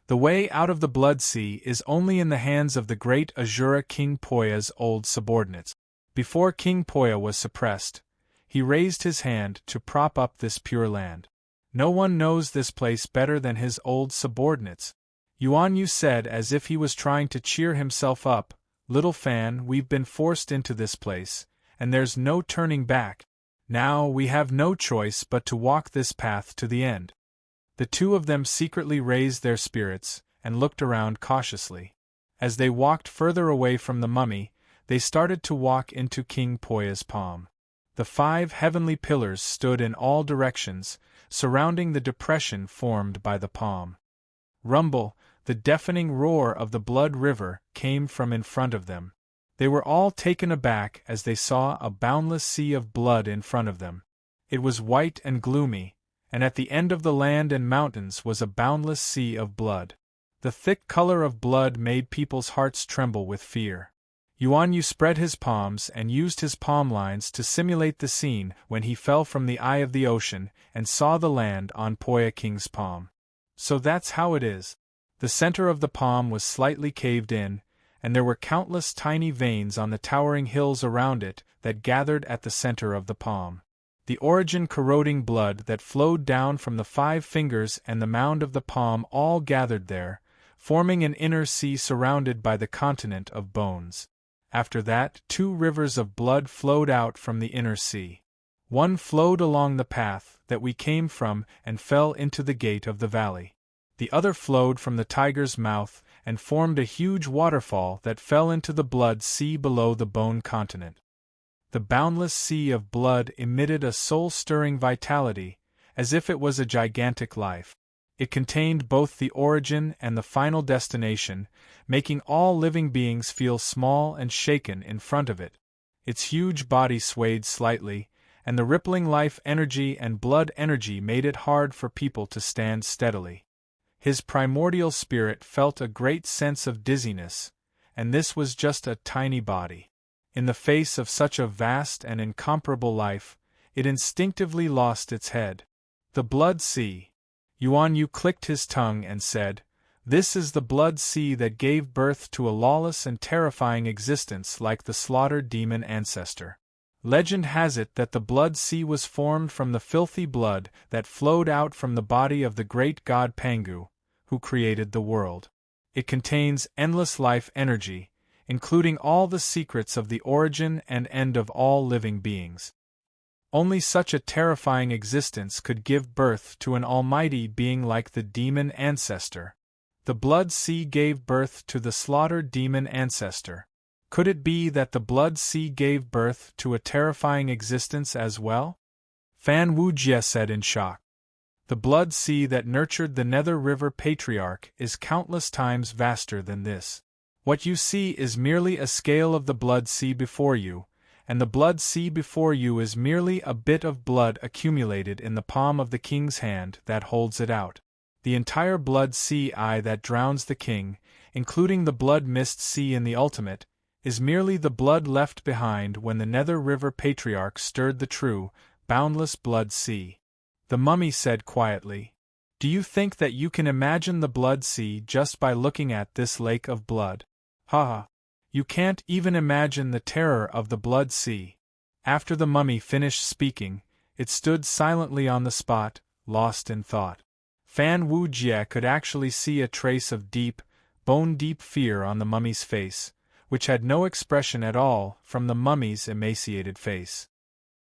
The way out of the Blood Sea is only in the hands of the great Azura King Poya's old subordinates. Before King Poya was suppressed, he raised his hand to prop up this pure land. No one knows this place better than his old subordinates. Yuan Yu said as if he was trying to cheer himself up, Little Fan, we've been forced into this place, and there's no turning back. Now we have no choice but to walk this path to the end. The two of them secretly raised their spirits and looked around cautiously. As they walked further away from the mummy, they started to walk into King Poya's palm. The 5 heavenly pillars stood in all directions, surrounding the depression formed by the palm. Rumble, the deafening roar of the blood river, came from in front of them. They were all taken aback as they saw a boundless sea of blood in front of them. It was white and gloomy, and at the end of the land and mountains was a boundless sea of blood. The thick color of blood made people's hearts tremble with fear. Yuan Yu spread his palms and used his palm lines to simulate the scene when he fell from the eye of the ocean and saw the land on Poya King's palm. So that's how it is. The center of the palm was slightly caved in, and there were countless tiny veins on the towering hills around it that gathered at the center of the palm. The origin corroding blood that flowed down from the 5 fingers and the mound of the palm all gathered there, forming an inner sea surrounded by the continent of bones. After that, 2 rivers of blood flowed out from the inner sea. One flowed along the path that we came from and fell into the gate of the valley. The other flowed from the tiger's mouth and formed a huge waterfall that fell into the blood sea below the bone continent. The boundless sea of blood emitted a soul-stirring vitality, as if it was a gigantic life. It contained both the origin and the final destination, making all living beings feel small and shaken in front of it. Its huge body swayed slightly, and the rippling life energy and blood energy made it hard for people to stand steadily. His primordial spirit felt a great sense of dizziness, and this was just a tiny body. In the face of such a vast and incomparable life, it instinctively lost its head. The Blood Sea. Yuan Yu clicked his tongue and said, This is the Blood Sea that gave birth to a lawless and terrifying existence like the slaughtered demon ancestor. Legend has it that the Blood Sea was formed from the filthy blood that flowed out from the body of the great god Pangu, who created the world. It contains endless life energy, including all the secrets of the origin and end of all living beings. Only such a terrifying existence could give birth to an almighty being like the demon ancestor. The Blood Sea gave birth to the slaughtered demon ancestor. Could it be that the Blood Sea gave birth to a terrifying existence as well? Fan Wujie said in shock. The blood sea that nurtured the Nether River Patriarch is countless times vaster than this. What you see is merely a scale of the blood sea before you, and the blood sea before you is merely a bit of blood accumulated in the palm of the king's hand that holds it out. The entire blood sea that drowns the king, including the blood mist sea in the ultimate, is merely the blood left behind when the Nether River Patriarch stirred the true, boundless blood sea. The mummy said quietly, "Do you think that you can imagine the blood sea just by looking at this lake of blood? Ha ha! You can't even imagine the terror of the blood sea." After the mummy finished speaking, it stood silently on the spot, lost in thought. Fan Wujie could actually see a trace of deep, bone-deep fear on the mummy's face, which had no expression at all from the mummy's emaciated face.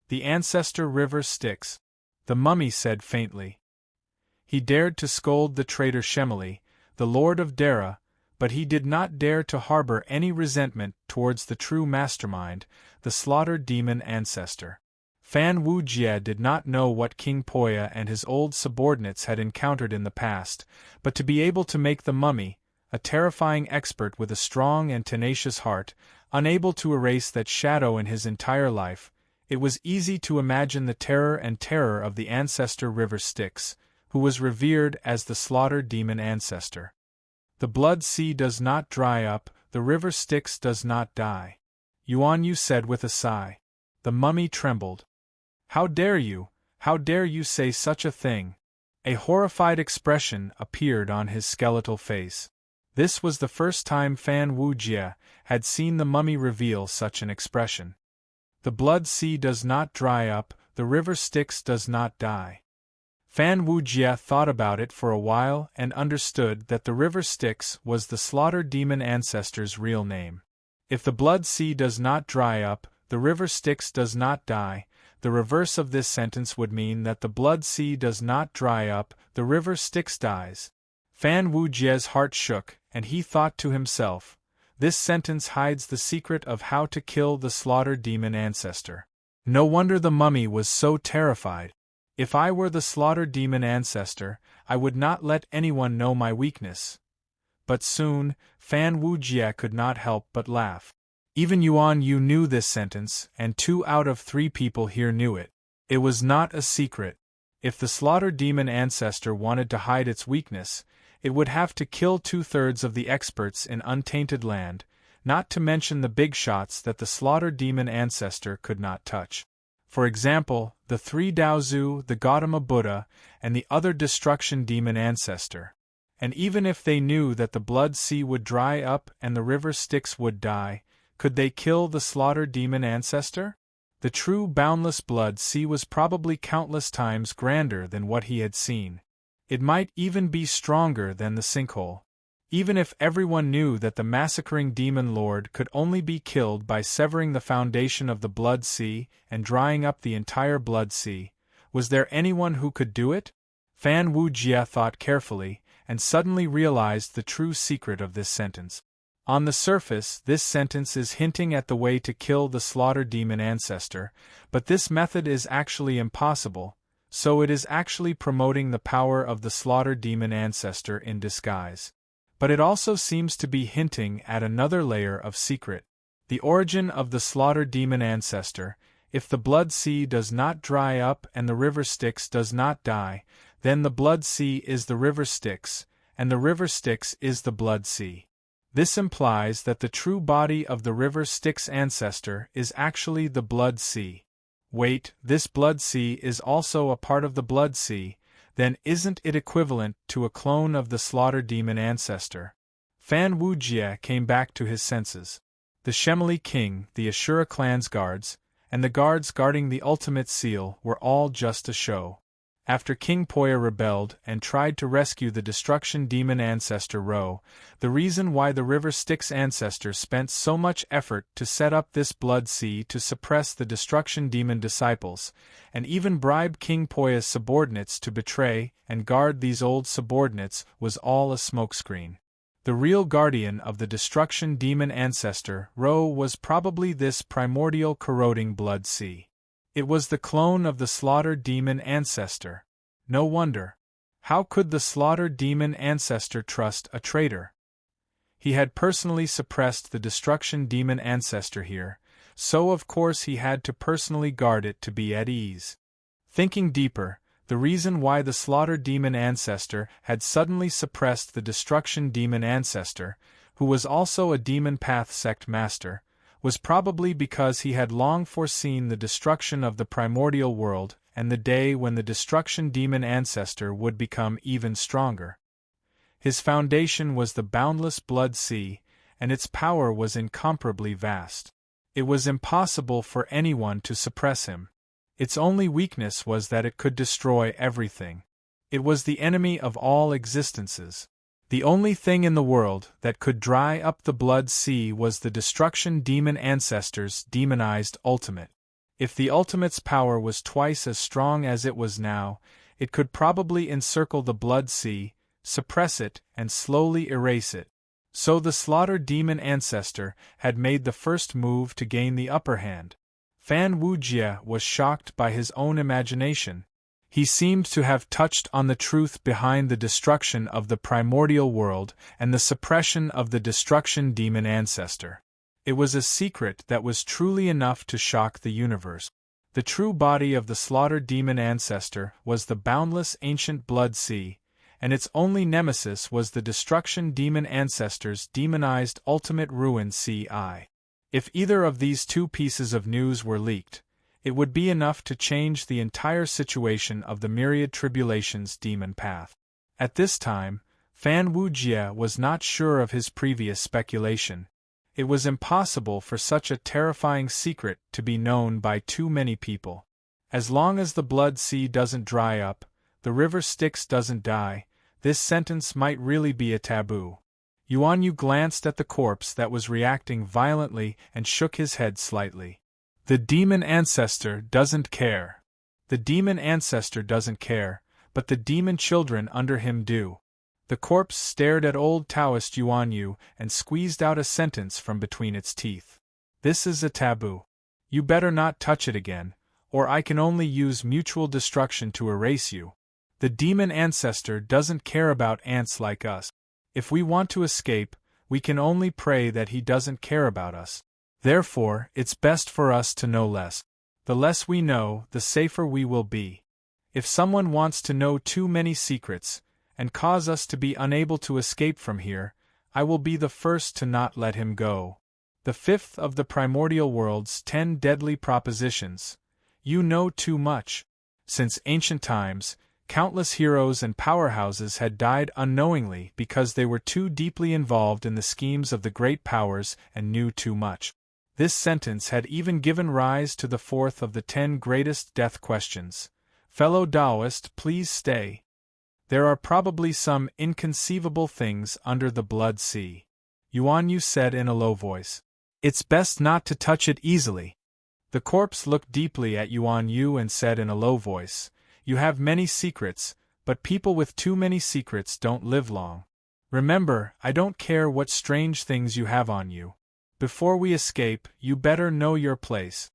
"The ancestor river Styx," the mummy said faintly. He dared to scold the traitor Shemali, the lord of Dara, but he did not dare to harbor any resentment towards the true mastermind, the slaughtered demon ancestor. Fan Wujie did not know what King Poya and his old subordinates had encountered in the past, but to be able to make the mummy, a terrifying expert with a strong and tenacious heart, unable to erase that shadow in his entire life, it was easy to imagine the terror of the ancestor river Styx, who was revered as the slaughtered demon ancestor. "The blood sea does not dry up, the river Styx does not die," Yuan Yu said with a sigh. The mummy trembled. How dare you say such a thing?" A horrified expression appeared on his skeletal face. This was the first time Fan Wujie had seen the mummy reveal such an expression. "The blood sea does not dry up, the river Styx does not die." Fan Wujie thought about it for a while and understood that the river Styx was the slaughtered demon ancestor's real name. If the blood sea does not dry up, the river Styx does not die, the reverse of this sentence would mean that the blood sea does not dry up, the river Styx dies. Fan Wujie's heart shook, and he thought to himself, this sentence hides the secret of how to kill the slaughtered demon ancestor. No wonder the mummy was so terrified. If I were the slaughtered demon ancestor, I would not let anyone know my weakness. But soon, Fan Wujie could not help but laugh. Even Yuan Yu knew this sentence, and 2 out of 3 people here knew it. It was not a secret. If the slaughtered demon ancestor wanted to hide its weakness, it would have to kill 2/3 of the experts in Untainted Land, not to mention the big shots that the slaughtered demon ancestor could not touch. For example, the 3 Daozu, the Gautama Buddha, and the other destruction demon ancestor. And even if they knew that the blood sea would dry up and the river Styx would die, could they kill the slaughtered demon ancestor? The true boundless blood sea was probably countless times grander than what he had seen. It might even be stronger than the sinkhole. Even if everyone knew that the massacring demon lord could only be killed by severing the foundation of the blood sea and drying up the entire blood sea, was there anyone who could do it? Fan Wujie thought carefully, and suddenly realized the true secret of this sentence. On the surface, this sentence is hinting at the way to kill the slaughtered demon ancestor, but this method is actually impossible, so it is actually promoting the power of the slaughtered demon ancestor in disguise. But it also seems to be hinting at another layer of secret. The origin of the slaughtered demon ancestor. If the blood sea does not dry up and the river Styx does not die, then the blood sea is the river Styx, and the river Styx is the blood sea. This implies that the true body of the river Styx ancestor is actually the blood sea. Wait, this blood sea is also a part of the blood sea, then isn't it equivalent to a clone of the slaughtered demon ancestor? Fan Wujie came back to his senses. The Shemali king, the Ashura clan's guards, and the guards guarding the ultimate seal were all just a show. After King Poya rebelled and tried to rescue the destruction demon ancestor Ro, the reason why the river Styx ancestor spent so much effort to set up this blood sea to suppress the destruction demon disciples, and even bribe King Poya's subordinates to betray and guard these old subordinates was all a smokescreen. The real guardian of the destruction demon ancestor Ro was probably this primordial corroding blood sea. It was the clone of the slaughtered demon ancestor. No wonder. How could the slaughtered demon ancestor trust a traitor? He had personally suppressed the destruction demon ancestor here, so of course he had to personally guard it to be at ease. Thinking deeper, the reason why the slaughtered demon ancestor had suddenly suppressed the destruction demon ancestor, who was also a demon path sect master, was probably because he had long foreseen the destruction of the primordial world and the day when the destruction demon ancestor would become even stronger. His foundation was the boundless blood sea, and its power was incomparably vast. It was impossible for anyone to suppress him. Its only weakness was that it could destroy everything. It was the enemy of all existences. The only thing in the world that could dry up the blood sea was the destruction demon ancestor's demonized ultimate. If the ultimate's power was twice as strong as it was now, it could probably encircle the blood sea, suppress it, and slowly erase it. So the slaughtered demon ancestor had made the first move to gain the upper hand. Fan Wujie was shocked by his own imagination. He seemed to have touched on the truth behind the destruction of the primordial world and the suppression of the destruction demon ancestor. It was a secret that was truly enough to shock the universe. The true body of the slaughtered demon ancestor was the boundless ancient blood sea, and its only nemesis was the destruction demon ancestor's demonized ultimate ruin Ci. If either of these two pieces of news were leaked, it would be enough to change the entire situation of the myriad tribulations demon path. At this time, Fan Wujie was not sure of his previous speculation. It was impossible for such a terrifying secret to be known by too many people. As long as the blood sea doesn't dry up, the river Styx doesn't die, this sentence might really be a taboo. Yuan Yu glanced at the corpse that was reacting violently and shook his head slightly. The demon ancestor doesn't care. The demon ancestor doesn't care, but the demon children under him do. The corpse stared at old Taoist Yuan Yu and squeezed out a sentence from between its teeth. This is a taboo. You better not touch it again, or I can only use mutual destruction to erase you. The demon ancestor doesn't care about ants like us. If we want to escape, we can only pray that he doesn't care about us. Therefore, it's best for us to know less. The less we know, the safer we will be. If someone wants to know too many secrets, and cause us to be unable to escape from here, I will be the first to not let him go. The fifth of the primordial world's 10 deadly propositions. You know too much. Since ancient times, countless heroes and powerhouses had died unknowingly because they were too deeply involved in the schemes of the great powers and knew too much. This sentence had even given rise to the fourth of the 10 greatest death questions. Fellow Taoist, please stay. There are probably some inconceivable things under the blood sea. Yuan Yu said in a low voice. It's best not to touch it easily. The corpse looked deeply at Yuan Yu and said in a low voice, You have many secrets, but people with too many secrets don't live long. Remember, I don't care what strange things you have on you. Before we escape, you better know your place.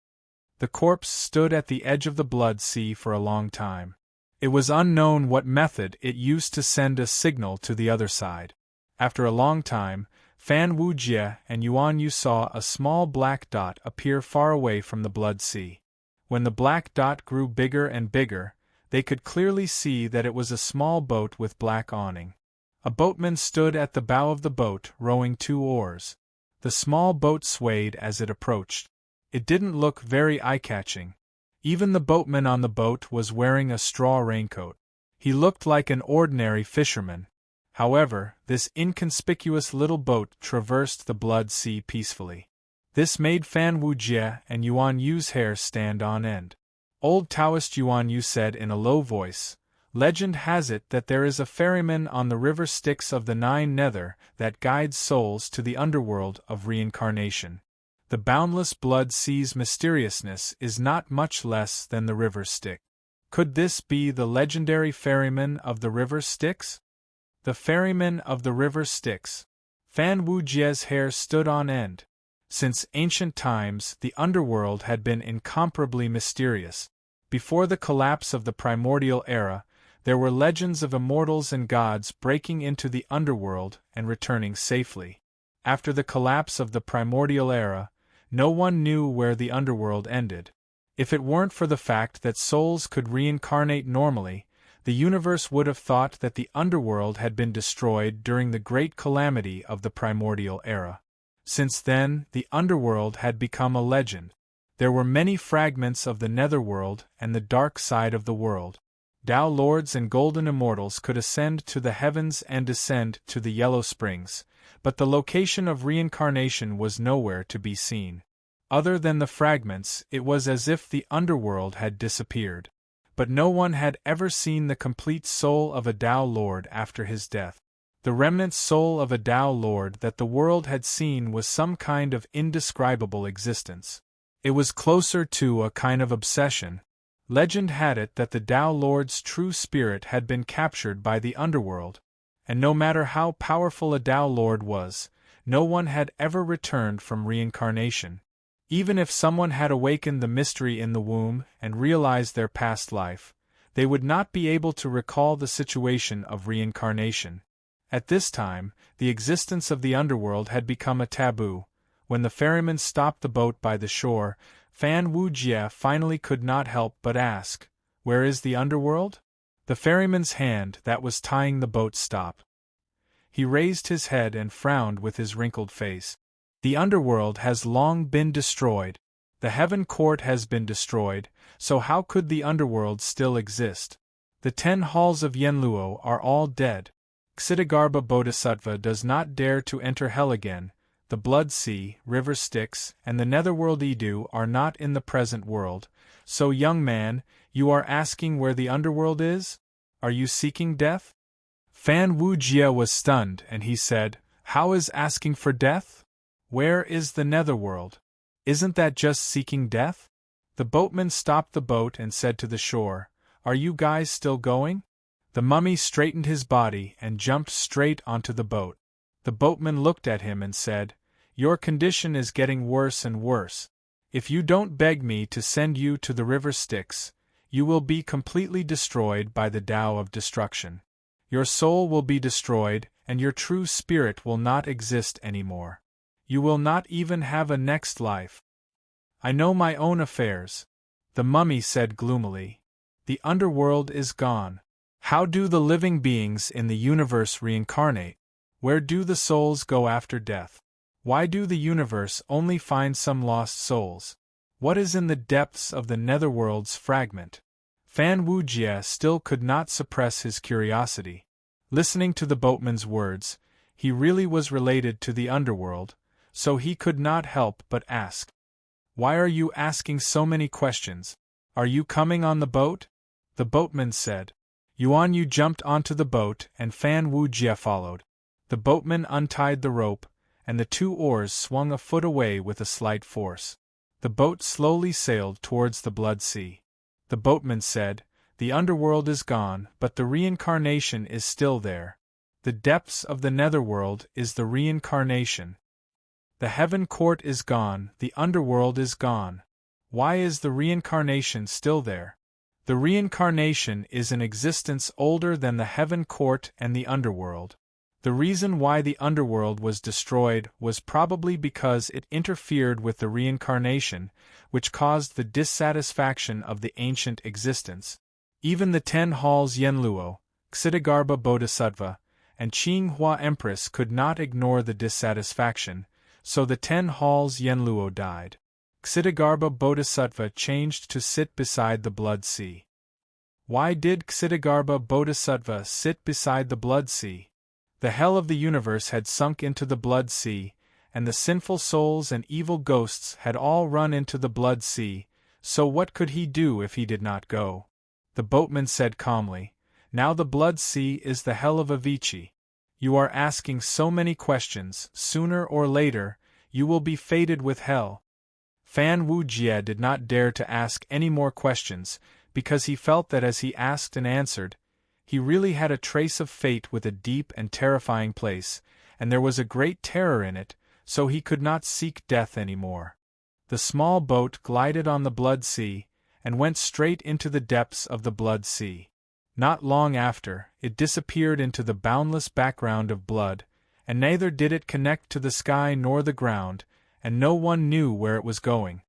The corpse stood at the edge of the blood sea for a long time. It was unknown what method it used to send a signal to the other side. After a long time, Fan Wujie and Yuan Yu saw a small black dot appear far away from the blood sea. When the black dot grew bigger and bigger, they could clearly see that it was a small boat with black awning. A boatman stood at the bow of the boat, rowing 2 oars. The small boat swayed as it approached. It didn't look very eye-catching. Even the boatman on the boat was wearing a straw raincoat. He looked like an ordinary fisherman. However, this inconspicuous little boat traversed the blood sea peacefully. This made Fan Wujie and Yuan Yu's hair stand on end. Old Taoist Yuan Yu said in a low voice, Legend has it that there is a ferryman on the river Styx of the 9 Nether that guides souls to the underworld of reincarnation. The boundless blood sea's mysteriousness is not much less than the river Styx. Could this be the legendary ferryman of the river Styx? The ferryman of the river Styx. Fan Wujie's hair stood on end. Since ancient times, the underworld had been incomparably mysterious. Before the collapse of the primordial era, There were legends of immortals and gods breaking into the underworld and returning safely. After the collapse of the primordial era, no one knew where the underworld ended. If it weren't for the fact that souls could reincarnate normally, the universe would have thought that the underworld had been destroyed during the great calamity of the primordial era. Since then, the underworld had become a legend. There were many fragments of the netherworld and the dark side of the world. Tao lords and golden immortals could ascend to the heavens and descend to the yellow springs, but the location of reincarnation was nowhere to be seen. Other than the fragments, it was as if the underworld had disappeared. But no one had ever seen the complete soul of a Tao lord after his death. The remnant soul of a Tao lord that the world had seen was some kind of indescribable existence. It was closer to a kind of obsession. Legend had it that the Tao lord's true spirit had been captured by the underworld, and no matter how powerful a Tao lord was, no one had ever returned from reincarnation. Even if someone had awakened the mystery in the womb and realized their past life, they would not be able to recall the situation of reincarnation. At this time, the existence of the underworld had become a taboo. When the ferryman stopped the boat by the shore, Fan Wujie finally could not help but ask, "Where is the underworld?" The ferryman's hand that was tying the boat stopped. He raised his head and frowned with his wrinkled face. "The underworld has long been destroyed. The heaven court has been destroyed, so how could the underworld still exist? The 10 halls of Yenluo are all dead. Ksitigarbha Bodhisattva does not dare to enter hell again. The Blood Sea, River Styx, and the Netherworld Edu are not in the present world. So, young man, you are asking where the underworld is? Are you seeking death?" Fan Wujie was stunned, and he said, "How is asking for death? Where is the netherworld? Isn't that just seeking death?" The boatman stopped the boat and said to the shore, "Are you guys still going?" The mummy straightened his body and jumped straight onto the boat. The boatman looked at him and said, "Your condition is getting worse and worse. If you don't beg me to send you to the river Styx, you will be completely destroyed by the Tao of destruction. Your soul will be destroyed, and your true spirit will not exist anymore. You will not even have a next life." "I know my own affairs," the mummy said gloomily. "The underworld is gone. How do the living beings in the universe reincarnate? Where do the souls go after death? Why do the universe only find some lost souls? What is in the depths of the netherworld's fragment?" Fan Wujie still could not suppress his curiosity. Listening to the boatman's words, he really was related to the underworld, so he could not help but ask, "Why are you asking so many questions? Are you coming on the boat?" The boatman said. Yuan Yu jumped onto the boat and Fan Wujie followed. The boatman untied the rope, and the 2 oars swung a foot away with a slight force. The boat slowly sailed towards the Blood Sea. The boatman said, "The underworld is gone, but the reincarnation is still there. The depths of the netherworld is the reincarnation. The heaven court is gone, the underworld is gone. Why is the reincarnation still there? The reincarnation is an existence older than the heaven court and the underworld. The reason why the underworld was destroyed was probably because it interfered with the reincarnation, which caused the dissatisfaction of the ancient existence. Even the 10 halls Yenluo, Ksitigarbha Bodhisattva, and Qinghua Empress could not ignore the dissatisfaction, so the 10 halls Yenluo died. Ksitigarbha Bodhisattva changed to sit beside the Blood Sea. Why did Ksitigarbha Bodhisattva sit beside the Blood Sea? The hell of the universe had sunk into the Blood Sea, and the sinful souls and evil ghosts had all run into the Blood Sea, so what could he do if he did not go? The boatman said calmly, "Now the Blood Sea is the hell of Avicii. You are asking so many questions, sooner or later, you will be fated with hell." Fan Wujie did not dare to ask any more questions, because he felt that as he asked and answered, he really had a trace of fate with a deep and terrifying place, and there was a great terror in it, so he could not seek death any more. The small boat glided on the Blood Sea, and went straight into the depths of the Blood Sea. Not long after, it disappeared into the boundless background of blood, and neither did it connect to the sky nor the ground, and no one knew where it was going.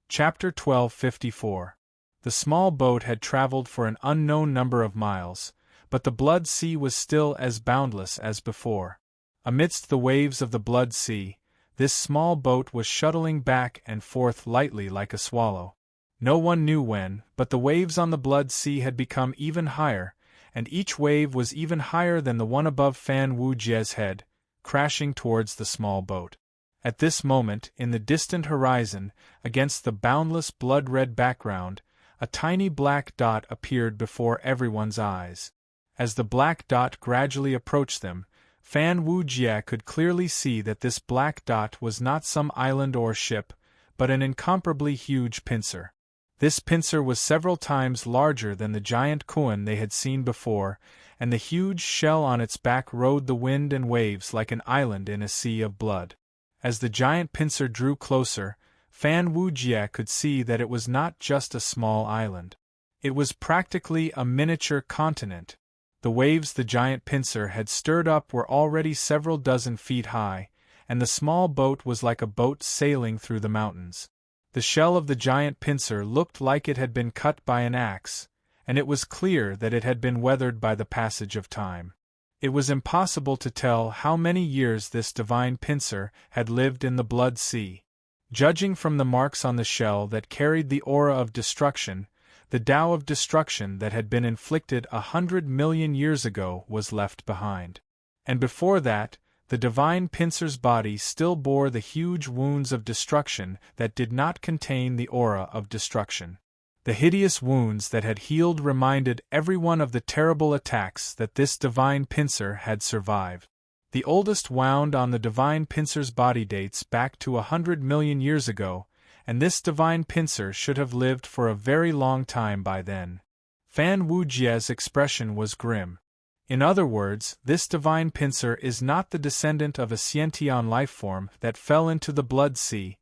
Chapter 1254. The small boat had traveled for an unknown number of miles, but the blood sea was still as boundless as before. Amidst the waves of the blood sea, this small boat was shuttling back and forth lightly like a swallow. No one knew when, but the waves on the blood sea had become even higher, and each wave was even higher than the one above Fan Wujie's head, crashing towards the small boat. At this moment, in the distant horizon, against the boundless blood-red background, a tiny black dot appeared before everyone's eyes. As the black dot gradually approached them, Fan Wujie could clearly see that this black dot was not some island or ship, but an incomparably huge pincer. This pincer was several times larger than the giant Kuan they had seen before, and the huge shell on its back rode the wind and waves like an island in a sea of blood. As the giant pincer drew closer, Fan Wujie could see that it was not just a small island. It was practically a miniature continent. The waves the giant pincer had stirred up were already several dozen feet high, and the small boat was like a boat sailing through the mountains. The shell of the giant pincer looked like it had been cut by an axe, and it was clear that it had been weathered by the passage of time. It was impossible to tell how many years this divine pincer had lived in the blood sea. Judging from the marks on the shell that carried the aura of destruction, the Tao of destruction that had been inflicted 100 million years ago was left behind. And before that, the divine pincer's body still bore the huge wounds of destruction that did not contain the aura of destruction. The hideous wounds that had healed reminded everyone of the terrible attacks that this divine pincer had survived. The oldest wound on the divine pincer's body dates back to 100 million years ago, and this divine pincer should have lived for a very long time by then. Fan Wujie's expression was grim. In other words, this divine pincer is not the descendant of a sentient lifeform that fell into the blood sea.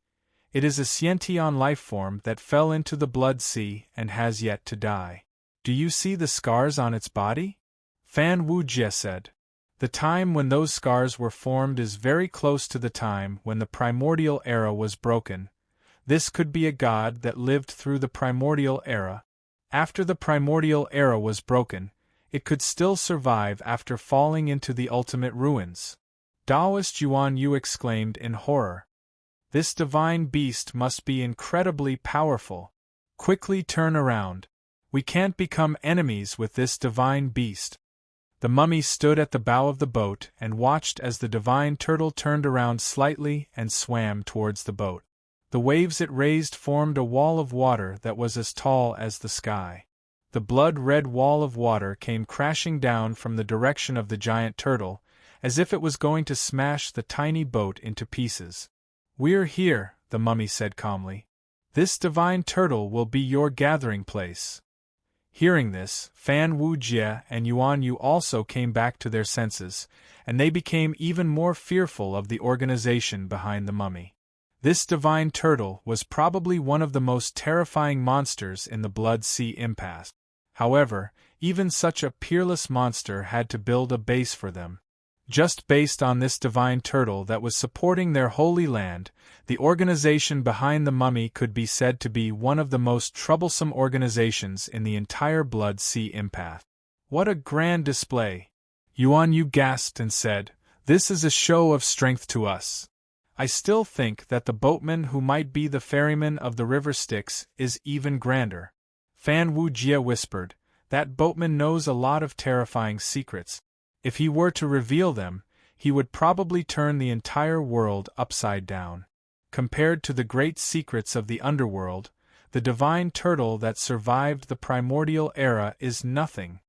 It is a sentient lifeform that fell into the blood sea and has yet to die. Do you see the scars on its body? Fan Wujie said. The time when those scars were formed is very close to the time when the primordial era was broken. This could be a god that lived through the primordial era. After the primordial era was broken, it could still survive after falling into the ultimate ruins. Taoist Yuan Yu exclaimed in horror. This divine beast must be incredibly powerful. Quickly turn around. We can't become enemies with this divine beast. The mummy stood at the bow of the boat and watched as the divine turtle turned around slightly and swam towards the boat. The waves it raised formed a wall of water that was as tall as the sky. The blood-red wall of water came crashing down from the direction of the giant turtle, as if it was going to smash the tiny boat into pieces. "We're here," the mummy said calmly. "This divine turtle will be your gathering place." Hearing this, Fan Wujie and Yuan Yu also came back to their senses, and they became even more fearful of the organization behind the mummy. This divine turtle was probably one of the most terrifying monsters in the Blood Sea impasse. However, even such a peerless monster had to build a base for them. Just based on this divine turtle that was supporting their holy land, the organization behind the mummy could be said to be one of the most troublesome organizations in the entire Blood Sea impasse. What a grand display! Yuan Yu gasped and said, "This is a show of strength to us. I still think that the boatman who might be the ferryman of the river Styx is even grander." Fan Wujie whispered, "That boatman knows a lot of terrifying secrets. If he were to reveal them, he would probably turn the entire world upside down. Compared to the great secrets of the underworld, the divine turtle that survived the primordial era is nothing."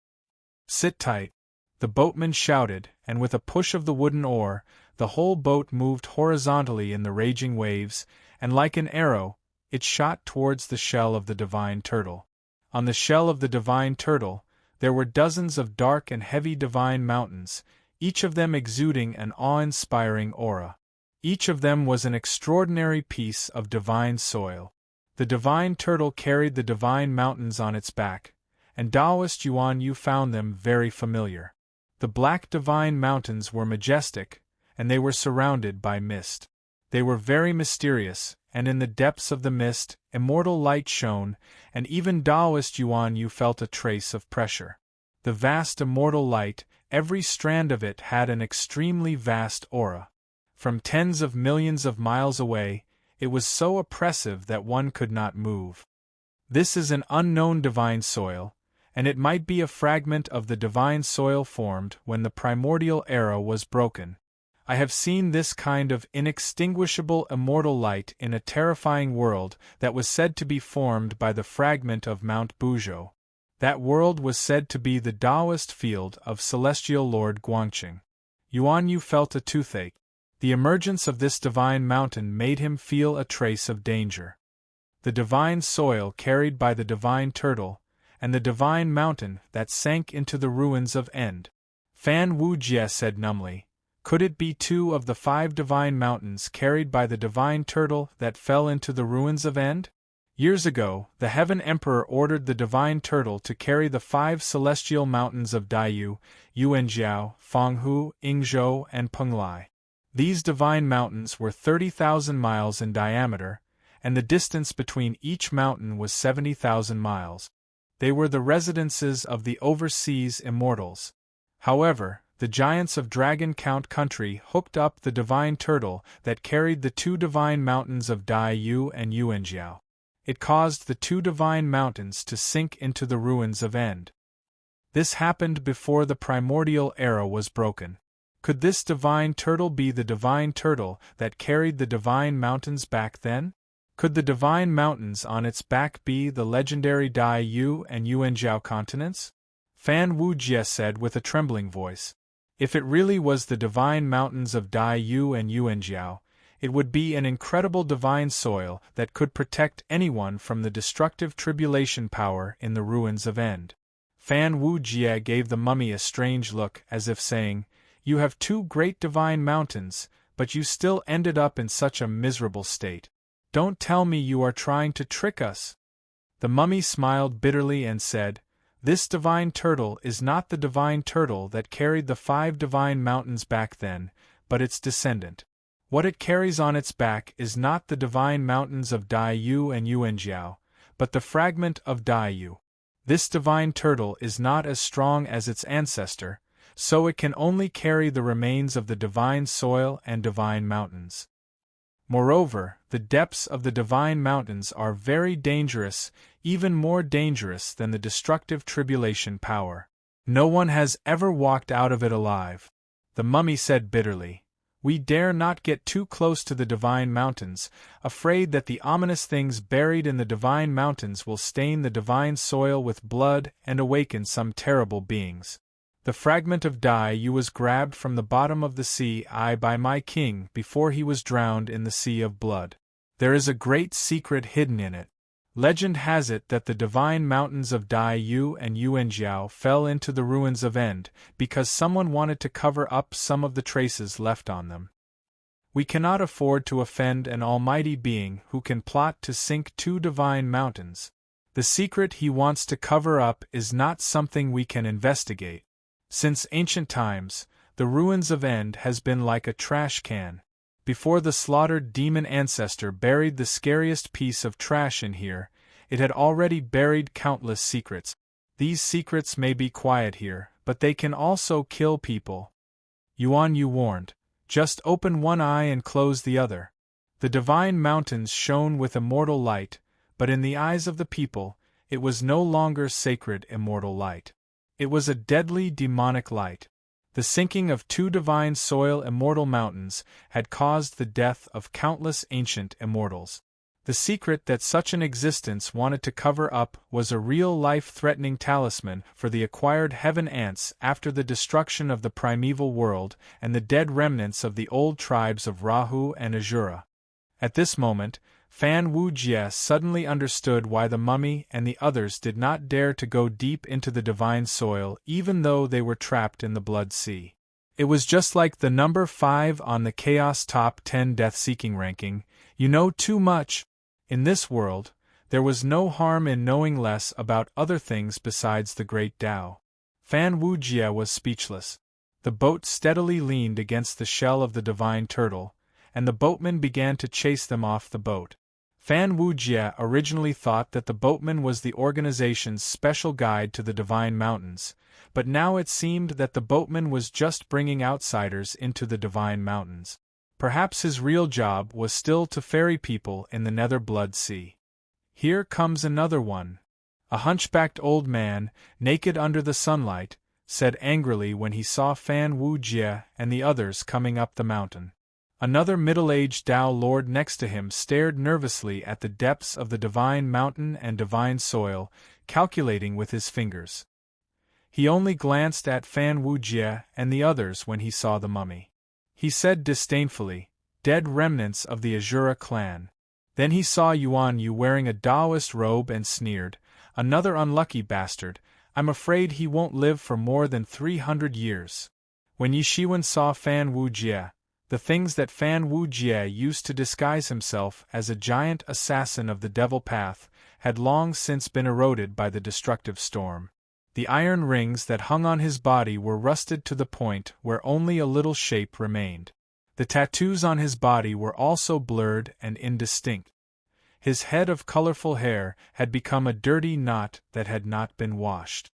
"Sit tight," the boatman shouted, and with a push of the wooden oar, the whole boat moved horizontally in the raging waves, and like an arrow, it shot towards the shell of the divine turtle. On the shell of the divine turtle, there were dozens of dark and heavy divine mountains, each of them exuding an awe-inspiring aura. Each of them was an extraordinary piece of divine soil. The divine turtle carried the divine mountains on its back, and Taoist Yuan Yu found them very familiar. The black divine mountains were majestic, and they were surrounded by mist. They were very mysterious, and in the depths of the mist, immortal light shone, and even Taoist Yuan Yu felt a trace of pressure. The vast immortal light, every strand of it had an extremely vast aura. From tens of millions of miles away, it was so oppressive that one could not move. This is an unknown divine soil, and it might be a fragment of the divine soil formed when the primordial era was broken. I have seen this kind of inextinguishable immortal light in a terrifying world that was said to be formed by the fragment of Mount Buzhou. That world was said to be the Taoist field of celestial Lord Guangqing. Yuan Yu felt a toothache. The emergence of this divine mountain made him feel a trace of danger. The divine soil carried by the divine turtle, and the divine mountain that sank into the ruins of End. Fan Wujie said numbly, could it be 2 of the 5 divine mountains carried by the divine turtle that fell into the ruins of End? Years ago, the Heaven Emperor ordered the divine turtle to carry the 5 celestial mountains of Daiyu, Yuanjiao, Fenghu, Yingzhou, and Penglai. These divine mountains were 30,000 miles in diameter, and the distance between each mountain was 70,000 miles. They were the residences of the overseas immortals. However, the giants of Dragon Count Country hooked up the divine turtle that carried the 2 divine mountains of Daiyu and Yuanjiao. It caused the 2 divine mountains to sink into the ruins of End. This happened before the primordial era was broken. Could this divine turtle be the divine turtle that carried the divine mountains back then? Could the divine mountains on its back be the legendary Daiyu and Yuanjiao continents? Fan Wujie said with a trembling voice. If it really was the divine mountains of Daiyu and Yuanjiao, it would be an incredible divine soil that could protect anyone from the destructive tribulation power in the ruins of End. Fan Wujie gave the mummy a strange look as if saying, "You have 2 great divine mountains, but you still ended up in such a miserable state. Don't tell me you are trying to trick us." The mummy smiled bitterly and said, "This divine turtle is not the divine turtle that carried the 5 divine mountains back then, but its descendant. What it carries on its back is not the divine mountains of Daiyu and Yuanjiao, but the fragment of Daiyu. This divine turtle is not as strong as its ancestor, so it can only carry the remains of the divine soil and divine mountains. Moreover, the depths of the divine mountains are very dangerous, even more dangerous than the destructive tribulation power. No one has ever walked out of it alive." The mummy said bitterly, "We dare not get too close to the divine mountains, afraid that the ominous things buried in the divine mountains will stain the divine soil with blood and awaken some terrible beings. The fragment of Daiyu was grabbed from the bottom of the sea by my king before he was drowned in the sea of blood. There is a great secret hidden in it. Legend has it that the divine mountains of Daiyu and Yuanjiao fell into the ruins of End because someone wanted to cover up some of the traces left on them. We cannot afford to offend an almighty being who can plot to sink 2 divine mountains. The secret he wants to cover up is not something we can investigate. Since ancient times, the ruins of End has been like a trash can. Before the slaughtered demon ancestor buried the scariest piece of trash in here, it had already buried countless secrets. These secrets may be quiet here, but they can also kill people." Yuan Yu warned, "Just open one eye and close the other." The divine mountains shone with immortal light, but in the eyes of the people, it was no longer sacred immortal light. It was a deadly demonic light. The sinking of 2 divine soil immortal mountains had caused the death of countless ancient immortals. The secret that such an existence wanted to cover up was a real life-threatening talisman for the acquired heaven ants after the destruction of the primeval world and the dead remnants of the old tribes of Rahu and Azura. At this moment, Fan Wujie suddenly understood why the mummy and the others did not dare to go deep into the divine soil even though they were trapped in the blood sea. It was just like the number 5 on the Chaos Top 10 death-seeking ranking, "You know too much." In this world, There was no harm in knowing less about other things besides the great Tao. Fan Wujie was speechless. The boat steadily leaned against the shell of the divine turtle, and the boatman began to chase them off the boat. Fan Wujie originally thought that the boatman was the organization's special guide to the divine mountains, but now it seemed that the boatman was just bringing outsiders into the divine mountains. Perhaps his real job was still to ferry people in the Nether Blood Sea. Here comes another one. A hunchbacked old man, naked under the sunlight, said angrily when he saw Fan Wujie and the others coming up the mountain. Another middle-aged Tao lord next to him stared nervously at the depths of the divine mountain and divine soil, calculating with his fingers. He only glanced at Fan Wujie and the others when he saw the mummy. He said disdainfully, "Dead remnants of the Azura clan." Then he saw Yuan Yu wearing a Taoist robe and sneered, "Another unlucky bastard, I'm afraid he won't live for more than 300 years. When Yi Shiwen saw Fan Wujie, the things that Fan Wujie used to disguise himself as a giant assassin of the devil path had long since been eroded by the destructive storm. The iron rings that hung on his body were rusted to the point where only a little shape remained. The tattoos on his body were also blurred and indistinct. His head of colorful hair had become a dirty knot that had not been washed.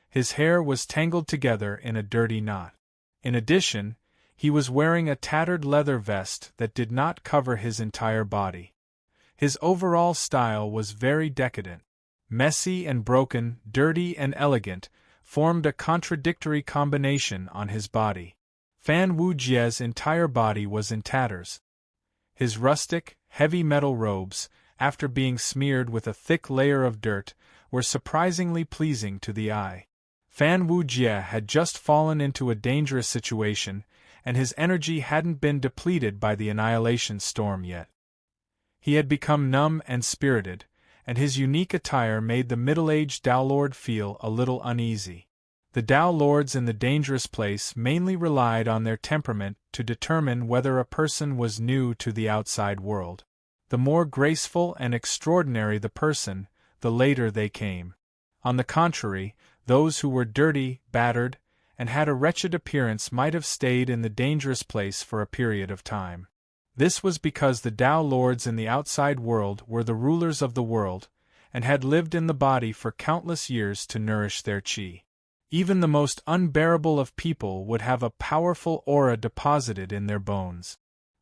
His hair was tangled together in a dirty knot. In addition, he was wearing a tattered leather vest that did not cover his entire body. His overall style was very decadent. Messy and broken, dirty and elegant, formed a contradictory combination on his body. Fan Wujie's entire body was in tatters. His rustic, heavy metal robes, after being smeared with a thick layer of dirt, were surprisingly pleasing to the eye. Fan Wujie had just fallen into a dangerous situation, and his energy hadn't been depleted by the annihilation storm yet. He had become numb and spirited, and his unique attire made the middle-aged Tao Lord feel a little uneasy. The Tao Lords in the dangerous place mainly relied on their temperament to determine whether a person was new to the outside world. The more graceful and extraordinary the person, the later they came. On the contrary, those who were dirty, battered, and had a wretched appearance might have stayed in the dangerous place for a period of time. This was because the Tao Lords in the outside world were the rulers of the world, and had lived in the body for countless years to nourish their qi. Even the most unbearable of people would have a powerful aura deposited in their bones.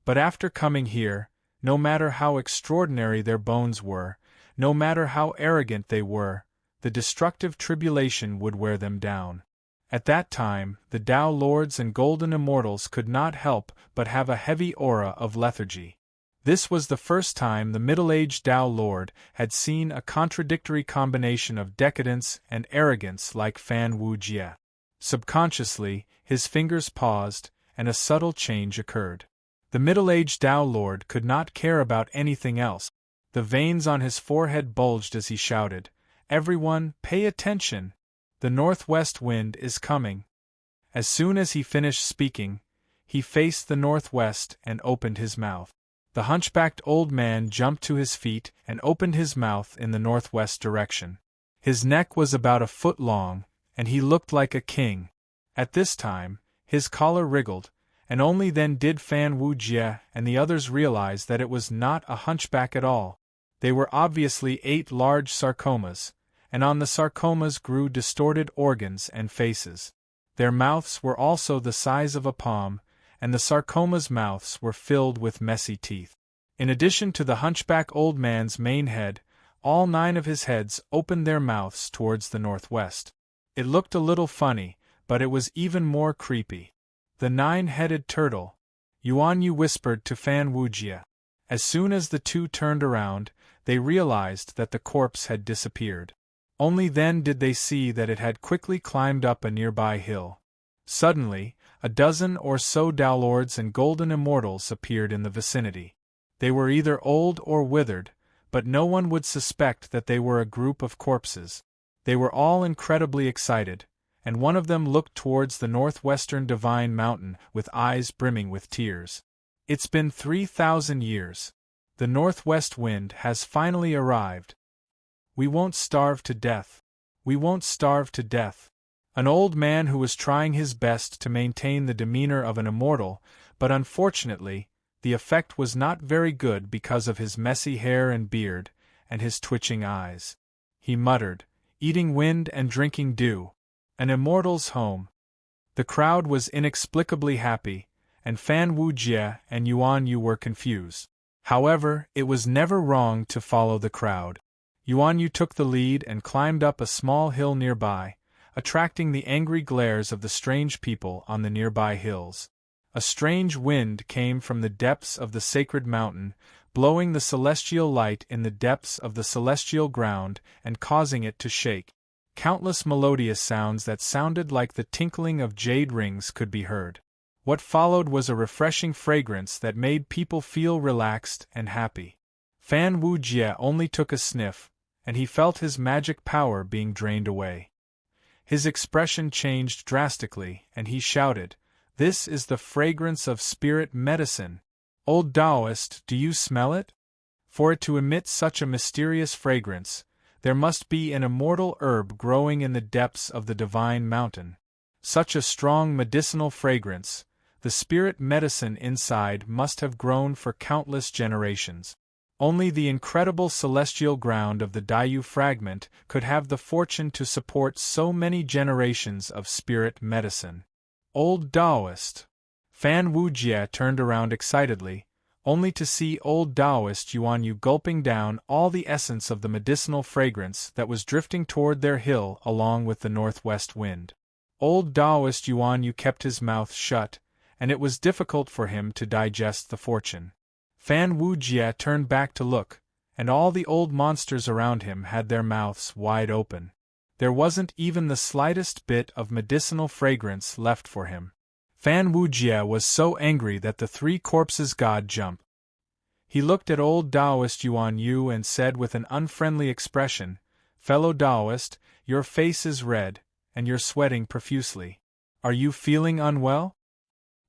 But after coming here, no matter how extraordinary their bones were, no matter how arrogant they were, the destructive tribulation would wear them down. At that time, the Tao Lords and Golden Immortals could not help but have a heavy aura of lethargy. This was the first time the middle-aged Tao Lord had seen a contradictory combination of decadence and arrogance like Fan Wujie. Subconsciously, his fingers paused, and a subtle change occurred. The middle-aged Tao Lord could not care about anything else. The veins on his forehead bulged as he shouted, "Everyone, pay attention! The northwest wind is coming." As soon as he finished speaking, he faced the northwest and opened his mouth. The hunchbacked old man jumped to his feet and opened his mouth in the northwest direction. His neck was about a foot long, and he looked like a king. At this time, his collar wriggled, and only then did Fan Wujie and the others realize that it was not a hunchback at all. They were obviously 8 large sarcomas, and on the sarcomas grew distorted organs and faces. Their mouths were also the size of a palm, and the sarcomas' mouths were filled with messy teeth. In addition to the hunchback old man's main head, all 9 of his heads opened their mouths towards the northwest. It looked a little funny, but it was even more creepy. The 9-headed turtle, Yuan Yu whispered to Fan Wujie. As soon as the two turned around, they realized that the corpse had disappeared. Only then did they see that it had quickly climbed up a nearby hill. Suddenly, a dozen or so Tao Lords and Golden Immortals appeared in the vicinity. They were either old or withered, but no one would suspect that they were a group of corpses. They were all incredibly excited, and one of them looked towards the northwestern divine mountain with eyes brimming with tears. "It's been 3,000 years. The northwest wind has finally arrived. We won't starve to death. We won't starve to death. An old man who was trying his best to maintain the demeanor of an immortal, but unfortunately, the effect was not very good because of his messy hair and beard, and his twitching eyes. He muttered, "Eating wind and drinking dew. An immortal's home." The crowd was inexplicably happy, and Fan Wujie and Yuan Yu were confused. However, it was never wrong to follow the crowd. Yuan Yu took the lead and climbed up a small hill nearby, attracting the angry glares of the strange people on the nearby hills. A strange wind came from the depths of the sacred mountain, blowing the celestial light in the depths of the celestial ground and causing it to shake. Countless melodious sounds that sounded like the tinkling of jade rings could be heard. What followed was a refreshing fragrance that made people feel relaxed and happy. Fan Wujie only took a sniff, and he felt his magic power being drained away. His expression changed drastically, and he shouted, "This is the fragrance of spirit medicine! Old Taoist, do you smell it? For it to emit such a mysterious fragrance, there must be an immortal herb growing in the depths of the divine mountain. Such a strong medicinal fragrance, the spirit medicine inside must have grown for countless generations. Only the incredible celestial ground of the Dayu fragment could have the fortune to support so many generations of spirit medicine. Old Taoist!" Fan Wujie turned around excitedly, only to see old Taoist Yuan Yu gulping down all the essence of the medicinal fragrance that was drifting toward their hill along with the northwest wind. Old Taoist Yuan Yu kept his mouth shut, and it was difficult for him to digest the fortune. Fan Wujie turned back to look, and all the old monsters around him had their mouths wide open. There wasn't even the slightest bit of medicinal fragrance left for him. Fan Wujie was so angry that the three corpses god jumped. He looked at old Taoist Yuan Yu and said with an unfriendly expression, "Fellow Taoist, your face is red, and you're sweating profusely. Are you feeling unwell?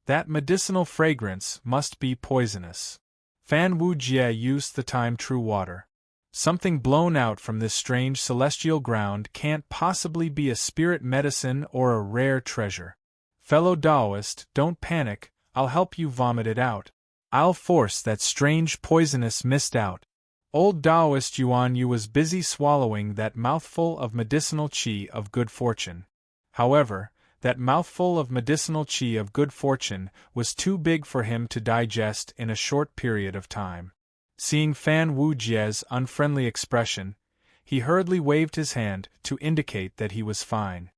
That medicinal fragrance must be poisonous." Fan Wujie used the time-true water. "Something blown out from this strange celestial ground can't possibly be a spirit medicine or a rare treasure. Fellow Taoist, don't panic, I'll help you vomit it out. I'll force that strange poisonous mist out." Old Taoist Yuan Yu was busy swallowing that mouthful of medicinal qi of good fortune. However, that mouthful of medicinal qi of good fortune was too big for him to digest in a short period of time. Seeing Fan Wujie's unfriendly expression, he hurriedly waved his hand to indicate that he was fine.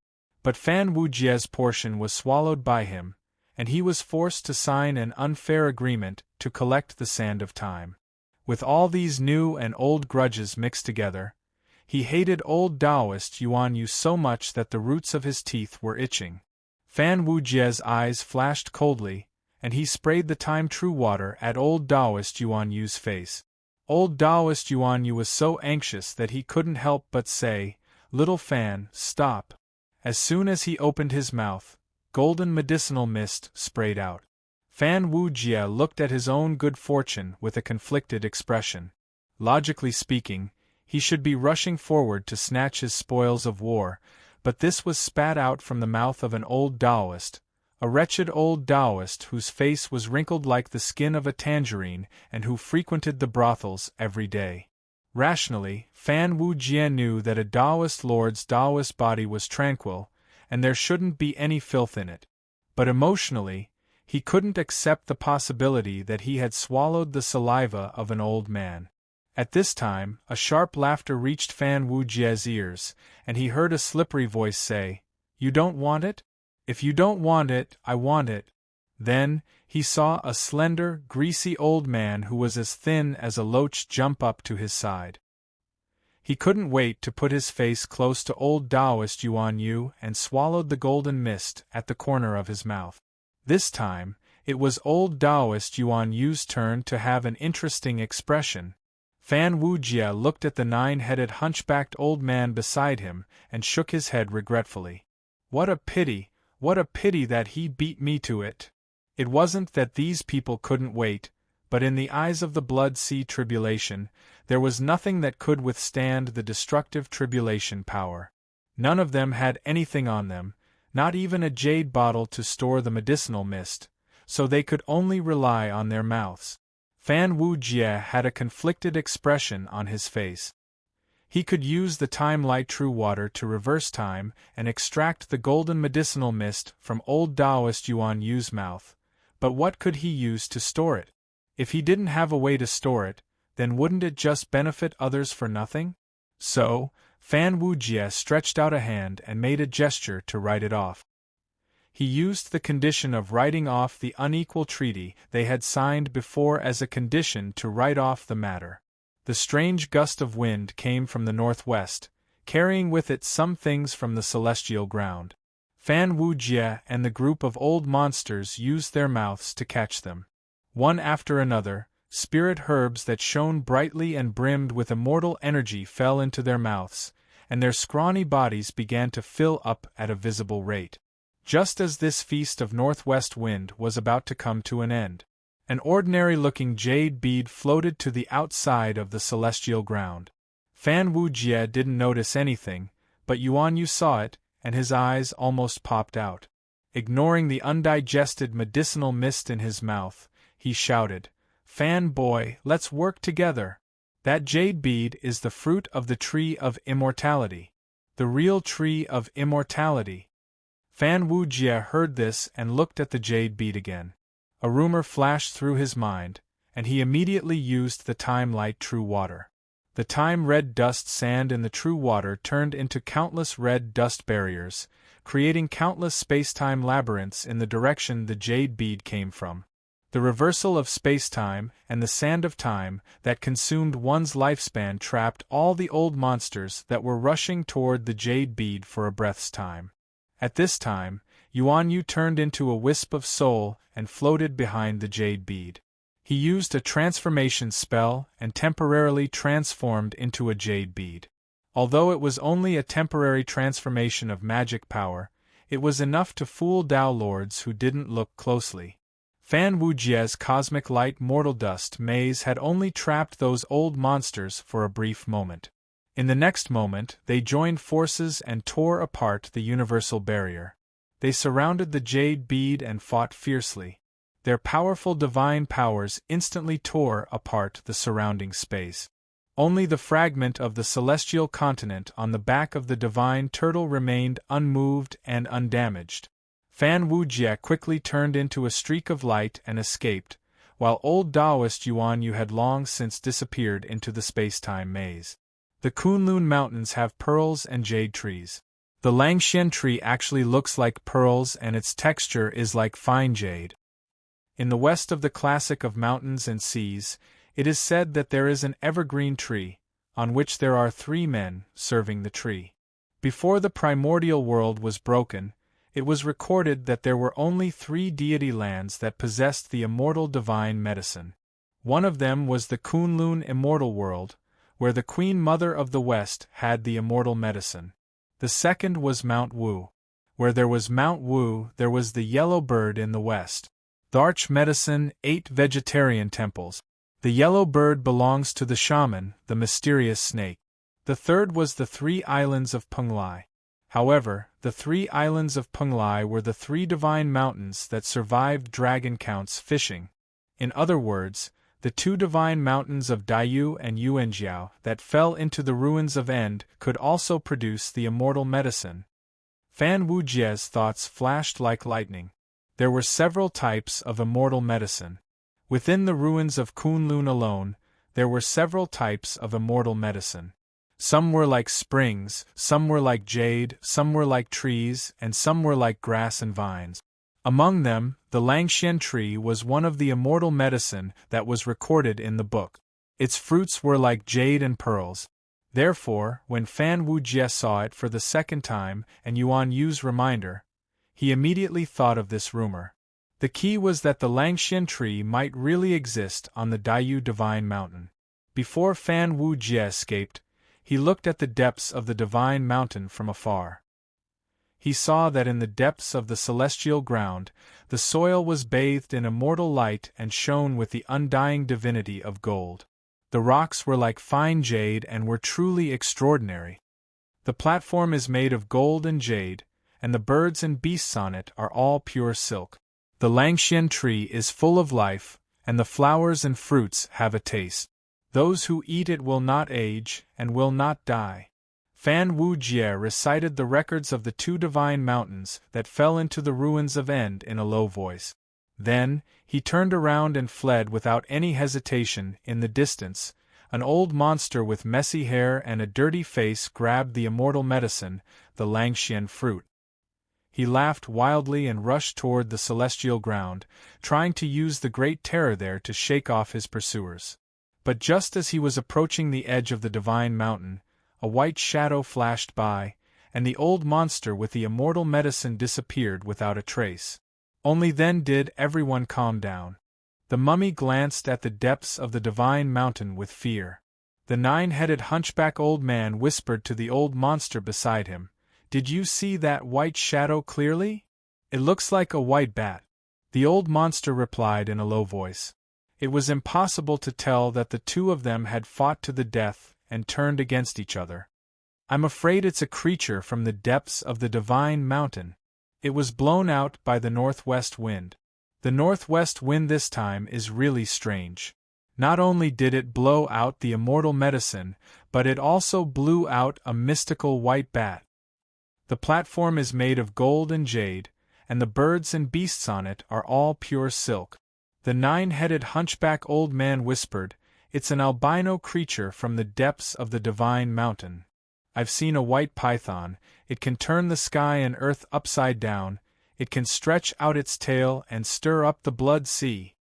But Fan Wujie's portion was swallowed by him, and he was forced to sign an unfair agreement to collect the sand of time. With all these new and old grudges mixed together, he hated old Taoist Yuan Yu so much that the roots of his teeth were itching. Fan Wujie's eyes flashed coldly, and he sprayed the time-true water at old Taoist Yuan Yu's face. Old Taoist Yuan Yu was so anxious that he couldn't help but say, "Little Fan, stop." As soon as he opened his mouth, golden medicinal mist sprayed out. Fan Wujie looked at his own good fortune with a conflicted expression. Logically speaking, he should be rushing forward to snatch his spoils of war, but this was spat out from the mouth of an old Taoist, a wretched old Taoist whose face was wrinkled like the skin of a tangerine and who frequented the brothels every day. Rationally, Fan Wujie knew that a Taoist lord's Taoist body was tranquil, and there shouldn't be any filth in it. But emotionally, he couldn't accept the possibility that he had swallowed the saliva of an old man. At this time, a sharp laughter reached Fan Wujie's ears, and he heard a slippery voice say, "You don't want it? If you don't want it, I want it." Then, he saw a slender, greasy old man who was as thin as a loach jump up to his side. He couldn't wait to put his face close to old Taoist Yuan Yu and swallowed the golden mist at the corner of his mouth. This time, it was old Taoist Yuan Yu's turn to have an interesting expression. Fan Wujie looked at the nine-headed hunchbacked old man beside him and shook his head regretfully. What a pity that he beat me to it. It wasn't that these people couldn't wait, but in the eyes of the Blood Sea tribulation, there was nothing that could withstand the destructive tribulation power. None of them had anything on them, not even a jade bottle to store the medicinal mist, so they could only rely on their mouths. Fan Wu-jie had a conflicted expression on his face. He could use the time-light true water to reverse time and extract the golden medicinal mist from old Taoist Yuan Yu's mouth, but what could he use to store it? If he didn't have a way to store it, then wouldn't it just benefit others for nothing? So, Fan Wu-jie stretched out a hand and made a gesture to write it off. He used the condition of writing off the unequal treaty they had signed before as a condition to write off the matter. The strange gust of wind came from the northwest, carrying with it some things from the celestial ground. Fan Wu-jie and the group of old monsters used their mouths to catch them. One after another, spirit herbs that shone brightly and brimmed with immortal energy fell into their mouths, and their scrawny bodies began to fill up at a visible rate. Just as this feast of northwest wind was about to come to an end, an ordinary-looking jade bead floated to the outside of the celestial ground. Fan Wu-jie didn't notice anything, but Yuan Yu saw it, and his eyes almost popped out. Ignoring the undigested medicinal mist in his mouth, he shouted, "Fan boy, let's work together! That jade bead is the fruit of the tree of immortality. The real tree of immortality." Fan Wu-jie heard this and looked at the jade bead again. A rumor flashed through his mind, and he immediately used the time-light true water. The time-red dust sand in the true water turned into countless red dust barriers, creating countless space-time labyrinths in the direction the jade bead came from. The reversal of space-time and the sand of time that consumed one's lifespan trapped all the old monsters that were rushing toward the jade bead for a breath's time. At this time, Yuan Yu turned into a wisp of soul and floated behind the jade bead. He used a transformation spell and temporarily transformed into a jade bead. Although it was only a temporary transformation of magic power, it was enough to fool Tao Lords who didn't look closely. Fan Wu-jie's cosmic light mortal dust maze had only trapped those old monsters for a brief moment. In the next moment, they joined forces and tore apart the universal barrier. They surrounded the jade bead and fought fiercely. Their powerful divine powers instantly tore apart the surrounding space. Only the fragment of the celestial continent on the back of the divine turtle remained unmoved and undamaged. Fan Wu-jie quickly turned into a streak of light and escaped, while old Taoist Yuan Yu had long since disappeared into the space-time maze. The Kunlun Mountains have pearls and jade trees. The Langxian tree actually looks like pearls and its texture is like fine jade. In the west of the classic of mountains and seas, it is said that there is an evergreen tree, on which there are 3 men serving the tree. Before the primordial world was broken, it was recorded that there were only 3 deity lands that possessed the immortal divine medicine. One of them was the Kunlun immortal world, where the Queen Mother of the West had the immortal medicine. The second was Mount Wu. Where there was Mount Wu, there was the yellow bird in the west. Arch medicine, 8 vegetarian temples. The yellow bird belongs to the shaman, the mysterious snake. The third was the 3 islands of Penglai. However, the 3 islands of Penglai were the 3 divine mountains that survived Dragon Count's fishing. In other words, the 2 divine mountains of Daiyu and Yuanjiao that fell into the ruins of End could also produce the immortal medicine. Fan Wu-jie's thoughts flashed like lightning. There were several types of immortal medicine. Within the ruins of Kunlun alone, there were several types of immortal medicine. Some were like springs, some were like jade, some were like trees, and some were like grass and vines. Among them, the Langxian tree was one of the immortal medicine that was recorded in the book. Its fruits were like jade and pearls. Therefore, when Fan Wu-jie saw it for the second time and Yuan Yu's reminder, he immediately thought of this rumor. The key was that the Langxian tree might really exist on the Daiyu Divine Mountain. Before Fan Wu-jie escaped, he looked at the depths of the Divine Mountain from afar. he saw that in the depths of the celestial ground, the soil was bathed in immortal light and shone with the undying divinity of gold. The rocks were like fine jade and were truly extraordinary. The platform is made of gold and jade, and the birds and beasts on it are all pure silk. The Langxian tree is full of life, and the flowers and fruits have a taste. Those who eat it will not age, and will not die. Fan Wujie recited the records of the two divine mountains that fell into the ruins of End in a low voice. Then, he turned around and fled without any hesitation. In the distance, an old monster with messy hair and a dirty face grabbed the immortal medicine, the Langxian fruit. He laughed wildly and rushed toward the celestial ground, trying to use the great terror there to shake off his pursuers. But just as he was approaching the edge of the divine mountain, a white shadow flashed by, and the old monster with the immortal medicine disappeared without a trace. Only then did everyone calm down. The mummy glanced at the depths of the divine mountain with fear. The nine-headed hunchback old man whispered to the old monster beside him, "Did you see that white shadow clearly? It looks like a white bat." The old monster replied in a low voice. It was impossible to tell that the two of them had fought to the death and turned against each other. "I'm afraid it's a creature from the depths of the divine mountain. It was blown out by the northwest wind." The northwest wind this time is really strange. Not only did it blow out the immortal medicine, but it also blew out a mystical white bat. The platform is made of gold and jade, and the birds and beasts on it are all pure silk. The nine-headed hunchback old man whispered, "It's an albino creature from the depths of the divine mountain. I've seen a white python. It can turn the sky and earth upside down. It can stretch out its tail and stir up the blood sea.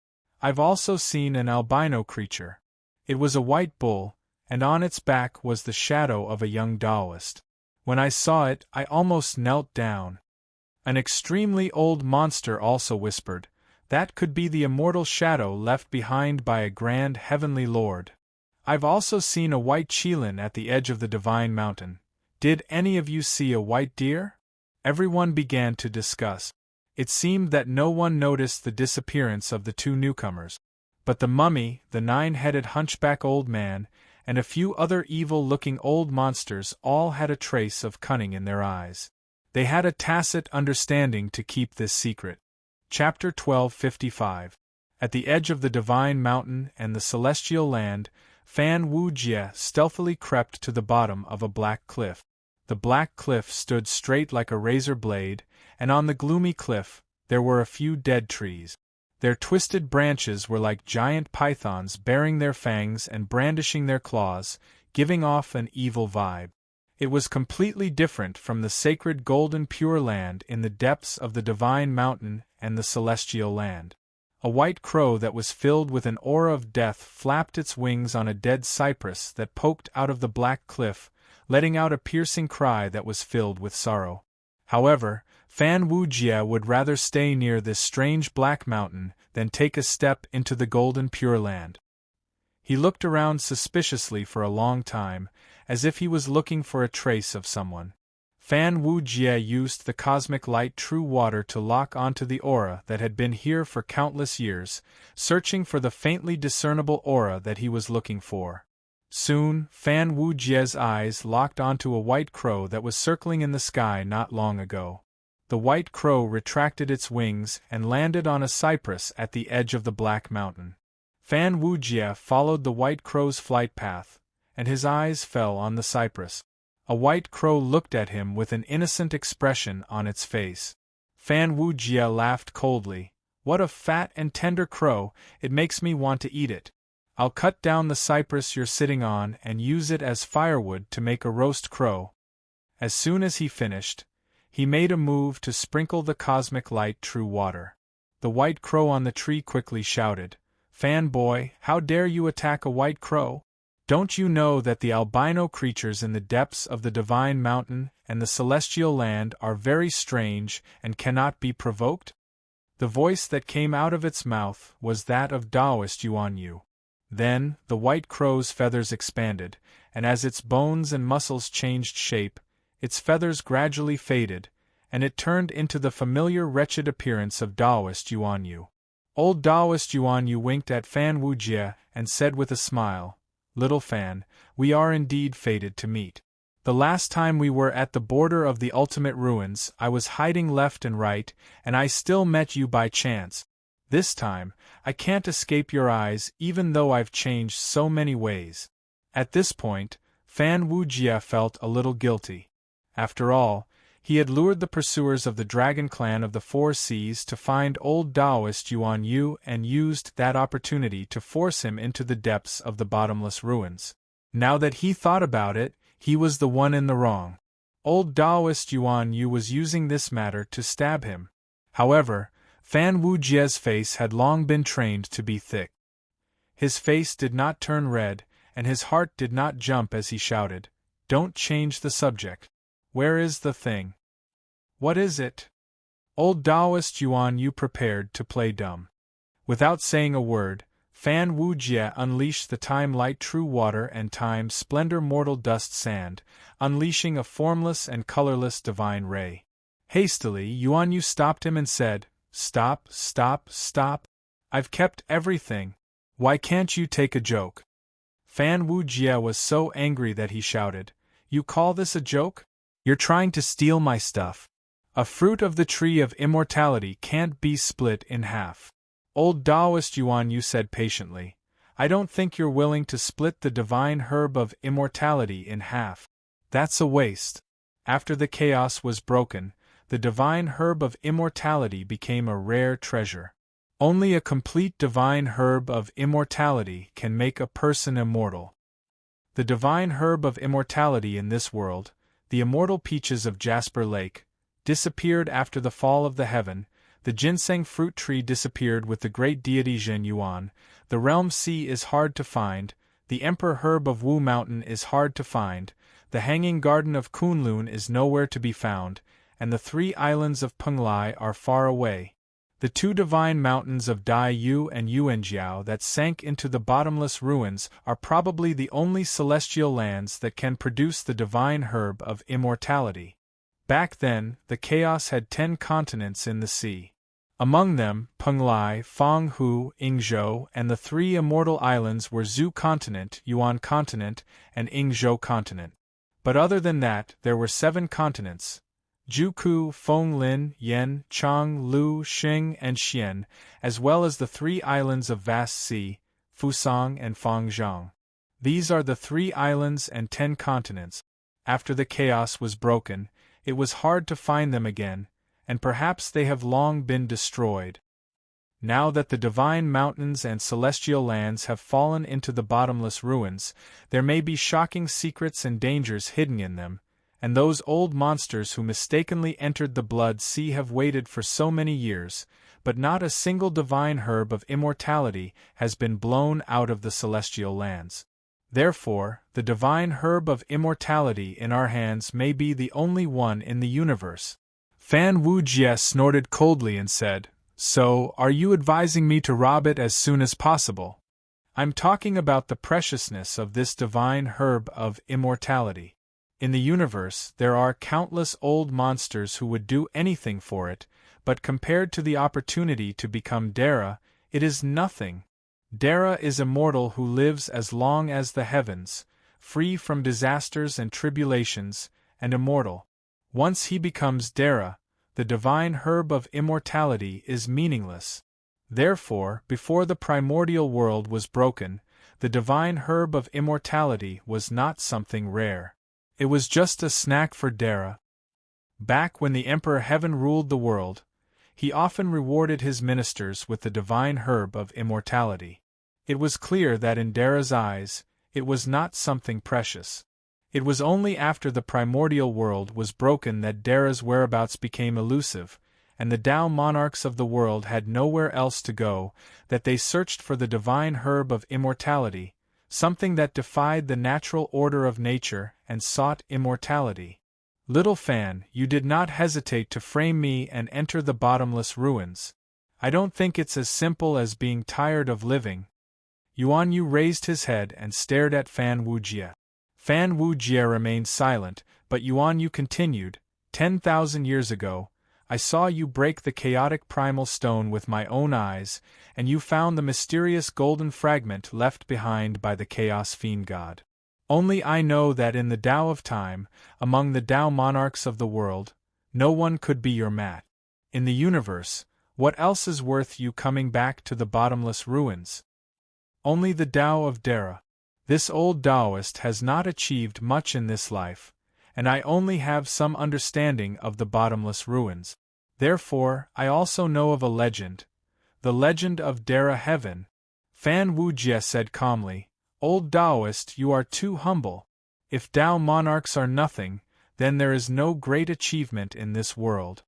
I've also seen an albino creature. It was a white bull, and on its back was the shadow of a young Taoist. When I saw it, I almost knelt down." An extremely old monster also whispered, "That could be the immortal shadow left behind by a grand heavenly lord. I've also seen a white qilin at the edge of the divine mountain. Did any of you see a white deer?" Everyone began to discuss. It seemed that no one noticed the disappearance of the two newcomers. But the mummy, the nine-headed hunchback old man, and a few other evil-looking old monsters all had a trace of cunning in their eyes. They had a tacit understanding to keep this secret. Chapter 1255. At the edge of the divine mountain and the celestial land, Fan Wujie stealthily crept to the bottom of a black cliff. The black cliff stood straight like a razor blade, and on the gloomy cliff, there were a few dead trees. Their twisted branches were like giant pythons baring their fangs and brandishing their claws, giving off an evil vibe. It was completely different from the sacred golden pure land in the depths of the divine mountain and the celestial land. A white crow that was filled with an aura of death flapped its wings on a dead cypress that poked out of the black cliff, letting out a piercing cry that was filled with sorrow. However, Fan Wujie would rather stay near this strange black mountain than take a step into the golden pure land. He looked around suspiciously for a long time, as if he was looking for a trace of someone. Fan Wujie used the cosmic light true water to lock onto the aura that had been here for countless years, searching for the faintly discernible aura that he was looking for. Soon, Fan Wujie's eyes locked onto a white crow that was circling in the sky not long ago. The white crow retracted its wings and landed on a cypress at the edge of the black mountain. Fan Wujie followed the white crow's flight path, and his eyes fell on the cypress. A white crow looked at him with an innocent expression on its face. Fan Wujie laughed coldly. "What a fat and tender crow, it makes me want to eat it. I'll cut down the cypress you're sitting on and use it as firewood to make a roast crow." As soon as he finished, he made a move to sprinkle the cosmic light true water. The white crow on the tree quickly shouted, "Fan boy, how dare you attack a white crow? Don't you know that the albino creatures in the depths of the divine mountain and the celestial land are very strange and cannot be provoked?" The voice that came out of its mouth was that of Taoist Yuan Yu. Then, the white crow's feathers expanded, and as its bones and muscles changed shape, its feathers gradually faded, and it turned into the familiar wretched appearance of Taoist Yuan Yu. Old Taoist Yuan Yu winked at Fan Wujie and said with a smile, "Little Fan, we are indeed fated to meet. The last time we were at the border of the ultimate ruins, I was hiding left and right, and I still met you by chance. This time, I can't escape your eyes even though I've changed so many ways." At this point, Fan Wujie felt a little guilty. After all, he had lured the pursuers of the Dragon Clan of the Four Seas to find old Taoist Yuan Yu and used that opportunity to force him into the depths of the bottomless ruins. Now that he thought about it, he was the one in the wrong. Old Taoist Yuan Yu was using this matter to stab him. However, Fan Wujie's face had long been trained to be thick. His face did not turn red, and his heart did not jump as he shouted, "Don't change the subject. Where is the thing? What is it?" Old Taoist Yuan Yu prepared to play dumb. Without saying a word, Fan Wujie unleashed the time light true water and time splendor mortal dust sand, unleashing a formless and colorless divine ray. Hastily, Yuan Yu stopped him and said, "Stop, stop, stop. I've kept everything. Why can't you take a joke?" Fan Wujie was so angry that he shouted, "You call this a joke? You're trying to steal my stuff. A fruit of the tree of immortality can't be split in half." Old Taoist Yuan Yu said patiently, "I don't think you're willing to split the divine herb of immortality in half. That's a waste." After the chaos was broken, the divine herb of immortality became a rare treasure. Only a complete divine herb of immortality can make a person immortal. The divine herb of immortality in this world, the immortal peaches of Jasper Lake, disappeared after the fall of the heaven. The ginseng fruit tree disappeared with the great deity Zhen Yuan. The realm sea is hard to find. The emperor herb of Wu Mountain is hard to find. The hanging garden of Kunlun is nowhere to be found, and the 3 islands of Penglai are far away. The 2 divine mountains of Dai Yu and Yuanjiao that sank into the bottomless ruins are probably the only celestial lands that can produce the divine herb of immortality. Back then, the chaos had 10 continents in the sea. Among them, Penglai, Fanghu, Yingzhou, and the 3 immortal islands were Zhu Continent, Yuan Continent, and Yingzhou Continent. But other than that, there were 7 continents: Juku, Fenglin, Yen, Chang, Lu, Xing, and Xian, as well as the 3 islands of Vast Sea, Fusang and Fangzhang. These are the 3 islands and 10 continents. After the chaos was broken, it was hard to find them again, and perhaps they have long been destroyed. Now that the divine mountains and celestial lands have fallen into the bottomless ruins, there may be shocking secrets and dangers hidden in them, and those old monsters who mistakenly entered the blood sea have waited for so many years, but not a single divine herb of immortality has been blown out of the celestial lands. Therefore, the divine herb of immortality in our hands may be the only one in the universe. Fan Wujie snorted coldly and said, "So, are you advising me to rob it as soon as possible?" "I'm talking about the preciousness of this divine herb of immortality. In the universe, there are countless old monsters who would do anything for it, but compared to the opportunity to become Dara, it is nothing. Dara is immortal who lives as long as the heavens, free from disasters and tribulations, and immortal. Once he becomes Dara, the divine herb of immortality is meaningless. Therefore, before the primordial world was broken, the divine herb of immortality was not something rare. It was just a snack for Dara. Back when the Emperor Heaven ruled the world, he often rewarded his ministers with the divine herb of immortality. It was clear that in Dara's eyes, it was not something precious. It was only after the primordial world was broken that Dara's whereabouts became elusive, and the Tao monarchs of the world had nowhere else to go, that they searched for the divine herb of immortality, something that defied the natural order of nature and sought immortality. Little Fan, you did not hesitate to frame me and enter the bottomless ruins. I don't think it's as simple as being tired of living." Yuan Yu raised his head and stared at Fan Wujie. Fan Wujie remained silent, but Yuan Yu continued, 10,000 years ago, I saw you break the chaotic primal stone with my own eyes, and you found the mysterious golden fragment left behind by the Chaos Fiend God. Only I know that in the Tao of Time, among the Tao monarchs of the world, no one could be your match. In the universe, what else is worth you coming back to the bottomless ruins? Only the Tao of Dara. This old Taoist has not achieved much in this life, and I only have some understanding of the bottomless ruins. Therefore, I also know of a legend, the legend of Dara Heaven. Fan Wujie said calmly, Old Taoist, you are too humble. If Tao monarchs are nothing, then there is no great achievement in this world.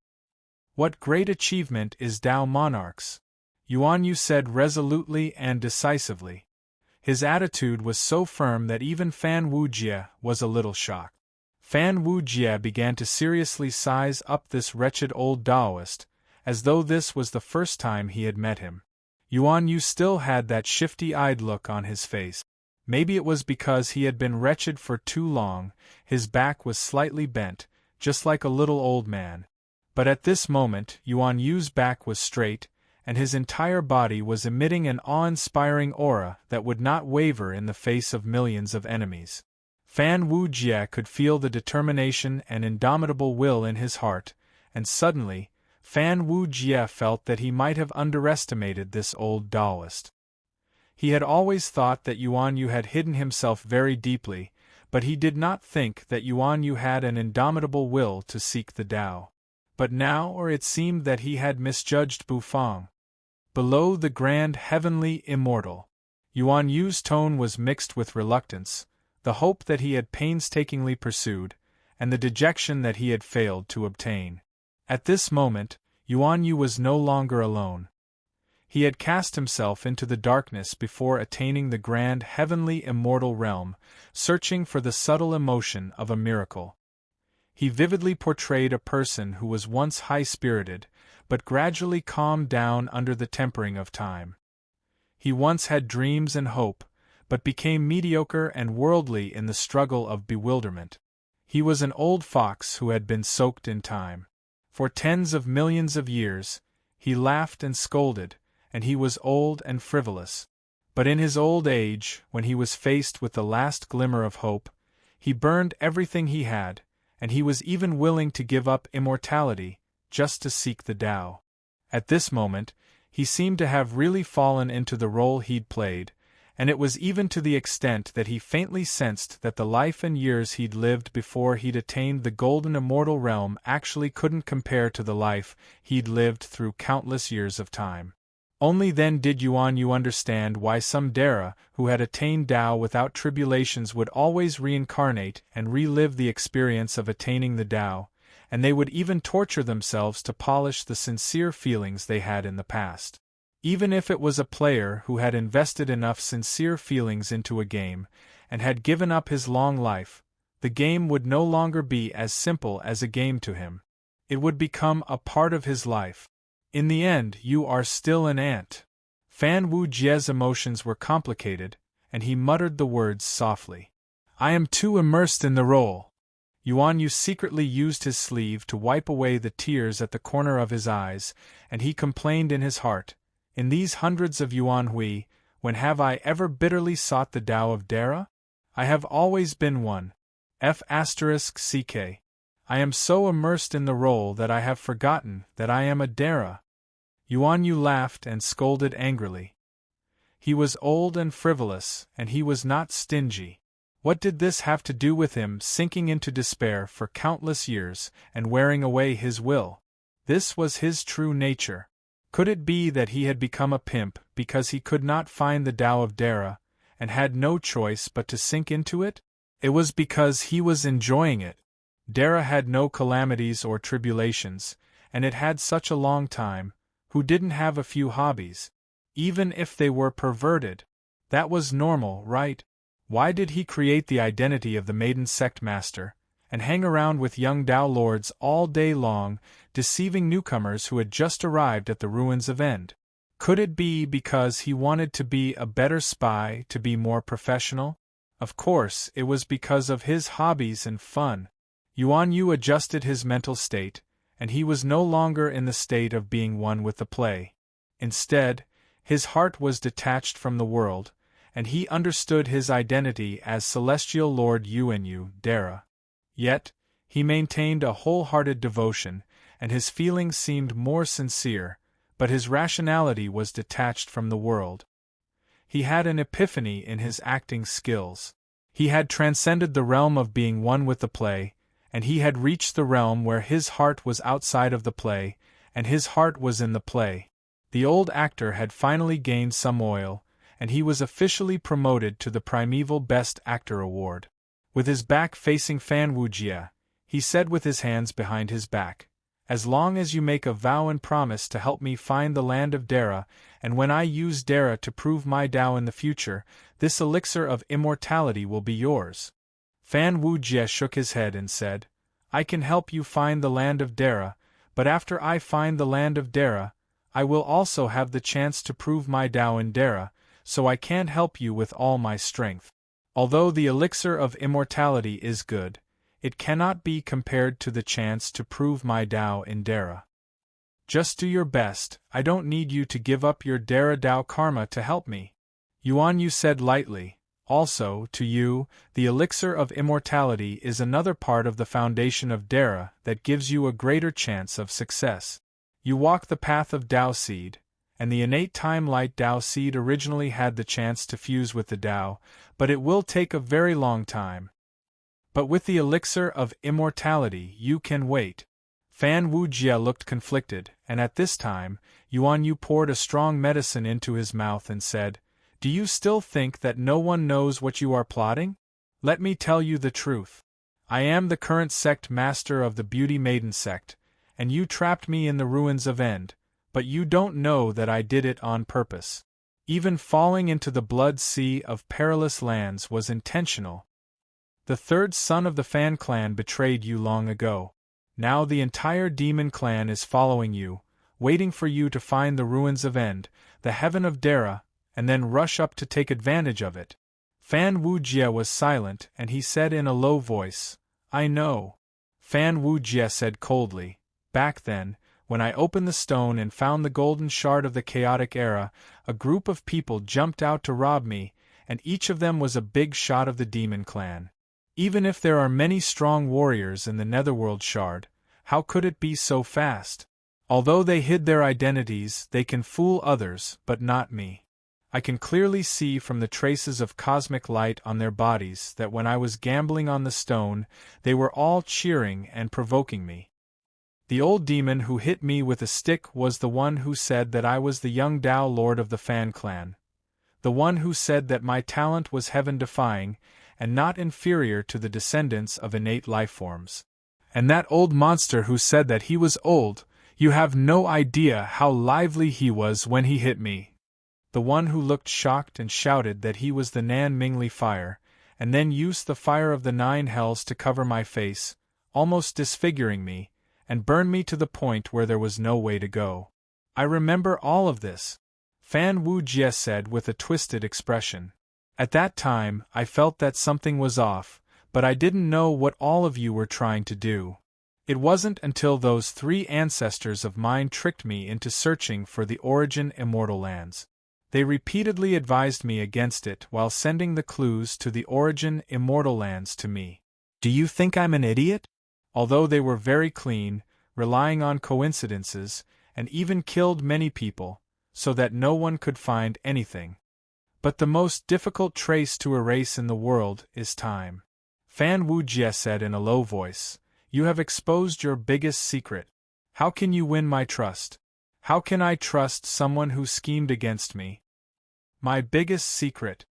What great achievement is Tao monarchs? Yuan Yu said resolutely and decisively. His attitude was so firm that even Fan Wujie was a little shocked. Fan Wujie began to seriously size up this wretched old Taoist, as though this was the first time he had met him. Yuan Yu still had that shifty-eyed look on his face. Maybe it was because he had been wretched for too long, his back was slightly bent, just like a little old man. But at this moment, Yuan Yu's back was straight, and his entire body was emitting an awe-inspiring aura that would not waver in the face of millions of enemies. Fan Wujie could feel the determination and indomitable will in his heart, and suddenly, Fan Wujie felt that he might have underestimated this old Taoist. He had always thought that Yuan Yu had hidden himself very deeply, but he did not think that Yuan Yu had an indomitable will to seek the Tao. But now it seemed that he had misjudged Bufang. Below the grand heavenly immortal, Yuan Yu's tone was mixed with reluctance, the hope that he had painstakingly pursued, and the dejection that he had failed to obtain. At this moment, Yuan Yu was no longer alone. He had cast himself into the darkness before attaining the grand heavenly immortal realm, searching for the subtle emotion of a miracle. He vividly portrayed a person who was once high-spirited, but gradually calmed down under the tempering of time. He once had dreams and hope, but became mediocre and worldly in the struggle of bewilderment. He was an old fox who had been soaked in time. For tens of millions of years, he laughed and scolded, and he was old and frivolous. But in his old age, when he was faced with the last glimmer of hope, he burned everything he had, and he was even willing to give up immortality, just to seek the Tao. At this moment, he seemed to have really fallen into the role he'd played, and it was even to the extent that he faintly sensed that the life and years he'd lived before he'd attained the golden immortal realm actually couldn't compare to the life he'd lived through countless years of time. Only then did Yuan Yu understand why some Dara who had attained Tao without tribulations would always reincarnate and relive the experience of attaining the Tao, and they would even torture themselves to polish the sincere feelings they had in the past. Even if it was a player who had invested enough sincere feelings into a game, and had given up his long life, the game would no longer be as simple as a game to him. It would become a part of his life. In the end, you are still an ant. Fan Wujie's emotions were complicated, and he muttered the words softly. I am too immersed in the role. Yuan Yu secretly used his sleeve to wipe away the tears at the corner of his eyes, and he complained in his heart, in these hundreds of Yuan Hui, when have I ever bitterly sought the Tao of Dara? I have always been one. F***ck. I am so immersed in the role that I have forgotten that I am a Dara. Yuan Yu laughed and scolded angrily. He was old and frivolous, and he was not stingy. What did this have to do with him sinking into despair for countless years and wearing away his will? This was his true nature. Could it be that he had become a pimp because he could not find the Tao of Dara, and had no choice but to sink into it? It was because he was enjoying it. Dara had no calamities or tribulations, and it had such a long time. Who didn't have a few hobbies? Even if they were perverted. That was normal, right? Why did he create the identity of the maiden sect master, and hang around with young Tao lords all day long, deceiving newcomers who had just arrived at the ruins of End? Could it be because he wanted to be a better spy, to be more professional? Of course, it was because of his hobbies and fun. Yuan Yu adjusted his mental state, and he was no longer in the state of being one with the play. Instead, his heart was detached from the world, and he understood his identity as Celestial Lord Yuanyu Dara. Yet, he maintained a wholehearted devotion, and his feelings seemed more sincere, but his rationality was detached from the world. He had an epiphany in his acting skills. He had transcended the realm of being one with the play, and he had reached the realm where his heart was outside of the play, and his heart was in the play. The old actor had finally gained some oil, and he was officially promoted to the Primeval Best Actor award. With his back facing Fan Wujia, he said with his hands behind his back, "As long as you make a vow and promise to help me find the land of Dara, and when I use Dara to prove my Tao in the future, this elixir of immortality will be yours." Fan Wujie shook his head and said, "I can help you find the land of Dara, but after I find the land of Dara, I will also have the chance to prove my Tao in Dara, so I can't help you with all my strength. Although the elixir of immortality is good, it cannot be compared to the chance to prove my Tao in Dara. Just do your best, I don't need you to give up your Dara Tao karma to help me." Yuan Yu said lightly, "Also, to you, the elixir of immortality is another part of the foundation of Dara that gives you a greater chance of success. You walk the path of Tao Seed, and the innate time light Tao Seed originally had the chance to fuse with the Tao, but it will take a very long time. But with the elixir of immortality you can wait." Fan Wujie looked conflicted, and at this time, Yuan Yu poured a strong medicine into his mouth and said, "Do you still think that no one knows what you are plotting? Let me tell you the truth. I am the current sect master of the Beauty Maiden sect, and you trapped me in the ruins of End, but you don't know that I did it on purpose. Even falling into the blood sea of perilous lands was intentional. The third son of the Fan clan betrayed you long ago. Now the entire demon clan is following you, waiting for you to find the ruins of End, the heaven of Dara, and then rush up to take advantage of it." Fan Wujie was silent, and he said in a low voice, "I know." Fan Wujie said coldly, "Back then, when I opened the stone and found the golden shard of the chaotic era, a group of people jumped out to rob me, and each of them was a big shot of the demon clan. Even if there are many strong warriors in the Netherworld shard, how could it be so fast? Although they hid their identities, they can fool others, but not me. I can clearly see from the traces of cosmic light on their bodies that when I was gambling on the stone, they were all cheering and provoking me. The old demon who hit me with a stick was the one who said that I was the young Tao Lord of the Fan clan. The one who said that my talent was heaven-defying, and not inferior to the descendants of innate lifeforms. And that old monster who said that he was old, you have no idea how lively he was when he hit me. The one who looked shocked and shouted that he was the Nan Mingli fire, and then used the fire of the 9 hells to cover my face, almost disfiguring me, and burn me to the point where there was no way to go. I remember all of this," Fan Wujie said with a twisted expression. "At that time, I felt that something was off, but I didn't know what all of you were trying to do. It wasn't until those 3 ancestors of mine tricked me into searching for the Origin Immortal Lands. They repeatedly advised me against it while sending the clues to the Origin Immortal Lands to me. Do you think I'm an idiot? Although they were very clean, relying on coincidences, and even killed many people, so that no one could find anything. But the most difficult trace to erase in the world is time." Fan Wujie said in a low voice, "You have exposed your biggest secret. How can you win my trust? How can I trust someone who schemed against me?" "My biggest secret."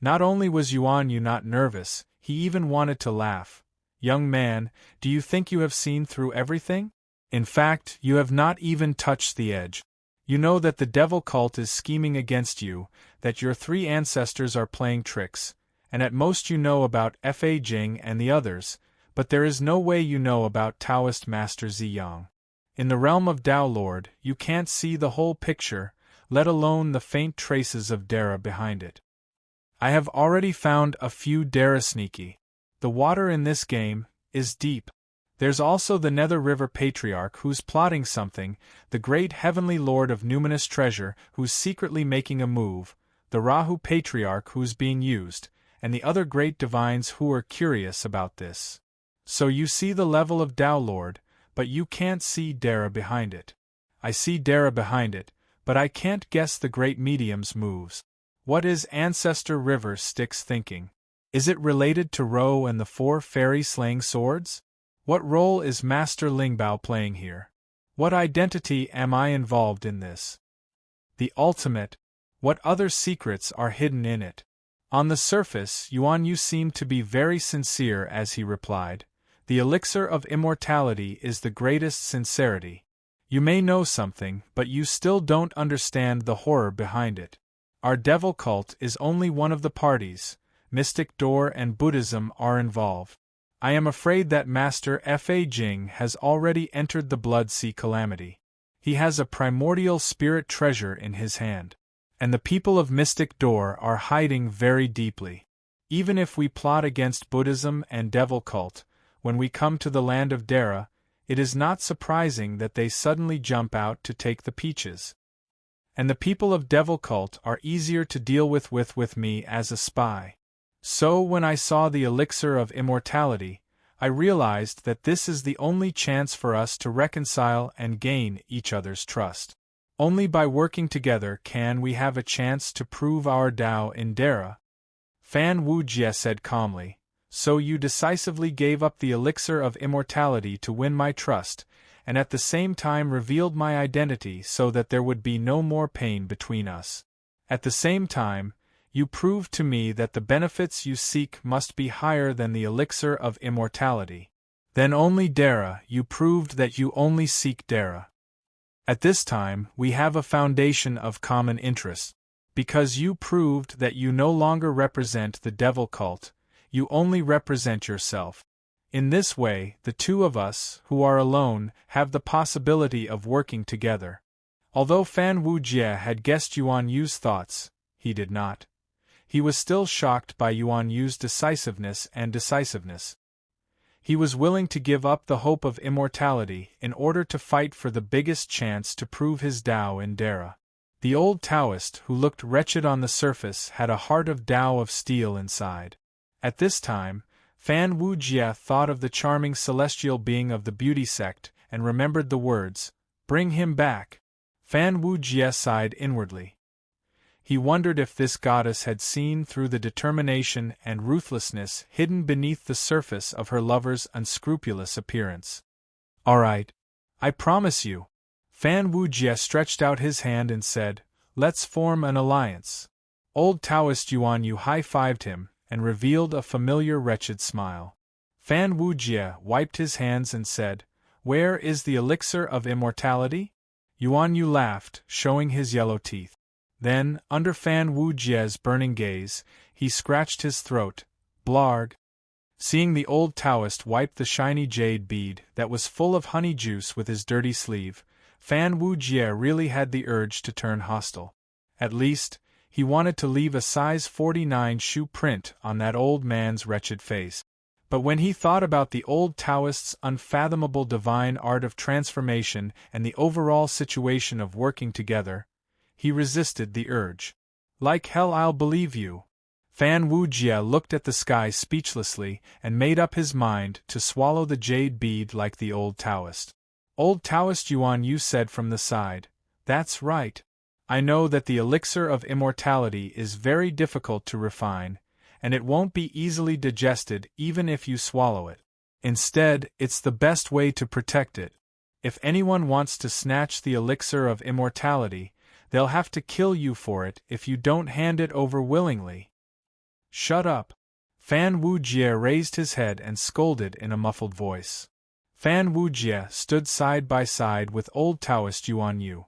Not only was Yuan Yu not nervous, he even wanted to laugh. "Young man, do you think you have seen through everything? In fact, you have not even touched the edge. You know that the devil cult is scheming against you, that your 3 ancestors are playing tricks, and at most you know about Fa Jing and the others, but there is no way you know about Taoist Master Ziyang. In the realm of Tao Lord, you can't see the whole picture, let alone the faint traces of Dara behind it. I have already found a few Dara sneaky. The water in this game, is deep. There's also the Nether River Patriarch who's plotting something, the great heavenly lord of numinous treasure who's secretly making a move, the Rahu Patriarch who's being used, and the other great divines who are curious about this. So you see the level of Tao Lord, but you can't see Dara behind it. I see Dara behind it, but I can't guess the great medium's moves. What is Ancestor River Styx thinking? Is it related to Ro and the 4 fairy-slaying swords? What role is Master Lingbao playing here? What identity am I involved in this? The ultimate. What other secrets are hidden in it? On the surface, Yuan Yu seemed to be very sincere as he replied, "The elixir of immortality is the greatest sincerity. You may know something, but you still don't understand the horror behind it. Our devil cult is only one of the parties. Mystic Door and Buddhism are involved. I am afraid that Master Fa Jing has already entered the Blood Sea calamity. He has a primordial spirit treasure in his hand. And the people of Mystic Door are hiding very deeply. Even if we plot against Buddhism and devil cult, when we come to the land of Dara, it is not surprising that they suddenly jump out to take the peaches. And the people of devil cult are easier to deal with me as a spy. So when I saw the elixir of immortality, I realized that this is the only chance for us to reconcile and gain each other's trust. Only by working together can we have a chance to prove our Tao in Dara." Fan Wujie said calmly, "So you decisively gave up the elixir of immortality to win my trust, and at the same time revealed my identity so that there would be no more pain between us. At the same time, you proved to me that the benefits you seek must be higher than the elixir of immortality. Then only Dara, you proved that you only seek Dara. At this time, we have a foundation of common interest. Because you proved that you no longer represent the devil cult, you only represent yourself. In this way, the two of us, who are alone, have the possibility of working together." Although Fan Wujie had guessed Yuan Yu's thoughts, he did not. He was still shocked by Yuan Yu's decisiveness. He was willing to give up the hope of immortality in order to fight for the biggest chance to prove his Tao in Dara. The old Taoist, who looked wretched on the surface, had a heart of Tao of steel inside. At this time, Fan Wujie thought of the charming celestial being of the beauty sect and remembered the words, "Bring him back." Fan Wujie sighed inwardly. He wondered if this goddess had seen through the determination and ruthlessness hidden beneath the surface of her lover's unscrupulous appearance. "All right. I promise you." Fan Wujie stretched out his hand and said, "Let's form an alliance." Old Taoist Yuan Yu high-fived him and revealed a familiar wretched smile. Fan Wujie wiped his hands and said, "Where is the elixir of immortality?" Yuan Yu laughed, showing his yellow teeth. Then, under Fan Wujie's burning gaze, he scratched his throat. Blarg. Seeing the old Taoist wipe the shiny jade bead that was full of honey juice with his dirty sleeve, Fan Wujie really had the urge to turn hostile. At least, he wanted to leave a size 49 shoe print on that old man's wretched face. But when he thought about the old Taoist's unfathomable divine art of transformation and the overall situation of working together, he resisted the urge. "Like hell I'll believe you." Fan Wujie looked at the sky speechlessly and made up his mind to swallow the jade bead like the old Taoist. Old Taoist Yuan Yu said from the side, "That's right. I know that the elixir of immortality is very difficult to refine, and it won't be easily digested even if you swallow it. Instead, it's the best way to protect it. If anyone wants to snatch the elixir of immortality, they'll have to kill you for it if you don't hand it over willingly." "Shut up." Fan Wujie raised his head and scolded in a muffled voice. Fan Wujie stood side by side with old Taoist Yuan Yu.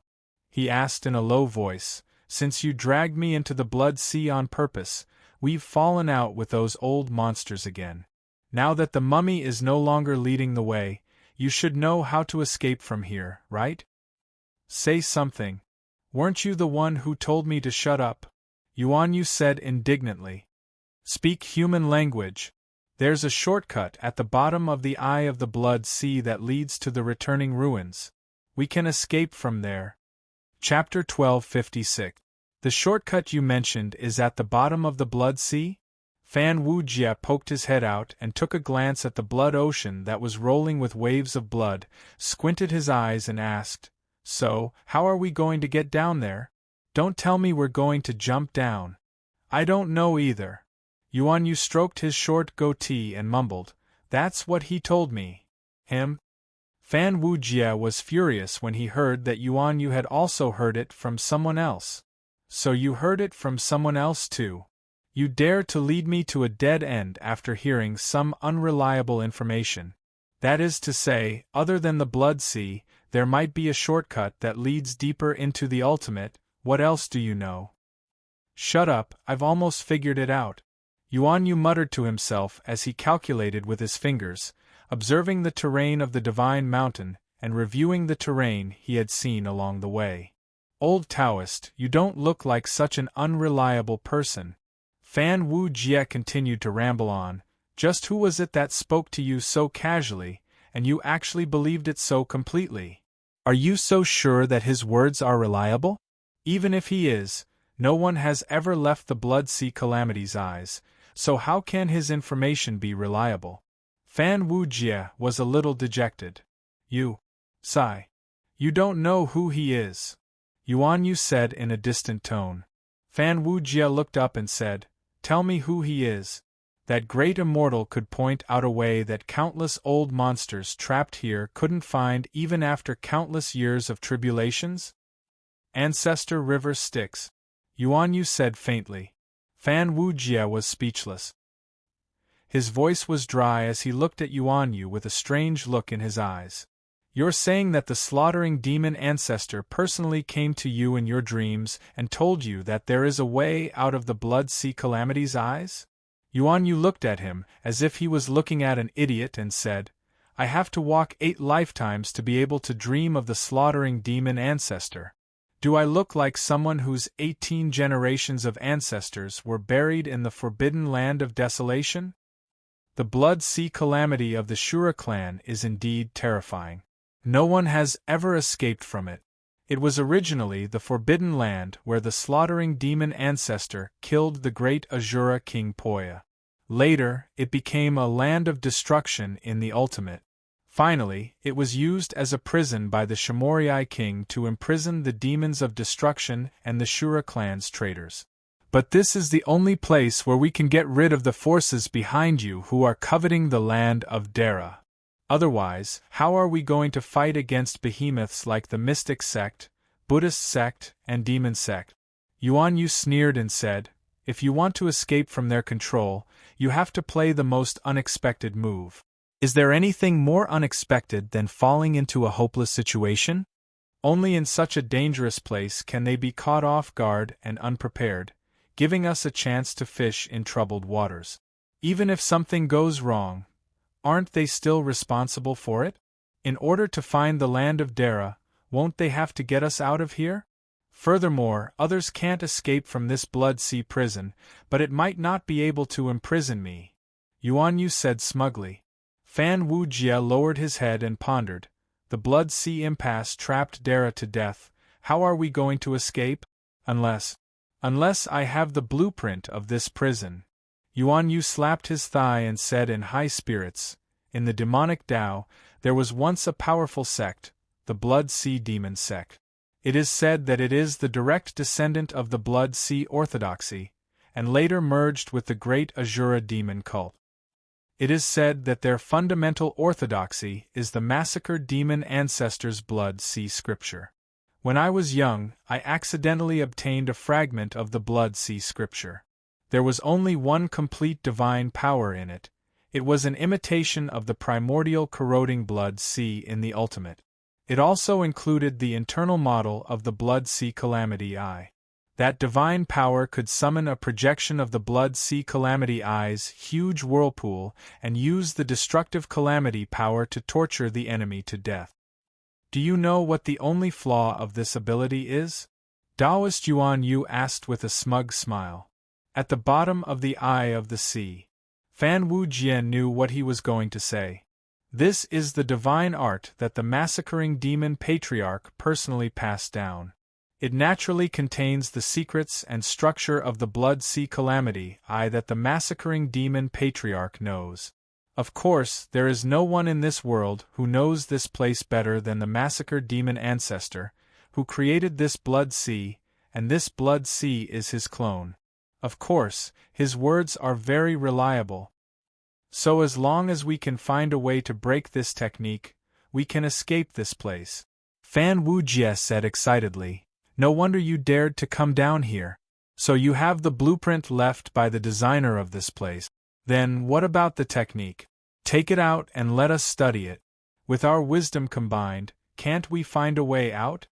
He asked in a low voice, "Since you dragged me into the Blood Sea on purpose, we've fallen out with those old monsters again. Now that the mummy is no longer leading the way, you should know how to escape from here, right? Say something. Weren't you the one who told me to shut up?" Yuan Yu said indignantly. "Speak human language." There's a shortcut at the bottom of the eye of the Blood Sea that leads to the returning ruins. We can escape from there. Chapter 1256. The shortcut you mentioned is at the bottom of the Blood Sea? Fan Wujia poked his head out and took a glance at the blood ocean that was rolling with waves of blood, squinted his eyes and asked, "So, how are we going to get down there? Don't tell me we're going to jump down." "I don't know either." Yuan Yu stroked his short goatee and mumbled, "That's what he told me." Him? Fan Wujia was furious when he heard that Yuan Yu had also heard it from someone else. "So you heard it from someone else too? You dare to lead me to a dead end after hearing some unreliable information. That is to say, other than the Blood Sea, there might be a shortcut that leads deeper into the ultimate. What else do you know?" "Shut up, I've almost figured it out." Yuan Yu muttered to himself as he calculated with his fingers, observing the terrain of the Divine Mountain and reviewing the terrain he had seen along the way. "Old Taoist, you don't look like such an unreliable person." Fan Wujia continued to ramble on. "Just who was it that spoke to you so casually, and you actually believed it so completely? Are you so sure that his words are reliable? Even if he is, no one has ever left the Blood Sea Calamity's eyes, so how can his information be reliable?" Fan Wujia was a little dejected. "You don't know who he is," Yuan Yu said in a distant tone. Fan Wujia looked up and said, "Tell me who he is." That great immortal could point out a way that countless old monsters trapped here couldn't find even after countless years of tribulations? "Ancestor River Styx," Yuan Yu said faintly. Fan Wujia was speechless. His voice was dry as he looked at Yuan Yu with a strange look in his eyes. "You're saying that the slaughtering demon ancestor personally came to you in your dreams and told you that there is a way out of the Blood Sea Calamity's eyes?" Yuan Yu looked at him as if he was looking at an idiot and said, "I have to walk 8 lifetimes to be able to dream of the slaughtering demon ancestor. Do I look like someone whose 18 generations of ancestors were buried in the forbidden land of desolation?" The Blood Sea Calamity of the Shura clan is indeed terrifying. No one has ever escaped from it. It was originally the Forbidden Land where the slaughtering demon ancestor killed the great Azura king Poya. Later, it became a land of destruction in the ultimate. Finally, it was used as a prison by the Shamoriai king to imprison the demons of destruction and the Shura clan's traitors. But this is the only place where we can get rid of the forces behind you who are coveting the land of Dara. Otherwise, how are we going to fight against behemoths like the Mystic Sect, Buddhist Sect, and Demon Sect? Yuan Yu sneered and said, "If you want to escape from their control, you have to play the most unexpected move. Is there anything more unexpected than falling into a hopeless situation? Only in such a dangerous place can they be caught off guard and unprepared, giving us a chance to fish in troubled waters. Even if something goes wrong, aren't they still responsible for it? In order to find the land of Dara, won't they have to get us out of here? Furthermore, others can't escape from this Blood Sea prison, but it might not be able to imprison me," Yuan Yu said smugly. Fan Wujia lowered his head and pondered. "The Blood Sea impasse trapped Dara to death. How are we going to escape? Unless I have the blueprint of this prison." Yuan Yu slapped his thigh and said in high spirits, "In the demonic Tao, there was once a powerful sect, the Blood Sea Demon Sect. It is said that it is the direct descendant of the Blood Sea Orthodoxy, and later merged with the great Azura demon cult. It is said that their fundamental orthodoxy is the massacred demon ancestors' Blood Sea scripture. When I was young, I accidentally obtained a fragment of the Blood Sea scripture. There was only one complete divine power in it. It was an imitation of the primordial corroding Blood Sea in the ultimate. It also included the internal model of the Blood Sea Calamity Eye. That divine power could summon a projection of the Blood Sea Calamity Eye's huge whirlpool and use the destructive calamity power to torture the enemy to death. Do you know what the only flaw of this ability is? Taoist Yuan Yu asked with a smug smile. At the bottom of the eye of the sea. Fan Wujie knew what he was going to say. This is the divine art that the massacring demon patriarch personally passed down. It naturally contains the secrets and structure of the blood sea calamity that the massacring demon patriarch knows. Of course, there is no one in this world who knows this place better than the massacred demon ancestor, who created this blood sea, and this blood sea is his clone. Of course, his words are very reliable. So as long as we can find a way to break this technique, we can escape this place. Fan Wujie said excitedly. No wonder you dared to come down here. So you have the blueprint left by the designer of this place. Then what about the technique? Take it out and let us study it. With our wisdom combined, can't we find a way out?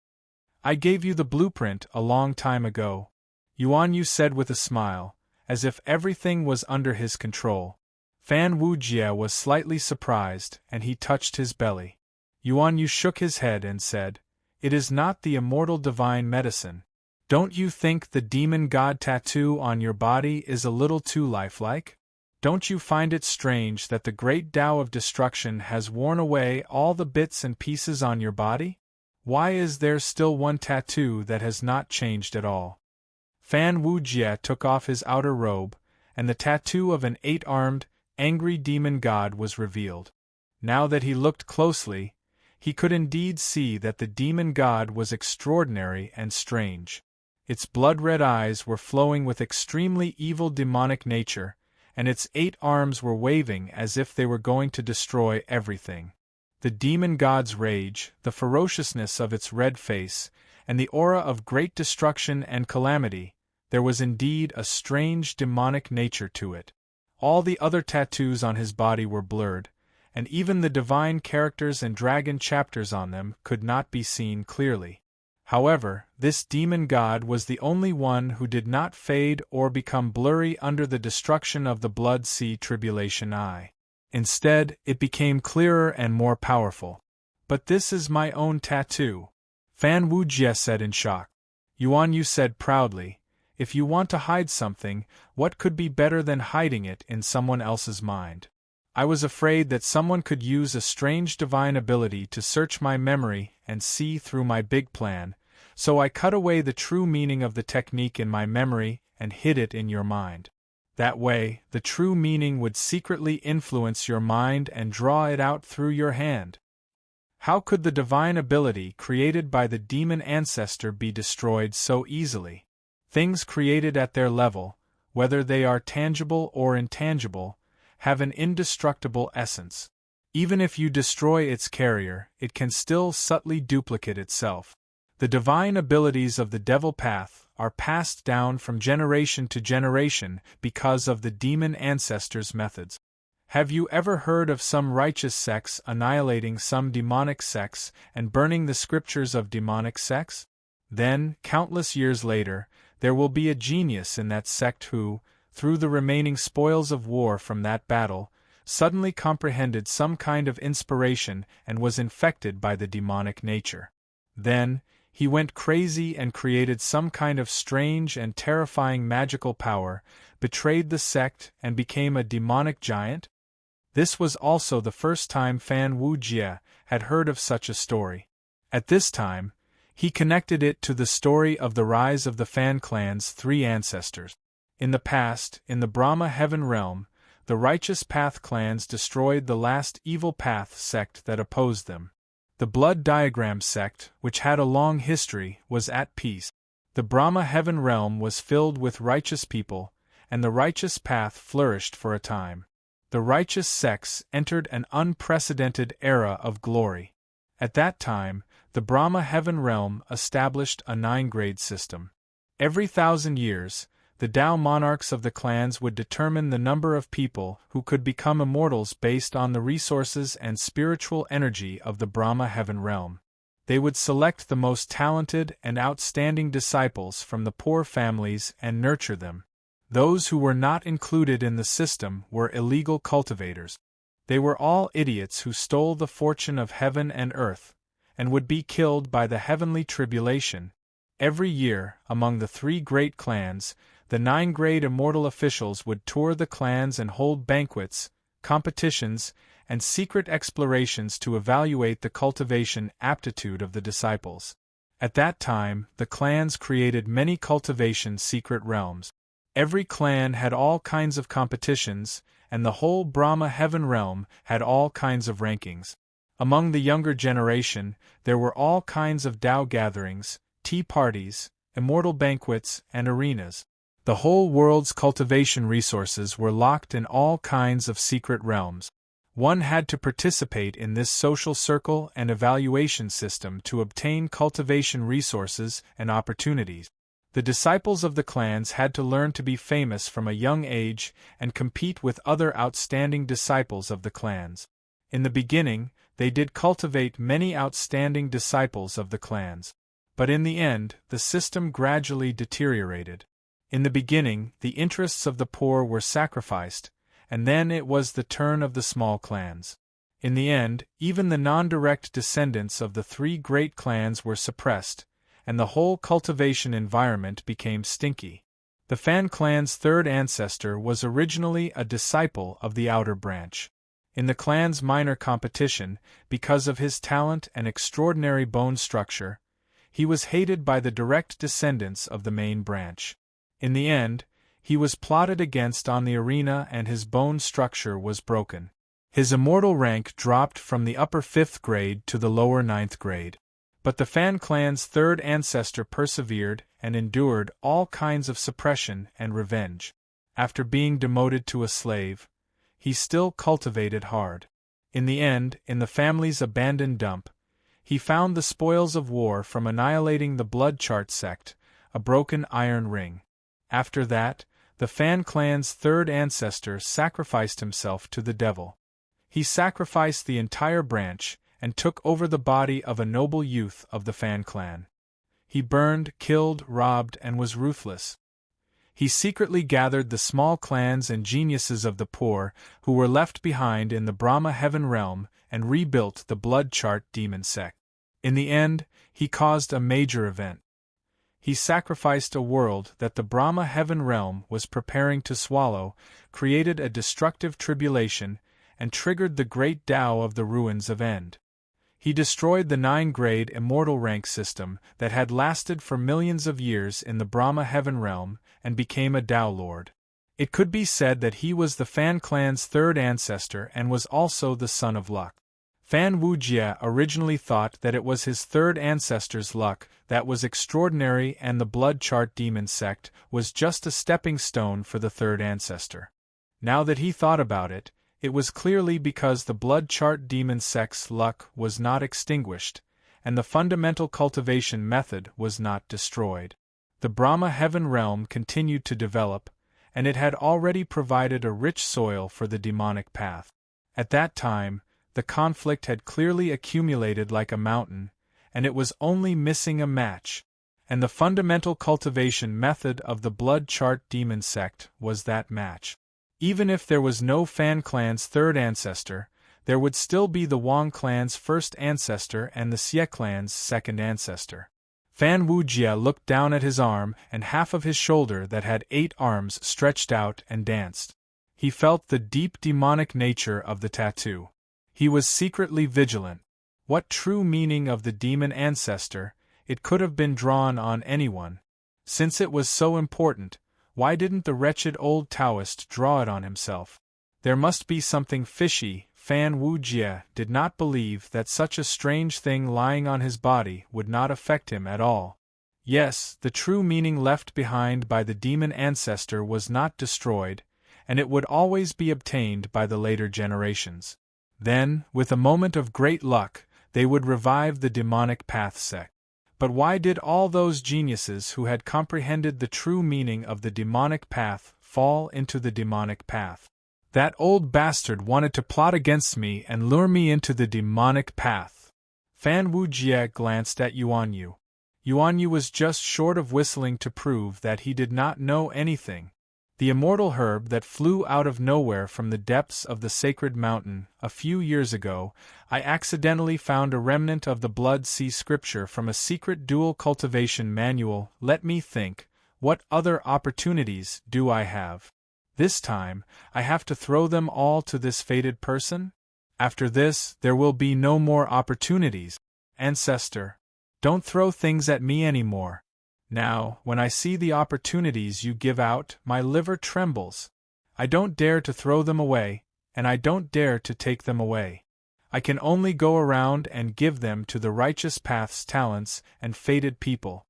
I gave you the blueprint a long time ago. Yuan Yu said with a smile, as if everything was under his control. Fan Wujie was slightly surprised, and he touched his belly. Yuan Yu shook his head and said, "It is not the immortal divine medicine. Don't you think the demon god tattoo on your body is a little too lifelike? Don't you find it strange that the great Tao of destruction has worn away all the bits and pieces on your body? Why is there still one tattoo that has not changed at all?" Fan Wujie took off his outer robe, and the tattoo of an 8-armed, angry demon god was revealed. Now that he looked closely, he could indeed see that the demon god was extraordinary and strange. Its blood-red eyes were flowing with extremely evil demonic nature, and its 8 arms were waving as if they were going to destroy everything. The demon god's rage, the ferociousness of its red face, and the aura of great destruction and calamity, there was indeed a strange demonic nature to it. All the other tattoos on his body were blurred, and even the divine characters and dragon chapters on them could not be seen clearly. However, this demon god was the only one who did not fade or become blurry under the destruction of the blood sea tribulation eye. Instead, it became clearer and more powerful. "But this is my own tattoo," Fan Wujie said in shock. Yuan Yu said proudly, "If you want to hide something, what could be better than hiding it in someone else's mind? I was afraid that someone could use a strange divine ability to search my memory and see through my big plan, so I cut away the true meaning of the technique in my memory and hid it in your mind. That way, the true meaning would secretly influence your mind and draw it out through your hand." How could the divine ability created by the demon ancestor be destroyed so easily? Things created at their level, whether they are tangible or intangible, have an indestructible essence. Even if you destroy its carrier, it can still subtly duplicate itself. The divine abilities of the devil path are passed down from generation to generation because of the demon ancestors' methods. Have you ever heard of some righteous sects annihilating some demonic sects and burning the scriptures of demonic sects? Then, countless years later, there will be a genius in that sect who, through the remaining spoils of war from that battle, suddenly comprehended some kind of inspiration and was infected by the demonic nature. Then, he went crazy and created some kind of strange and terrifying magical power, betrayed the sect and became a demonic giant? This was also the first time Fan Wujie had heard of such a story. At this time, he connected it to the story of the rise of the Fan clan's 3 ancestors. In the past, in the Brahma heaven realm, the righteous path clans destroyed the last evil path sect that opposed them. The blood diagram sect, which had a long history, was at peace. The Brahma heaven realm was filled with righteous people, and the righteous path flourished for a time. The righteous sects entered an unprecedented era of glory. At that time, the Brahma heaven realm established a 9-grade system. Every 1,000 years, the Tao monarchs of the clans would determine the number of people who could become immortals based on the resources and spiritual energy of the Brahma heaven realm. They would select the most talented and outstanding disciples from the poor families and nurture them. Those who were not included in the system were illegal cultivators. They were all idiots who stole the fortune of heaven and earth, and would be killed by the heavenly tribulation. Every year, among the 3 great clans, the 9-grade immortal officials would tour the clans and hold banquets, competitions, and secret explorations to evaluate the cultivation aptitude of the disciples. At that time, the clans created many cultivation secret realms. Every clan had all kinds of competitions, and the whole Brahma heaven realm had all kinds of rankings. Among the younger generation, there were all kinds of Tao gatherings, tea parties, immortal banquets, and arenas. The whole world's cultivation resources were locked in all kinds of secret realms. One had to participate in this social circle and evaluation system to obtain cultivation resources and opportunities. The disciples of the clans had to learn to be famous from a young age and compete with other outstanding disciples of the clans. In the beginning, they did cultivate many outstanding disciples of the clans. But in the end, the system gradually deteriorated. In the beginning, the interests of the poor were sacrificed, and then it was the turn of the small clans. In the end, even the non-direct descendants of the 3 great clans were suppressed, and the whole cultivation environment became stinky. The Fan clan's 3rd ancestor was originally a disciple of the outer branch. In the clan's minor competition, because of his talent and extraordinary bone structure, he was hated by the direct descendants of the main branch. In the end, he was plotted against on the arena and his bone structure was broken. His immortal rank dropped from the upper 5th grade to the lower 9th grade. But the Fan clan's 3rd ancestor persevered and endured all kinds of suppression and revenge. After being demoted to a slave, he still cultivated hard. In the end, in the family's abandoned dump, he found the spoils of war from annihilating the Blood Chart sect, a broken iron ring. After that, the Fan clan's 3rd ancestor sacrificed himself to the devil. He sacrificed the entire branch and took over the body of a noble youth of the Fan clan. He burned, killed, robbed, and was ruthless. He secretly gathered the small clans and geniuses of the poor who were left behind in the Brahma heaven realm and rebuilt the Blood Chart demon sect. In the end, he caused a major event. He sacrificed a world that the Brahma heaven realm was preparing to swallow, created a destructive tribulation, and triggered the great Tao of the ruins of End. He destroyed the 9-grade immortal rank system that had lasted for millions of years in the Brahma heaven realm and became a Tao lord. It could be said that he was the Fan clan's 3rd ancestor and was also the son of luck. Fan Wujia originally thought that it was his 3rd ancestor's luck that was extraordinary and the Blood Chart demon sect was just a stepping stone for the 3rd ancestor. Now that he thought about it, it was clearly because the Blood Chart demon sect's luck was not extinguished, and the fundamental cultivation method was not destroyed. The Brahma heaven realm continued to develop, and it had already provided a rich soil for the demonic path. At that time, the conflict had clearly accumulated like a mountain, and it was only missing a match, and the fundamental cultivation method of the Blood Chart demon sect was that match. Even if there was no Fan clan's 3rd ancestor, there would still be the Wang clan's 1st ancestor and the Xie clan's 2nd ancestor. Fan Wujia looked down at his arm and half of his shoulder that had 8 arms stretched out and danced. He felt the deep demonic nature of the tattoo. He was secretly vigilant. What true meaning of the demon ancestor? It could have been drawn on anyone. Since it was so important, why didn't the wretched old Taoist draw it on himself? There must be something fishy. Fan Wujia did not believe that such a strange thing lying on his body would not affect him at all. Yes, the true meaning left behind by the demon ancestor was not destroyed, and it would always be obtained by the later generations. Then, with a moment of great luck, they would revive the demonic path sect. But why did all those geniuses who had comprehended the true meaning of the demonic path fall into the demonic path? That old bastard wanted to plot against me and lure me into the demonic path. Fan Wujie glanced at Yuanyu. Yuanyu was just short of whistling to prove that he did not know anything. The immortal herb that flew out of nowhere from the depths of the sacred mountain a few years ago, I accidentally found a remnant of the Blood Sea scripture from a secret dual cultivation manual. Let me think, What other opportunities do I have? This time, I have to throw them all to this fated person? After this, there will be no more opportunities. Ancestor, don't throw things at me anymore. Now, when I see the opportunities you give out, my liver trembles. I don't dare to throw them away, and I don't dare to take them away. I can only go around and give them to the righteous path's talents and fated people.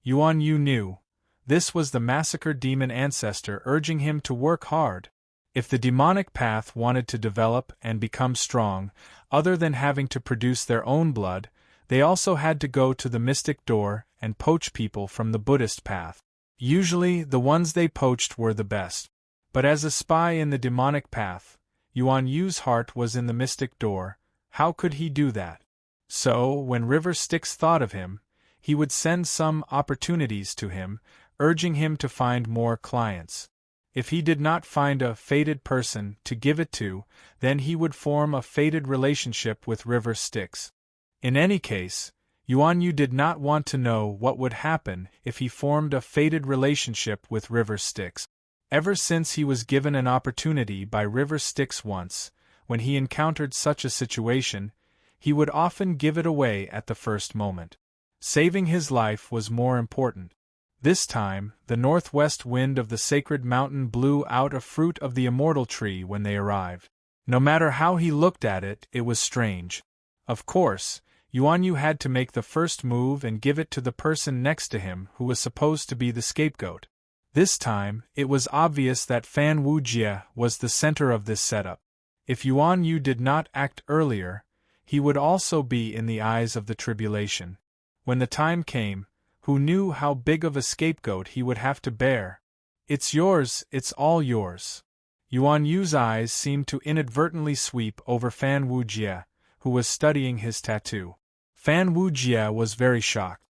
Yuan Yu knew. This was the massacred demon ancestor urging him to work hard. If the demonic path wanted to develop and become strong, other than having to produce their own blood, they also had to go to the mystic door and poach people from the Buddhist path. Usually, the ones they poached were the best. But as a spy in the demonic path, Yuan Yu's heart was in the mystic door. How could he do that? So, when River Styx thought of him, he would send some opportunities to him, urging him to find more clients. If he did not find a fated person to give it to, then he would form a fated relationship with River Styx. In any case, Yuan Yu did not want to know what would happen if he formed a fated relationship with River Styx. Ever since he was given an opportunity by River Styx once, when he encountered such a situation, he would often give it away at the first moment. Saving his life was more important. This time, the northwest wind of the sacred mountain blew out a fruit of the immortal tree when they arrived. No matter how he looked at it, it was strange. Of course, Yuan Yu had to make the first move and give it to the person next to him who was supposed to be the scapegoat. This time, it was obvious that Fan Wujie was the center of this setup. If Yuan Yu did not act earlier, he would also be in the eyes of the tribulation. When the time came, who knew how big of a scapegoat he would have to bear? It's yours, it's all yours. Yuan Yu's eyes seemed to inadvertently sweep over Fan Wujie, who was studying his tattoo. Fan Wujie was very shocked.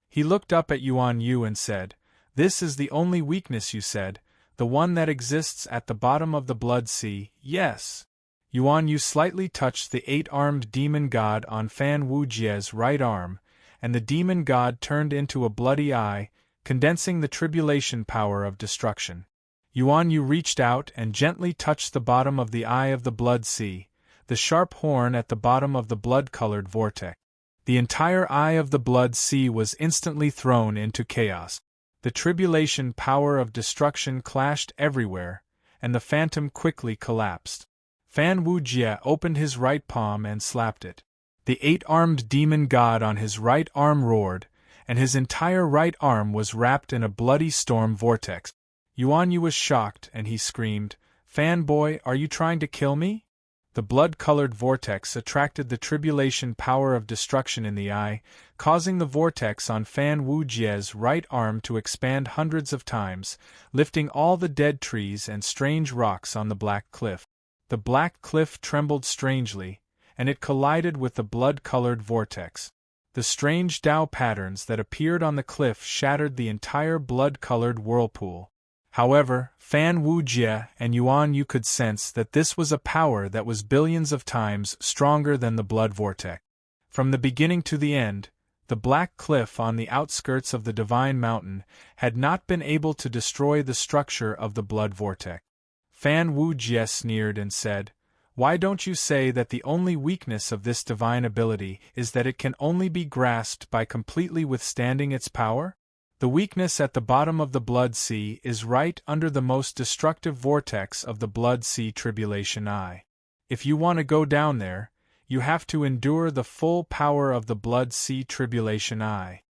He looked up at Yuan Yu and said, "This is the only weakness you said, the one that exists at the bottom of the blood sea, yes." Yuan Yu slightly touched the eight-armed demon god on Fan Wujie's right arm, and the demon god turned into a bloody eye, condensing the tribulation power of destruction. Yuan Yu reached out and gently touched the bottom of the eye of the blood sea, the sharp horn at the bottom of the blood-colored vortex. The entire eye of the blood sea was instantly thrown into chaos. The tribulation power of destruction clashed everywhere, and the phantom quickly collapsed. Fan Wujie opened his right palm and slapped it. The eight-armed demon god on his right arm roared, and his entire right arm was wrapped in a bloody storm vortex. Yuan Yu was shocked and he screamed, "Fanboy, are you trying to kill me?" The blood-colored vortex attracted the tribulation power of destruction in the eye, causing the vortex on Fan Wujie's right arm to expand hundreds of times, lifting all the dead trees and strange rocks on the black cliff. The black cliff trembled strangely, and it collided with the blood-colored vortex. The strange Tao patterns that appeared on the cliff shattered the entire blood-colored whirlpool. However, Fan Wujie and Yuan Yu could sense that this was a power that was billions of times stronger than the blood vortex. From the beginning to the end, the black cliff on the outskirts of the Divine Mountain had not been able to destroy the structure of the blood vortex. Fan Wujie sneered and said, "Why don't you say that the only weakness of this divine ability is that it can only be grasped by completely withstanding its power? The weakness at the bottom of the blood sea is right under the most destructive vortex of the blood sea tribulation eye. If you want to go down there, you have to endure the full power of the blood sea tribulation eye.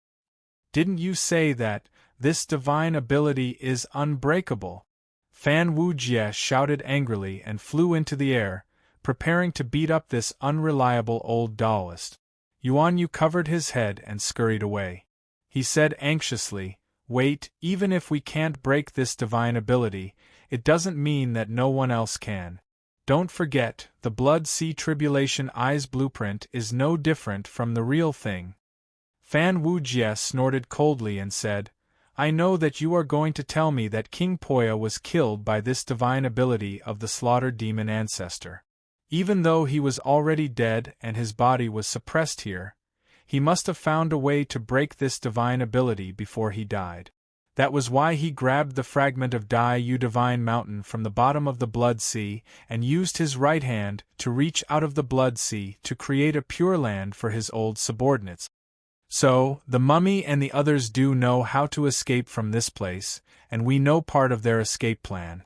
Didn't you say that this divine ability is unbreakable?" Fan Wujie shouted angrily and flew into the air, preparing to beat up this unreliable old Taoist. Yuan Yu covered his head and scurried away. He said anxiously, "Wait, even if we can't break this divine ability, it doesn't mean that no one else can. Don't forget, the blood sea tribulation eye's blueprint is no different from the real thing." Fan Wujie snorted coldly and said, "I know that you are going to tell me that King Poya was killed by this divine ability of the slaughtered demon ancestor. Even though he was already dead and his body was suppressed here, he must have found a way to break this divine ability before he died. That was why he grabbed the fragment of Dai Yu Divine Mountain from the bottom of the Blood Sea and used his right hand to reach out of the Blood Sea to create a pure land for his old subordinates. So, the mummy and the others do know how to escape from this place, and we know part of their escape plan.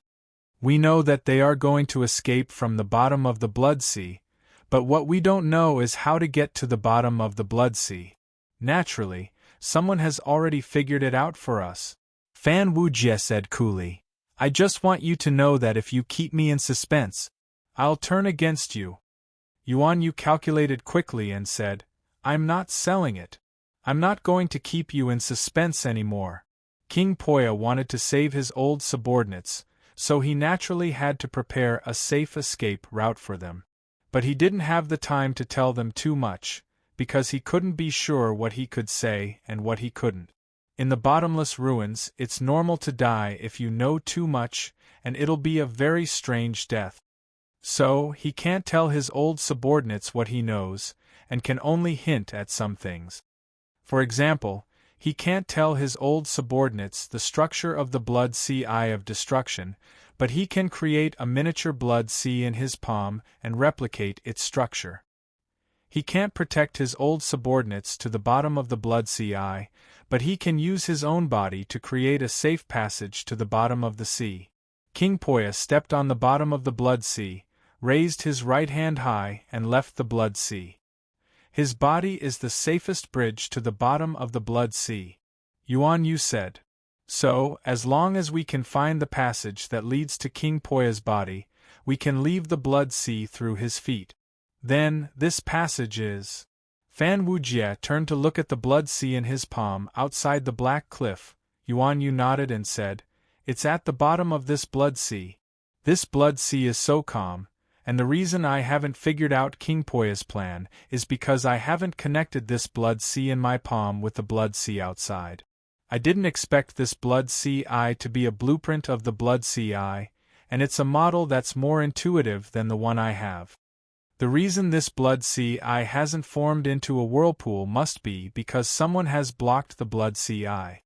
We know that they are going to escape from the bottom of the Blood Sea, but what we don't know is how to get to the bottom of the Blood Sea. Naturally, someone has already figured it out for us. Fan Wujie said coolly. I just want you to know that if you keep me in suspense, I'll turn against you. Yuan Yu calculated quickly and said, I'm not selling it. I'm not going to keep you in suspense anymore. King Poya wanted to save his old subordinates, so he naturally had to prepare a safe escape route for them. But he didn't have the time to tell them too much, because he couldn't be sure what he could say and what he couldn't. In the bottomless ruins, it's normal to die if you know too much, and it'll be a very strange death. So, he can't tell his old subordinates what he knows, and can only hint at some things. For example, he can't tell his old subordinates the structure of the Blood Sea Eye of Destruction, but he can create a miniature Blood Sea in his palm and replicate its structure. He can't protect his old subordinates to the bottom of the Blood Sea Eye, but he can use his own body to create a safe passage to the bottom of the sea. King Poya stepped on the bottom of the Blood Sea, raised his right hand high, and left the Blood Sea. His body is the safest bridge to the bottom of the Blood Sea, Yuan Yu said. So, as long as we can find the passage that leads to King Poya's body, we can leave the Blood Sea through his feet. Then, this passage is… Fan Wujie turned to look at the Blood Sea in his palm outside the black cliff. Yuan Yu nodded and said, It's at the bottom of this Blood Sea. This Blood Sea is so calm, and the reason I haven't figured out King Poya's plan is because I haven't connected this Blood Sea in my palm with the Blood Sea outside. I didn't expect this Blood Sea Eye to be a blueprint of the Blood Sea Eye, and it's a model that's more intuitive than the one I have. The reason this Blood Sea Eye hasn't formed into a whirlpool must be because someone has blocked the Blood Sea Eye.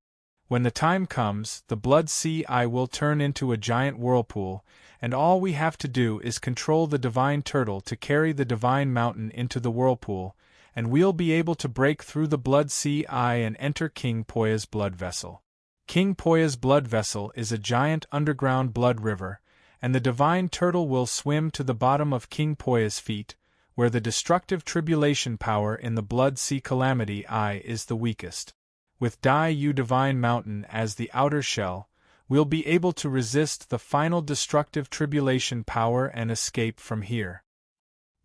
When the time comes, the Blood Sea Eye will turn into a giant whirlpool, and all we have to do is control the Divine Turtle to carry the Divine Mountain into the whirlpool, and we'll be able to break through the Blood Sea Eye and enter King Poya's blood vessel. King Poya's blood vessel is a giant underground blood river, and the Divine Turtle will swim to the bottom of King Poya's feet, where the destructive tribulation power in the Blood Sea Calamity Eye is the weakest. With Dai Yu Divine Mountain as the outer shell, we'll be able to resist the final destructive tribulation power and escape from here.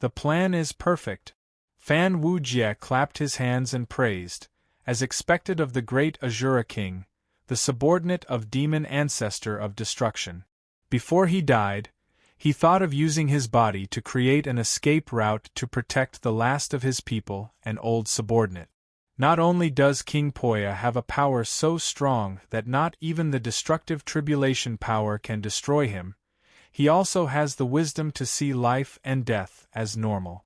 The plan is perfect. Fan Wujie clapped his hands and praised, as expected of the great Azura King, the subordinate of Demon Ancestor of Destruction. Before he died, he thought of using his body to create an escape route to protect the last of his people and old subordinate. Not only does King Poya have a power so strong that not even the destructive tribulation power can destroy him, he also has the wisdom to see life and death as normal.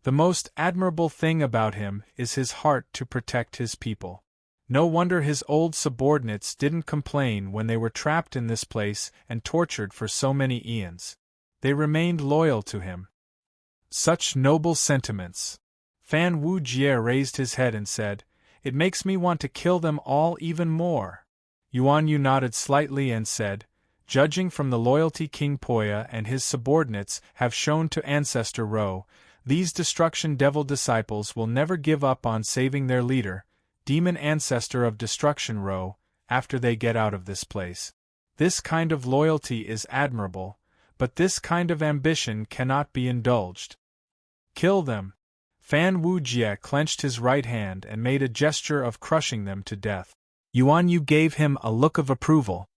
The most admirable thing about him is his heart to protect his people. No wonder his old subordinates didn't complain when they were trapped in this place and tortured for so many eons. They remained loyal to him. Such noble sentiments. Fan Wujie raised his head and said, It makes me want to kill them all even more. Yuan Yu nodded slightly and said, Judging from the loyalty King Poya and his subordinates have shown to Ancestor Ro, these Destruction Devil disciples will never give up on saving their leader, Demon Ancestor of Destruction Ro, after they get out of this place. This kind of loyalty is admirable, but this kind of ambition cannot be indulged. Kill them. Fan Wujie clenched his right hand and made a gesture of crushing them to death. Yuan Yu gave him a look of approval.